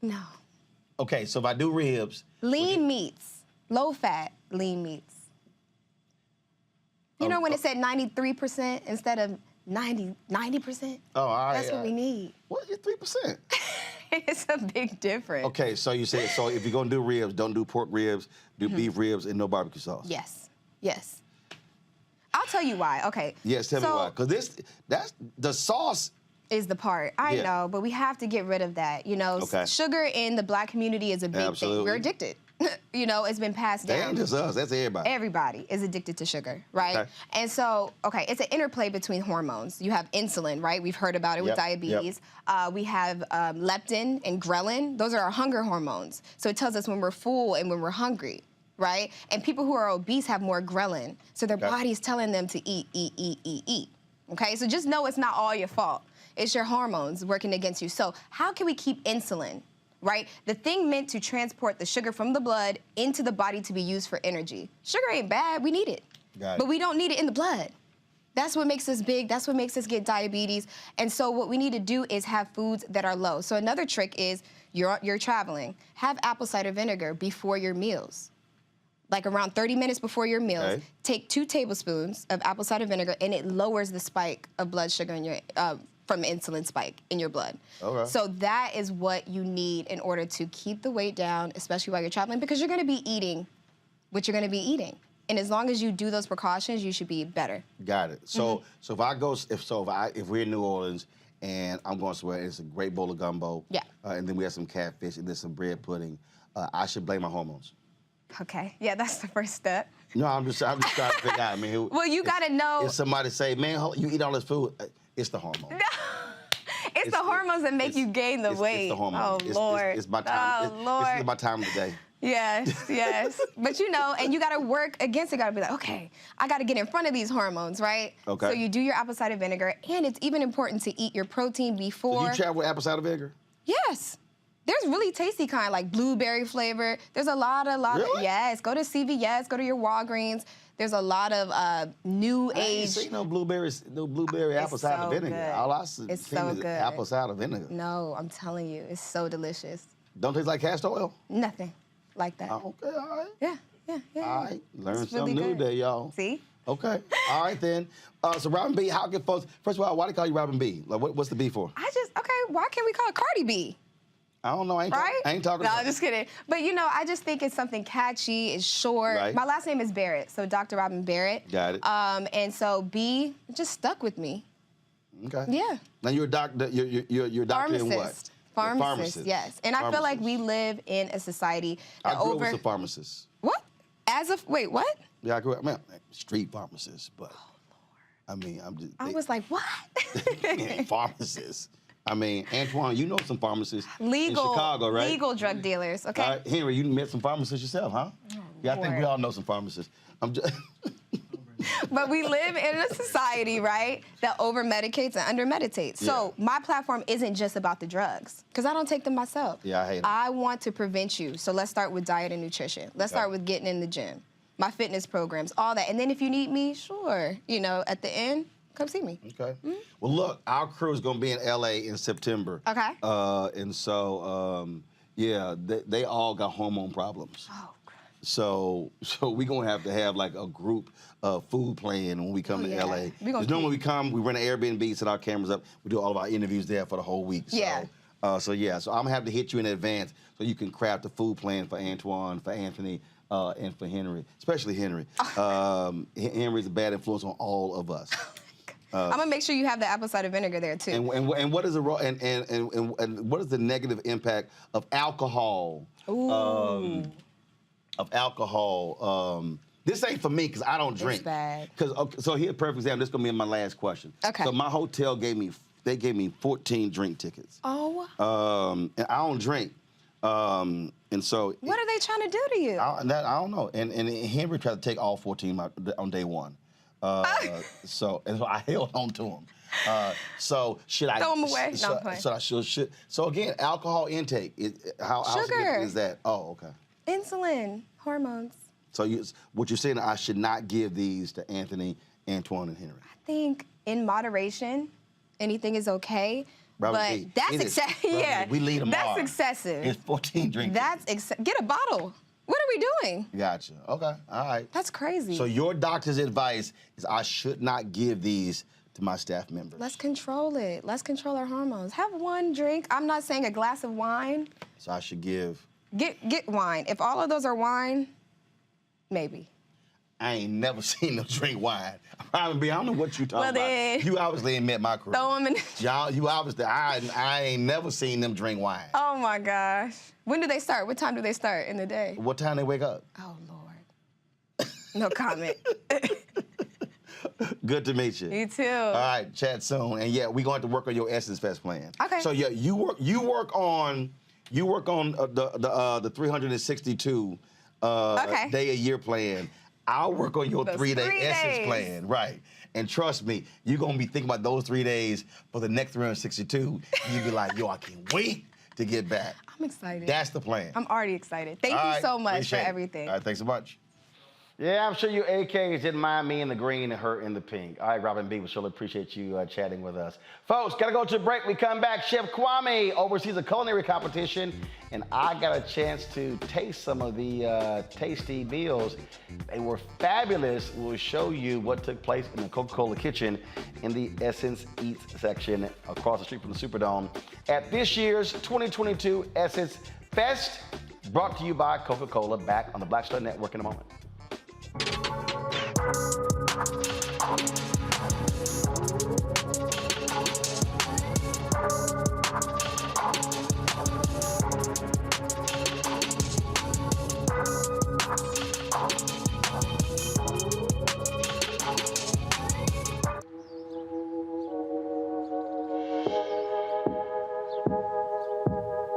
No. Okay, so if I do ribs. Lean meats, low fat lean meats. You know when it said 93% instead of 90%. Oh, all right. That's what we need. What? It's 3%. It's a big difference. Okay, so you said, so if you're gonna do ribs, don't do pork ribs, do beef ribs and no barbecue sauce. Yes, yes. I'll tell you why. Okay. Yes, tell me why. Because that's the sauce is the part. I know, but we have to get rid of that. You know, sugar in the Black community is a big thing. We're addicted. You know, it's been passed down. That ain't just us, that's everybody. Everybody is addicted to sugar, right? Okay. And so, it's an interplay between hormones. You have insulin, right? We've heard about it with diabetes. We have leptin and ghrelin. Those are our hunger hormones. So it tells us when we're full and when we're hungry, right? And people who are obese have more ghrelin. So their body's telling them to eat, eat, eat, eat, eat. Okay, so just know it's not all your fault. It's your hormones working against you. So how can we keep insulin? Right? The thing meant to transport the sugar from the blood into the body to be used for energy. Sugar ain't bad, we need it. But we don't need it in the blood. That's what makes us big, that's what makes us get diabetes. And so what we need to do is have foods that are low. So another trick is, you're traveling, have apple cider vinegar before your meals. Like around 30 minutes before your meals, take 2 tablespoons of apple cider vinegar and it lowers the spike of blood sugar in your, from insulin spike in your blood. Okay. So that is what you need in order to keep the weight down, especially while you're traveling, because you're gonna be eating what you're gonna be eating. And as long as you do those precautions, you should be better. Got it. So if I go, if we're in New Orleans and I'm going somewhere, it's a great bowl of gumbo. Yeah. And then we have some catfish and then some bread pudding. I should blame my hormones. Okay. Yeah, that's the first step. No, I'm just trying to figure out. I mean, well, you gotta know. If somebody say, man, you eat all this food, it's the hormones. It's the hormones that make you gain the weight. It's the hormones. Oh, Lord. It's my time. Oh, Lord. This is my time of the day. Yes, yes. But you know, and you gotta work against it. You gotta be like, okay, I gotta get in front of these hormones, right? Okay. So you do your apple cider vinegar, and it's even important to eat your protein before. So you travel with apple cider vinegar? Yes. There's really tasty kind, like blueberry flavor. There's a lot of, yes. Go to CVS, go to your Walgreens. There's a lot of new age. I ain't seen no blueberry apple cider vinegar. Good. All I see is apple cider vinegar. No, I'm telling you, it's so delicious. Don't taste like castor oil? Nothing like that. Okay, all right. Yeah. All right, learn something new today, y'all. See? Okay, all right then. So Robin B, how can folks, first of all, why do they call you Robin B? Like, what's the B for? Why can't we call it Cardi B? I don't know. I ain't talking No, about I'm just kidding. But, you know, I just think it's something catchy. It's short. Right. My last name is Barrett, so Dr. Robin Barrett. Got it. And so B just stuck with me. Okay. Yeah. Now you're a doctor. You're a doctor in what? Pharmacist, yes. And I feel like we live in a society that I grew up with a pharmacist. What? Wait, what? Yeah, I grew up. Street pharmacist, but I mean, I'm just. I was like, what? Pharmacist. I mean, Antoine, you know some pharmacists in Legal Chicago, right? Legal drug dealers, okay? Henry, you met some pharmacists yourself, huh? Yeah, I think we all know some pharmacists. I'm just. But we live in a society, right, that over-medicates and under-meditates. So my platform isn't just about the drugs, because I don't take them myself. Yeah, I hate them. I want to prevent you. So let's start with diet and nutrition. Let's start with getting in the gym, my fitness programs, all that. And then if you need me, sure, you know, at the end, come see me. Okay. Well, look, our crew is going to be in L.A. in September. Okay. And so, yeah, they all got hormone problems. Oh, So we're going to have like a group food plan when we come to L.A. Because normally we come, we rent an Airbnb, set our cameras up, we do all of our interviews there for the whole week. So, yeah. So I'm going to have to hit you in advance so you can craft a food plan for Antoine, for Anthony, and for Henry, especially Henry. Henry's a bad influence on all of us. I'm gonna make sure you have the apple cider vinegar there too. And what is and what is the negative impact of alcohol? Ooh. This ain't for me because I don't drink. It's bad. So here's a perfect example. This is gonna be my last question. Okay. So my hotel gave me 14 drink tickets. Oh. And I don't drink. And so what are they trying to do to you? I don't know. And Henry tried to take all 14 on day one. So I held on to him. So should I throw them away? No, I'm playing. So again, alcohol intake. How significant is that? Oh, okay. Insulin, hormones. So what you're saying, I should not give these to Anthony, Antoine, and Henry. I think in moderation, anything is okay. Robert but B, that's excessive. Yeah, we lead them that's all. excessive. It's 14 drinks. Get a bottle. What are we doing? Gotcha. Okay. All right. That's crazy. So your doctor's advice is I should not give these to my staff members. Let's control it. Let's control our hormones. Have one drink. I'm not saying a glass of wine. So I should give. Get wine. If all of those are wine, maybe. I ain't never seen them drink wine. I don't know what you talking about. You obviously ain't met my crew. Throw them in. Y'all, you obviously, I ain't never seen them drink wine. Oh my gosh. When do they start? What time do they start in the day? What time they wake up? Oh Lord. No comment. Good to meet you. You too. All right, chat soon. And yeah, we're going to work on your Essence Fest plan. Okay. So yeah, you work on the 362 day a year plan. I'll work on your 3-day Essence plan. Right. And trust me, you're gonna be thinking about those 3 days for the next 362. You'll be like, yo, I can't wait to get back. I'm excited. That's the plan. I'm already excited. Thank you so much for everything. All right, thanks so much. Yeah, I'm sure you AKs didn't mind me in the green and her in the pink. All right, Robin B, we surely appreciate you chatting with us. Folks, gotta go to a break. We come back. Chef Kwame oversees a culinary competition, and I got a chance to taste some of the tasty meals. They were fabulous. We'll show you what took place in the Coca-Cola kitchen in the Essence Eats section across the street from the Superdome at this year's 2022 Essence Fest, brought to you by Coca-Cola, back on the Black Star Network in a moment.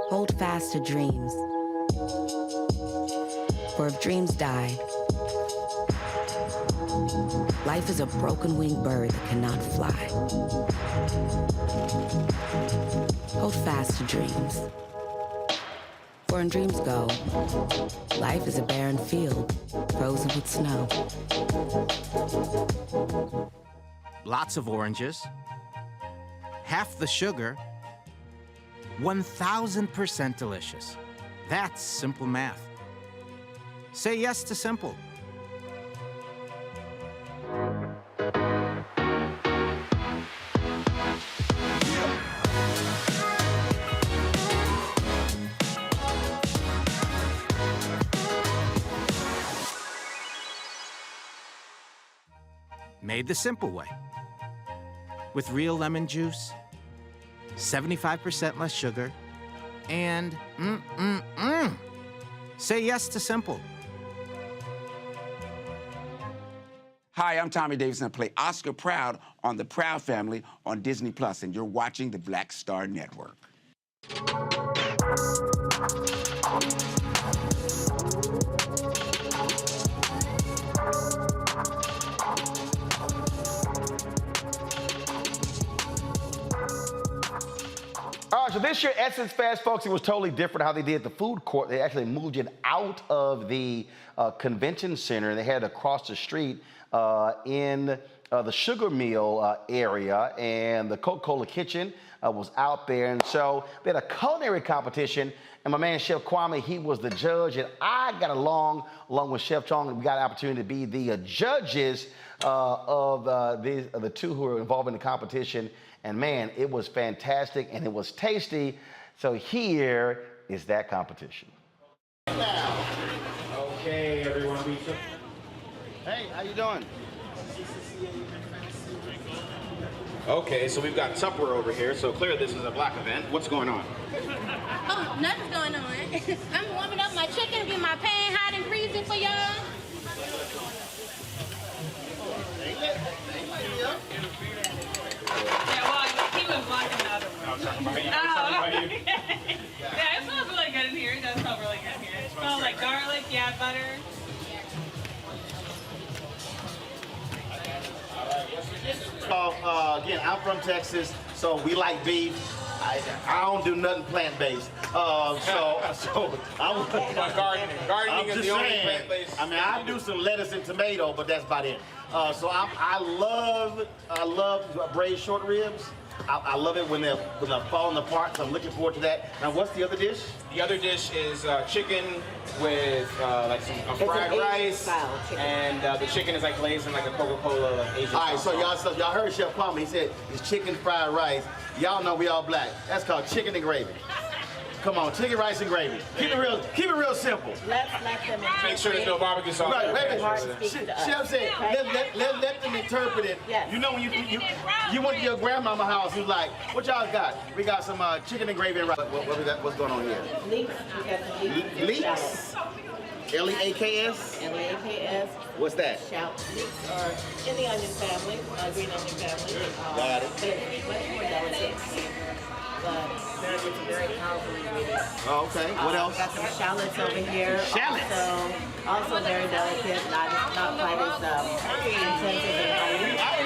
Hold fast to dreams. For if dreams die, life is a broken-winged bird that cannot fly. Hold fast to dreams. For when dreams go, life is a barren field, frozen with snow. Lots of oranges, half the sugar, 1,000% delicious. That's simple math. Say yes to simple. Made the simple way. With real lemon juice, 75% less sugar, and say yes to simple. Hi, I'm Tommy Davis, and I play Oscar Proud on The Proud Family on Disney+, and you're watching the Black Star Network. All right, so this year, Essence Fest, folks, it was totally different how they did the food court. They actually moved it out of the convention center. They had it across the street in the Sugar Mill area, and the Coca-Cola kitchen was out there. And so they had a culinary competition, and my man, Chef Kwame, he was the judge, and I got along with Chef Chong, and we got the opportunity to be the judges of the two who were involved in the competition. And man, it was fantastic and it was tasty. So here is that competition. Okay, everyone, Lisa. Hey, how you doing? Okay, so we've got Tupperware over here, so clearly this is a black event. What's going on? Oh, nothing's going on. I'm warming up my chicken, get my pan hot and freezing for y'all. He was blocking the other one. Yeah, it smells really good in here. It does smell really good in here. It smells like garlic, yeah, butter. Again, I'm from Texas, so we like beef. I don't do nothing plant-based. So I'm Gardening is the only plant-based. I mean, I do some lettuce and tomato, but that's about it. So I love braised short ribs. I love it when they're falling apart, so I'm looking forward to that. Now, what's the other dish? The other dish is chicken with like some fried rice, and the chicken is like glazed in like a Coca-Cola Asian. All right, so y'all heard Chef Palmer. He said it's chicken fried rice. Y'all know we all black. That's called chicken and gravy. Come on, chicken, rice, and gravy. Keep it real simple. Let's let them Make sure there's no barbecue sauce. Right, Chef said, let them interpret it. Yes. You know when you went to your grandmama's house, you was like, what y'all got? We got some chicken and gravy and rice. What we got? What's going on here? Leeks. We got some leeks. Leeks? L-E-A-K-S? L-E-A-K-S. What's that? Shout. Leeks are in the onion family, green onion family. Got it. But much more delicate. But it's a very powerful ingredient. Oh, okay. What else? Got some shallots over here. Shallots. Also very delicate, not quite as intensive and mighty, but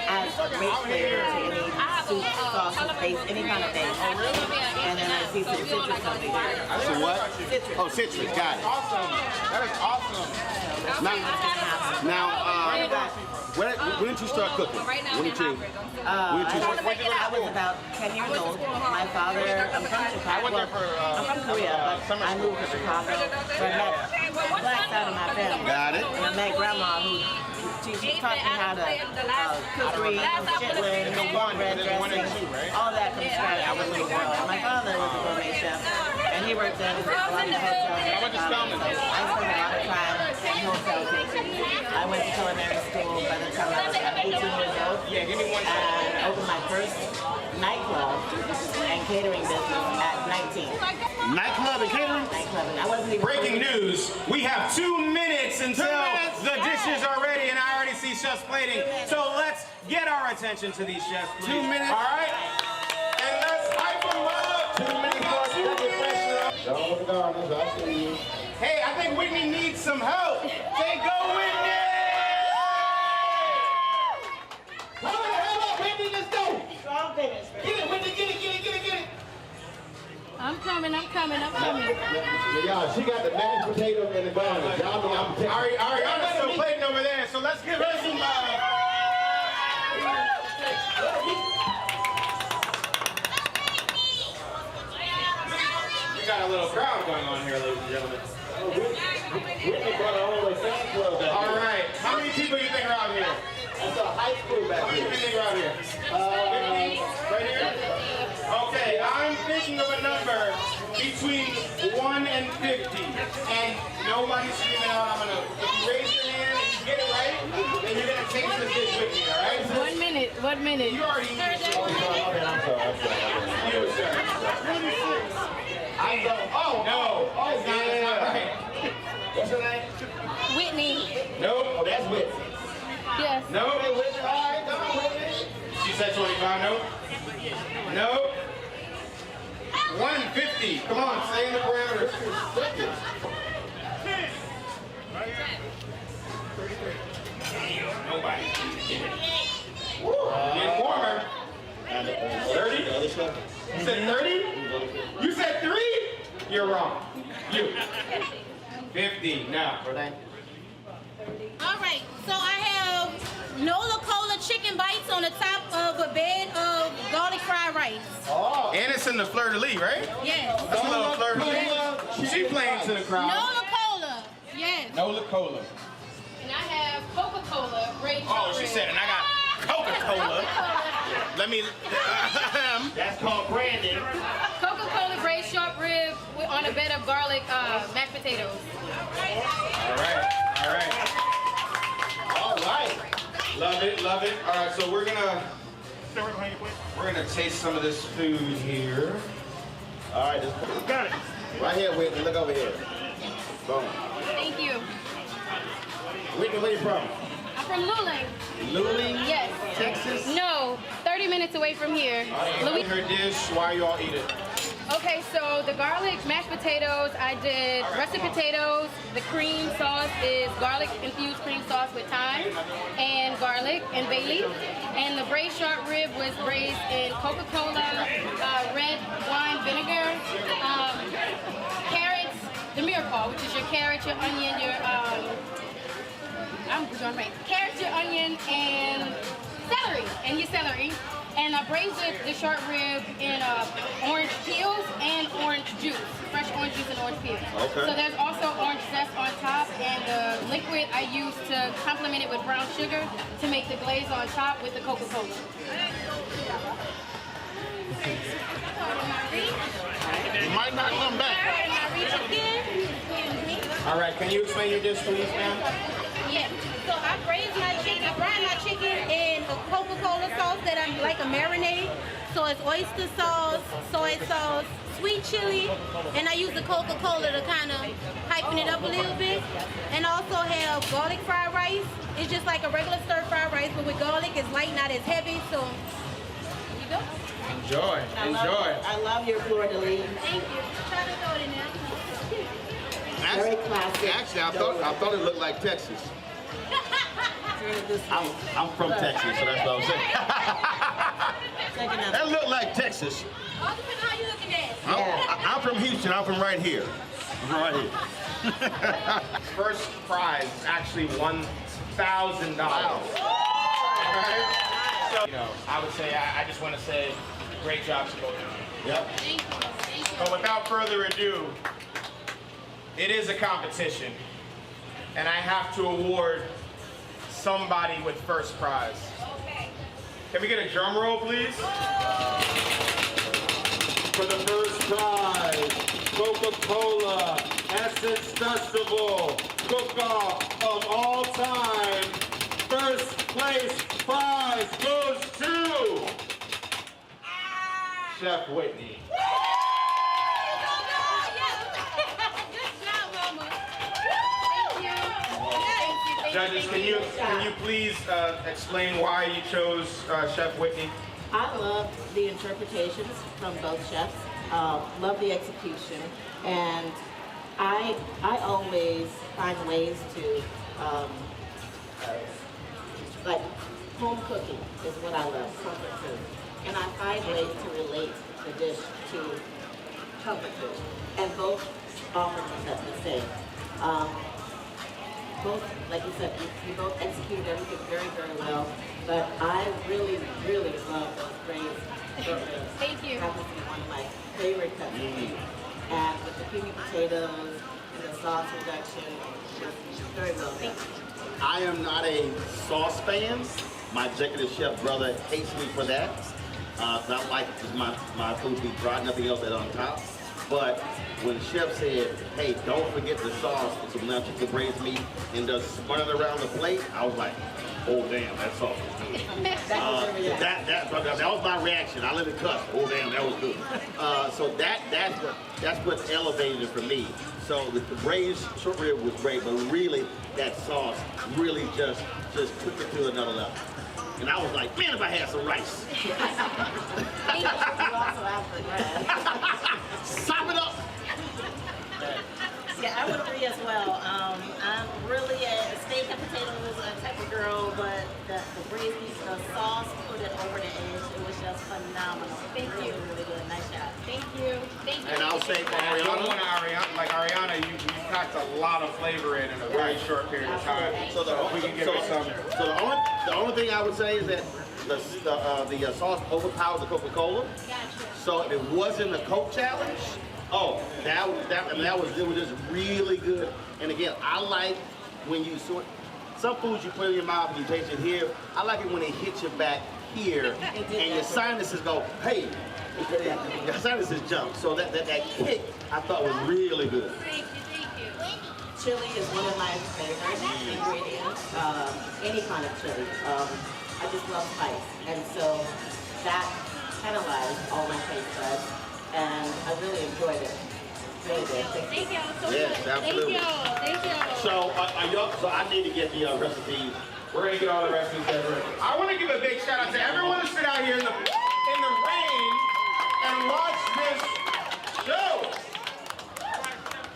adds great flavor to any soup, sauce, base, any kind of base. And then I see some citrus over here. So what? Citrus. Oh, citrus. Got it. Awesome. That is awesome. When did you start cooking? When did you? I was about 10 years old. My father, I'm from Chicago. I'm from Korea, but I moved to Chicago. So I met black side of my family. Got it. And I met grandma who she taught me how to cookery, chitlin, cornbread dressing, all that from scratch. I was a little girl. And my father was a gourmet chef, and he worked in a lot of hotels. I spent a lot of time in hotels. I went to culinary school by the time I was 18 years old. Yeah, give me one. I opened my first nightclub and catering business at 19. Nightclub and catering? Nightclub, and I wasn't even. Breaking news, we have 2 minutes until the dishes are ready, and I already see chefs plating. So let's get our attention to these chefs, please. 2 minutes. All right? And let's hype them up. 2 minutes for us. Hey, I think Whitney needs some help. Say go, Whitney! Whitney, let's go. I'm finished. Get it, Whitney, get it. I'm coming. Y'all, she got the mashed potatoes and the garlic. Y'all know I'm taking. Ariana's still plating over there, so let's give her some We got a little crowd going on here, ladies and gentlemen. Whitney brought her whole fan club back. All right, how many people you think are out here? That's a high school back How many here. people think are out here? 50? Right here? Okay, I'm thinking of a number between 1 and 50. And nobody's screaming out. If you raise your hand and you get it right, then you're going to taste this dish with me, all right? 1 minute. 1 minute. You already eat it. I'm sorry. You, sir. I'm going. Oh, No. Oh, It's not yeah. right. What's her name? Whitney. Nope. Oh, that's Whitney. Yes. Nope. Hey, Whitney, all right, come on, Whitney. She said 25. Nope. Nope. 150. Come on, stay in the parameters. Nobody. Getting warmer. 30? You said 30? You said 3? You're wrong. You. 50. Now. All right. So I have Nola Cola chicken bites on the top of a bed of garlic fried rice. Oh. And it's in the fleur-de-lis, right? Yes. That's a little fleur-de-lis. She playing to the crowd. Nola Cola. Yes. Nola Cola. And I have Coca-Cola. Oh, she said, and I got Coca-Cola. Let me. That's called branding. Coca-Cola braised short rib on a bed of garlic mashed potatoes. All right. Love it. All right, so we're gonna taste some of this food here. All right, got it. Right here, Whitney. Look over here. Boom. Thank you. Whitney, where you from? I'm from Luling. Luling? Yes. Texas? No, 30 minutes away from here. Her dish. Why you all eat it? Okay, so the garlic mashed potatoes, I did russet potatoes. The cream sauce is garlic infused cream sauce with thyme and garlic and bay leaf. And the braised short rib was braised in Coca-Cola, red wine vinegar, carrots, the mirepoix, which is your carrot, your onion, your I'm drawing right. Carrot, your onion, and celery, And I braised the short rib in orange peels and orange juice, fresh orange juice and orange peels. Okay. So there's also orange zest on top, and the liquid I use to complement it with brown sugar to make the glaze on top with the Coca-Cola. You might not come back. All right, can you explain your dish, please, ma'am? Yeah. So I braised my chicken. I brine my chicken in a Coca-Cola sauce that I'm like a marinade. So it's oyster sauce, soy sauce, sweet chili, and I use the Coca-Cola to kind of hypen it up a little bit. And also have garlic fried rice. It's just like a regular stir-fried rice, but with garlic, it's light, not as heavy. So there you go. Enjoy. I love your fleur de lis. Thank you. Try to throw it in there. Very classic. Actually, I thought it looked like Texas. I'm from Texas, so that's what I'm saying. That looked like Texas. All depends on how you looking at it. I'm from Houston. I'm from right here. I'm from right here. First prize is actually $1,000. Wow. Right? So, I would say, I just want to say, great job to both of you. Yep. Thank you. Thank you. But without further ado, it is a competition, and I have to award somebody with first prize. Okay. Can we get a drum roll, please? For the first prize, Coca-Cola Essence Festival Cook-Off of all time. First place prize goes to Chef Whitney. Judges, can you please explain why you chose Chef Whitney? I love the interpretations from both chefs. Love the execution, and I always find ways to like home cooking is what I love, comfort food, and I find ways to relate the dish to comfort food, and both offer the same. Both, like you said, you both executed everything very, very well. But I really, really love those braised short ribs. Thank you. Happens to be one of my favorite cuts of meat. And with the creamy potatoes and the sauce reduction, it's very well done. I am not a sauce fan. My executive chef brother hates me for that. I like my food to be dry, nothing else on top. But when the chef said, hey, don't forget the sauce, it's some lamb chicken braised meat, and just spun it around the plate, I was like, oh damn, that sauce was good. That was my reaction. I let it cuss. Oh damn, that was good. So that's what elevated it for me. So the braised short rib was great, but really that sauce really just took it to another level. And I was like, man, if I had some rice. You also have the bread. Sop it up. Yeah, I would agree as well. I'm really a steak and potatoes type of girl, but the braised beef, the sauce put it over the edge. It was just phenomenal. Thank you. Really good. Nice job. Thank you. Thank you. And I'll say for Ariana, you packed a lot of flavor in a very short period of time. So the only thing I would say is that the sauce overpowered the Coca-Cola. Gotcha. So if it wasn't a Coke challenge, it was just really good. And again, I like when you some foods you put in your mouth and you taste it here. I like it when it hits you back here and your sinuses go, hey, your sinuses jump. So that kick I thought was really good. Thank you. Chili is one of my favorite ingredients. Any kind of chili. I just love spice, and so that penalized all my taste buds, and I really enjoyed it. Really good. Thank y'all so much. Yes, absolutely. Thank y'all. So I need to get the recipes. We're gonna get all the recipes. I want to give a big shout out to everyone who sit out here in the rain and watch this show.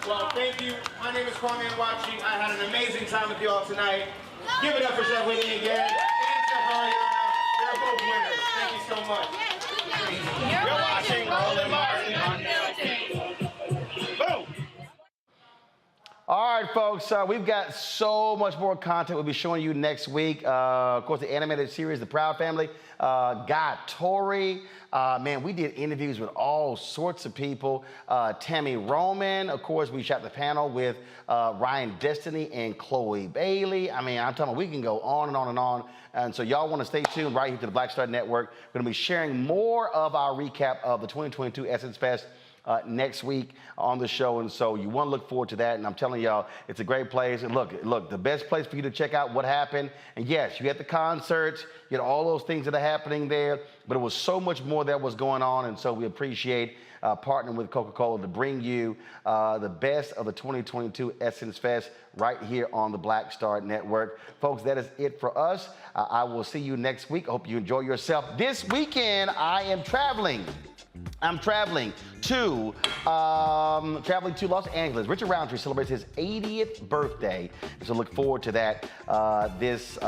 Well, thank you. My name is Kwame Watching. I had an amazing time with you all tonight. Give it up for Chef Whitney again. And Chef Ariana. They're both winners. Thank you so much. You're watching Roland Martin on Network. Boom. All right, folks, we've got so much more content we'll be showing you next week. Of course, the animated series, The Proud Family, Guy Torrey. Man, we did interviews with all sorts of people. Tammy Roman, of course, we shot the panel with Ryan Destiny and Chloe Bailey. I mean, I'm telling you, we can go on and on and on. And so y'all want to stay tuned right here to the Black Star Network. We're going to be sharing more of our recap of the 2022 Essence Fest next week on the show, and so you want to look forward to that. And I'm telling y'all, it's a great place. And look, the best place for you to check out what happened. And yes, you had the concerts, you had all those things that are happening there, but it was so much more that was going on. And so we appreciate partnering with Coca-Cola to bring you the best of the 2022 Essence Fest right here on the Black Star Network. Folks, that is it for us. I will see you next week. I hope you enjoy yourself. This weekend, I am traveling. I'm traveling to Los Angeles. Richard Roundtree celebrates his 80th birthday, so look forward to that this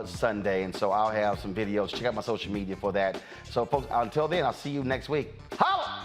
Sunday. And so I'll have some videos. Check out my social media for that. So, folks, until then, I'll see you next week. Holla!